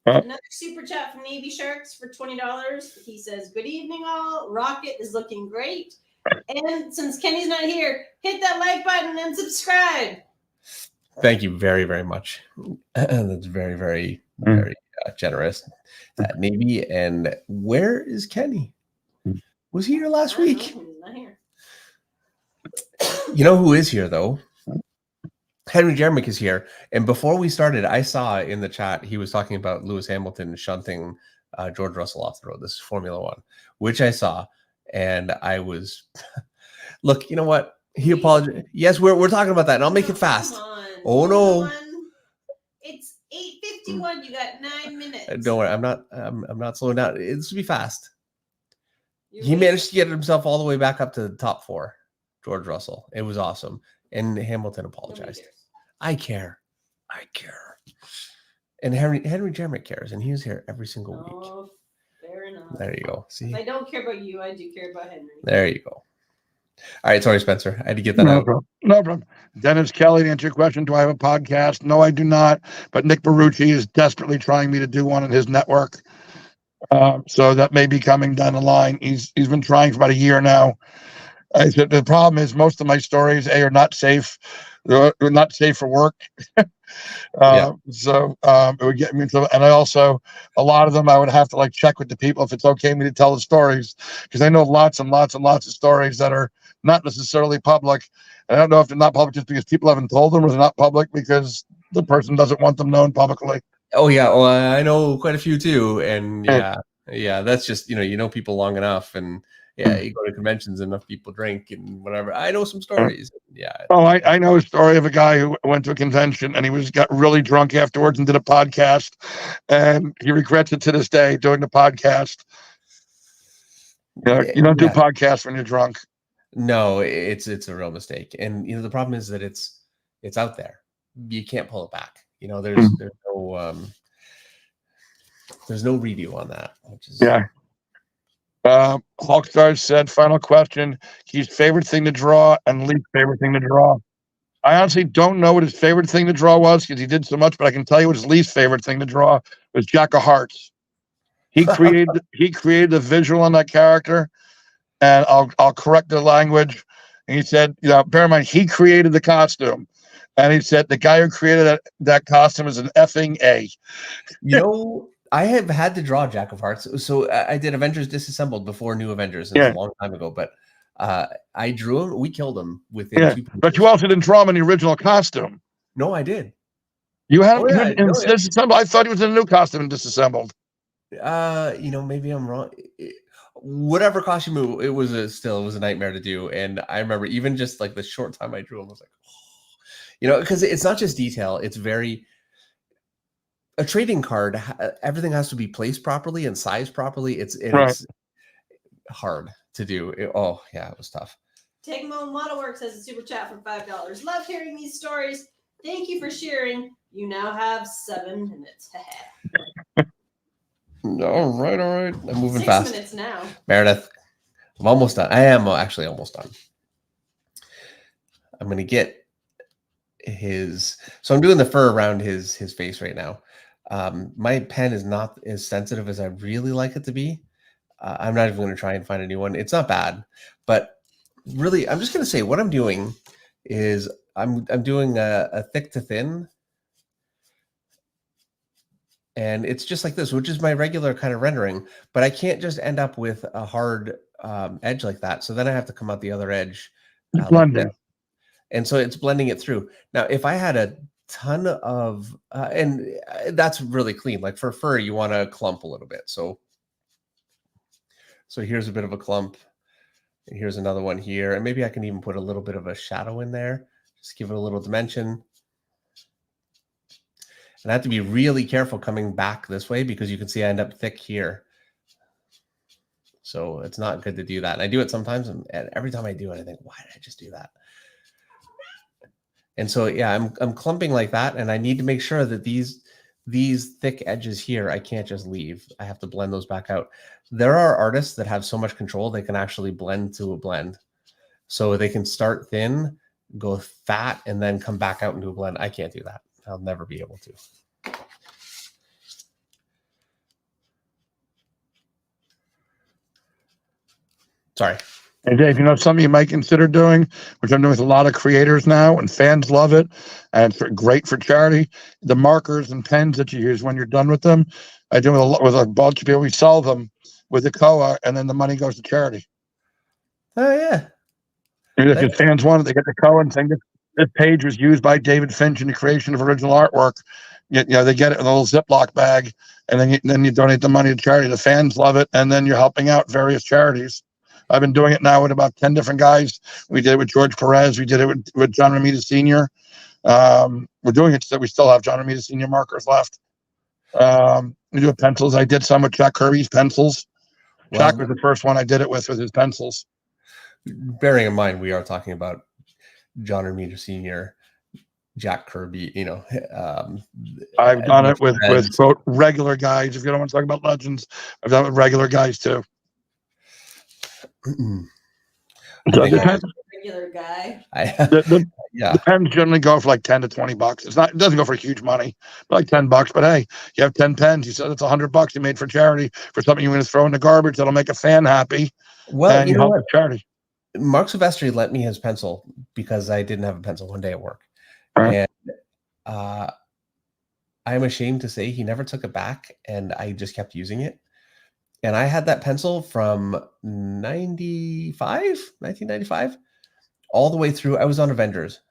Another super chat from Navy Sharks for $20. He says, "Good evening, all. Rocket is looking great, and since Kenny's not here, hit that like button and subscribe." Thank you very, very much. That's very, very, very generous, Navy. And where is Kenny? Was he here last week? He's not here. You know who is here though? Henry Jeremick is here. And before we started, I saw in the chat he was talking about Lewis Hamilton shunting George Russell off the road. This is Formula One, which I saw, and I was look. You know what? He apologized. Yes, we're talking about that, and I'll make it fast. Oh no! It's 8:51. You got 9 minutes. Don't worry, I'm not slowing down. This will be fast. He managed to get himself all the way back up to the top 4. George Russell. It was awesome, and Hamilton apologized. I care. And Henry Jeremick cares, and he's here every single week. Fair enough. There you go. See, if I don't care about you, I do care about Henry. There you go. All right, sorry, Spencer. I had to get that out. No problem. Dennis Kelly, to answer your question, do I have a podcast? No, I do not. But Nick Barucci is desperately trying me to do one on his network. So that may be coming down the line. He's been trying for about a year now. I said the problem is most of my stories are not safe. They're not safe for work. So it would get me into, and I also, a lot of them I would have to check with the people if it's okay for me to tell the stories, because I know lots and lots and lots of stories that are not necessarily public. I don't know if they're not public just because people haven't told them, or they're not public because the person doesn't want them known publicly. Oh yeah, well I know quite a few too, and yeah, that's just you know people long enough, and you go to conventions, enough people drink and whatever. I know some stories. Yeah. Oh, I know a story of a guy who went to a convention and he got really drunk afterwards and did a podcast, and he regrets it to this day doing the podcast. You don't do podcasts when you're drunk. No, it's a real mistake, and the problem is that it's out there. You can't pull it back. There's no redo on that, which is Hawkstar said, final question, his favorite thing to draw and least favorite thing to draw. I honestly don't know what his favorite thing to draw was because he did so much, but I can tell you what his least favorite thing to draw was Jack of Hearts. He created the visual on that character, and I'll correct the language. And he said, bear in mind, he created the costume. And he said the guy who created that costume is an effing A. I have had to draw Jack of Hearts. So I did Avengers Disassembled before New Avengers. It was a long time ago, but I drew him. We killed him within 2 pages. But you also didn't draw him in the original costume. No, I did. You had him in Disassembled. I thought he was in a new costume in Disassembled. Maybe I'm wrong. Whatever costume it was, it was a nightmare to do. And I remember even just the short time I drew him, I was like, because it's not just detail. It's a trading card. Everything has to be placed properly and sized properly. It's hard to do. It was tough. Tegmo Model Works has a super chat for $5. Love hearing these stories. Thank you for sharing. You now have 7 minutes. All right. I'm moving 6 fast. 6 minutes now. Meredith, I'm almost done. I am actually almost done. I'm going to get so I'm doing the fur around his face right now. My pen is not as sensitive as I really like it to be. I'm not even going to try and find a new one. It's not bad, but really, I'm just going to say what I'm doing is I'm doing a thick to thin. And it's just like this, which is my regular kind of rendering, but I can't just end up with a hard edge like that. So then I have to come out the other edge like Blending. this. And so it's blending it through. Now, if I had a ton of, and that's really clean. Like for fur, you want to clump a little bit. So here's a bit of a clump. And here's another one here. And maybe I can even put a little bit of a shadow in there. Just give it a little dimension. And I have to be really careful coming back this way because you can see I end up thick here. So it's not good to do that. And I do it sometimes, and every time I do it, I think, why did I just do that? And so, yeah, I'm clumping like that, and I need to make sure that these thick edges here, I can't just leave. I have to blend those back out. There are artists that have so much control, they can actually blend to a blend. So they can start thin, go fat, and then come back out into a blend. I can't do that. I'll never be able to. Sorry. Hey, Dave, something you might consider doing, which I'm doing with a lot of creators now, and fans love it, and it's great for charity. The markers and pens that you use when you're done with them, I do with a bunch of people. We sell them with the COA, and then the money goes to charity. Oh, yeah. If fans want it, they get the COA and saying this page was used by David Finch in the creation of original artwork. They get it in a little Ziploc bag, and then you donate the money to charity. The fans love it, and then you're helping out various charities. I've been doing it now with about 10 different guys. We did it with George Perez. We did it with John Romita Sr. We're doing it so that we still have John Romita Sr. markers left. We do it pencils. I did some with Jack Kirby's pencils. Well, Jack was the first one I did it with his pencils. Bearing in mind, we are talking about John Romita Sr., Jack Kirby, I've done it with quote regular guys. If you don't want to talk about legends, I've done it with regular guys too. Regular guy. The pens generally go for like $10 to $20. It doesn't go for huge money, but like $10. But hey, you have 10 pens. You said it's $100 you made for charity for something you're going to throw in the garbage that'll make a fan happy. Well, and you help with charity. Mark Silvestri lent me his pencil because I didn't have a pencil one day at work, right. And I'm ashamed to say he never took it back, and I just kept using it. And I had that pencil from 1995, all the way through. I was on Avengers,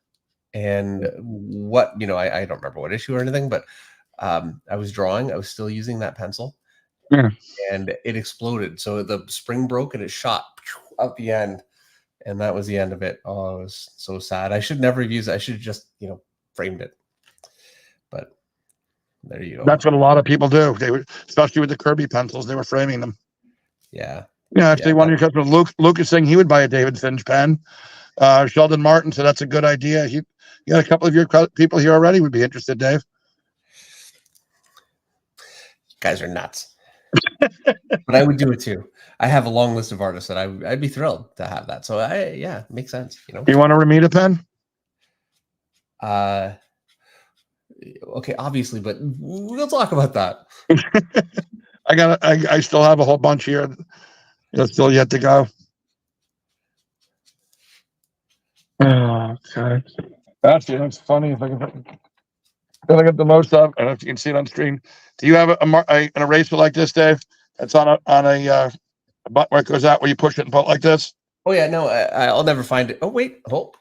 and I don't remember what issue or anything, but I was drawing. I was still using that pencil, and it exploded. So the spring broke, and it shot out the end, and that was the end of it. Oh, it was so sad. I should never have used it. I should have just framed it. But there you go. That's what a lot of people do. They would, especially with the Kirby pencils, they were framing them. Yeah. Yeah. Actually, one of your customers, Luke, is saying he would buy a David Finch pen. Sheldon Martin said that's a good idea. You got a couple of your people here already would be interested, Dave. You guys are nuts. But I would do it too. I have a long list of artists that I'd be thrilled to have that. So makes sense. You want a Romita pen? Okay, obviously, but we'll talk about that. I still have a whole bunch here. Still yet to go. Oh, okay. Actually, that's funny. If I get the most of, I don't know if you can see it on screen. Do you have an eraser like this, Dave? That's on a button where it goes out where you push it and pull it like this? Oh yeah, no, I'll never find it. Oh wait, hold.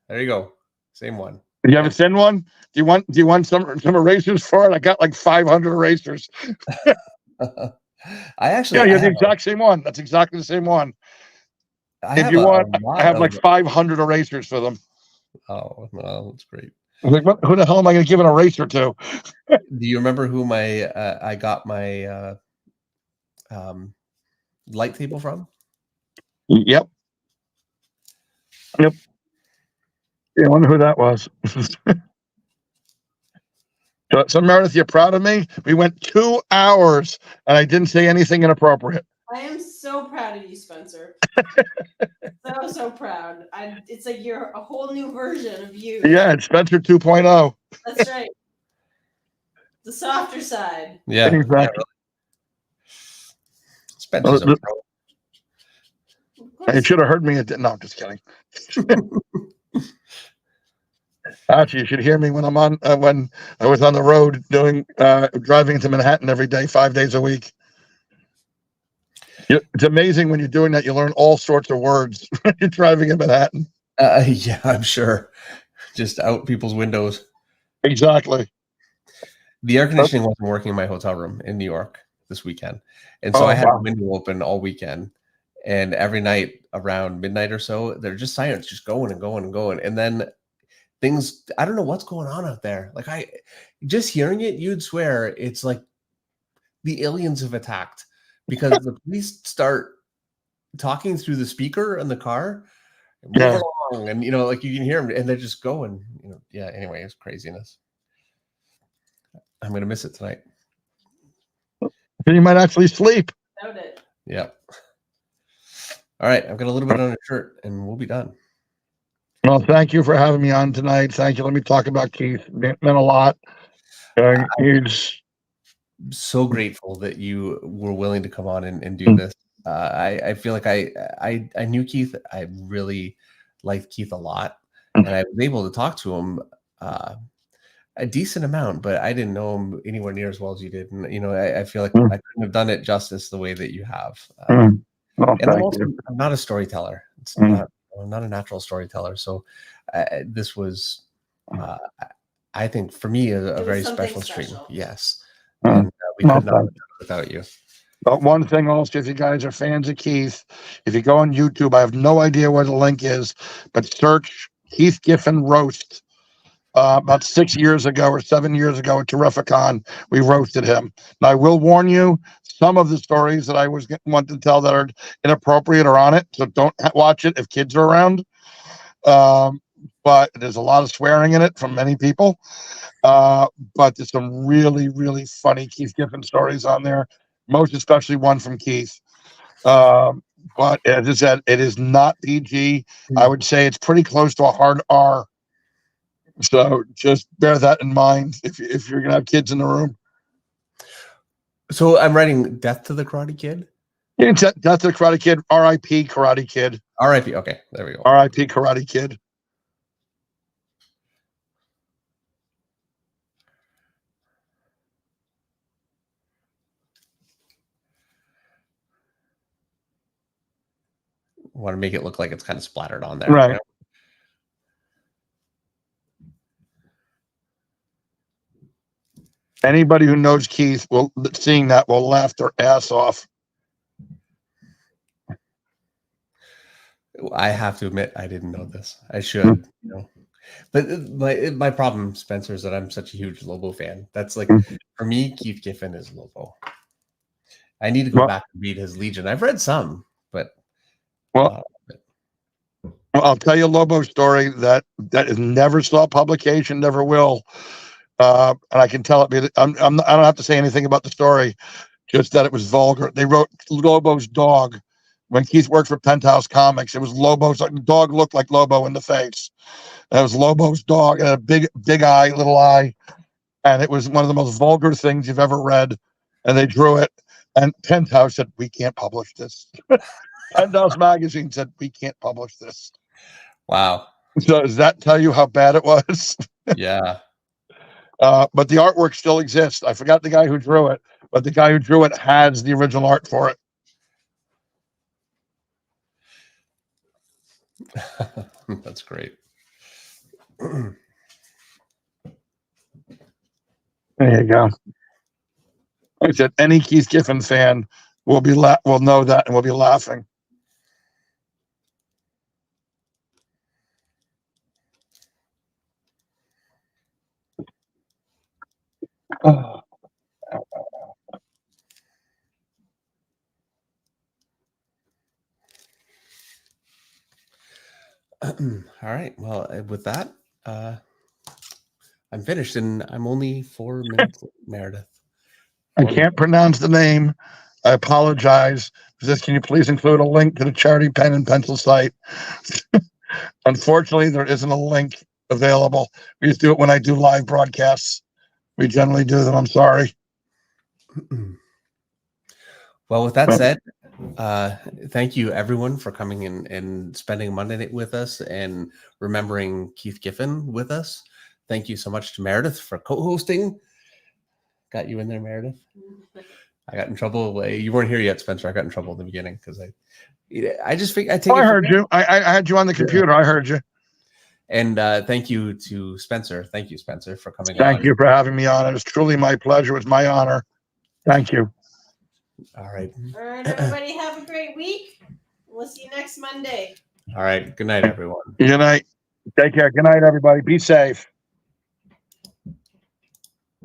There you go. Same one. Do you have a thin one? Do you want some erasers for it? I got like 500 erasers. I actually, you have the exact same one. That's exactly the same one. If you want, I have like 500 erasers for them. Oh, well, that's great. I was like, who the hell am I going to give an eraser to? Do you remember who I got my light table from? Yep. Yeah, I wonder who that was. So Meredith, you're proud of me? We went 2 hours and I didn't say anything inappropriate. I am so proud of you, Spencer. so proud. It's like you're a whole new version of you. Yeah, it's Spencer 2.0. That's right. The softer side. Yeah. Exactly. Spencer's a pro. You should have heard me. No, I'm just kidding. Actually, you should hear me when I'm on when I was on the road doing driving to Manhattan every day, 5 days a week. It's amazing when you're doing that. You learn all sorts of words when you're driving in Manhattan. Yeah, I'm sure. Just out people's windows. Exactly. The air conditioning wasn't working in my hotel room in New York this weekend, and so I had the window open all weekend. And every night around midnight or so, they're just sirens, just going and going and going, and then things. I don't know what's going on out there. Like just hearing it, you'd swear it's like the aliens have attacked because the police start talking through the speaker in the car, move along, and like you can hear them, and they're just going. Yeah. Anyway, it's craziness. I'm gonna miss it tonight. You might actually sleep. Doubt it. Yeah. All right, I've got a little bit on a shirt, and we'll be done. Well, thank you for having me on tonight. Thank you. Let me talk about Keith. It meant a lot. He's so grateful that you were willing to come on and do this. I feel like I knew Keith. I really liked Keith a lot, and I was able to talk to him a decent amount, but I didn't know him anywhere near as well as you did. And I feel like I couldn't have done it justice the way that you have. And I'm not a storyteller. It's not. I'm not a natural storyteller. So this was, I think, for me, a very special stream. Yes. And we could not have done it without you. But one thing also, if you guys are fans of Keith, if you go on YouTube, I have no idea where the link is, but search Keith Giffen Roast. About 6 years ago or 7 years ago at Terrificon, we roasted him. Now, I will warn you, some of the stories that I want to tell that are inappropriate are on it, so don't watch it if kids are around. But there's a lot of swearing in it from many people. But there's some really, really funny Keith Giffen stories on there, most especially one from Keith. But as I said, it is not PG. I would say it's pretty close to a hard R. So just bear that in mind if you're going to have kids in the room. So I'm writing Death to the Karate Kid? Yeah, Death to the Karate Kid, R.I.P. Karate Kid. R.I.P. Okay, there we go. R.I.P. Karate Kid. Want to make it look like it's kind of splattered on there. Right. Anybody who knows Keith seeing that will laugh their ass off. I have to admit, I didn't know this. I should, But my problem, Spencer, is that I'm such a huge Lobo fan. That's like, for me, Keith Giffen is Lobo. I need to go back and read his Legion. I've read some, but I'll tell you a Lobo story that is never saw publication, never will. And I can tell it. I don't have to say anything about the story, just that it was vulgar. They wrote Lobo's dog when Keith worked for Penthouse Comics. It was Lobo's dog looked like Lobo in the face. And it was Lobo's dog and a big eye, little eye, and it was one of the most vulgar things you've ever read. And they drew it, and Penthouse said, "We can't publish this." Penthouse magazine said, "We can't publish this." Wow. So does that tell you how bad it was? Yeah. But the artwork still exists. I forgot the guy who drew it, but the guy who drew it has the original art for it. That's great. There you go. Like I said, any Keith Giffen fan will know that and will be laughing. Oh. All right. Well, with that, I'm finished, and I'm only 4 minutes late, Meredith. I can't pronounce the name. I apologize. Can you please include a link to the charity pen and pencil site? Unfortunately, there isn't a link available. We just do it when I do live broadcasts. We generally do them. I'm sorry. Well, with that said, thank you everyone for coming in and spending Monday night with us and remembering Keith Giffen with us. thank you so much to Meredith for co-hosting. Got you in there, Meredith. I got in trouble. You weren't here yet, Spencer. I got in trouble in the beginning because I just think I take. I heard you. I had you on the computer. I heard you. And thank you to Spencer. Thank you, Spencer, for coming on. Thank you for having me on. It was truly my pleasure. It was my honor. Thank you. All right. All right, everybody, have a great week. We'll see you next Monday. All right. Good night, everyone. Good night. Take care. Good night, everybody. Be safe.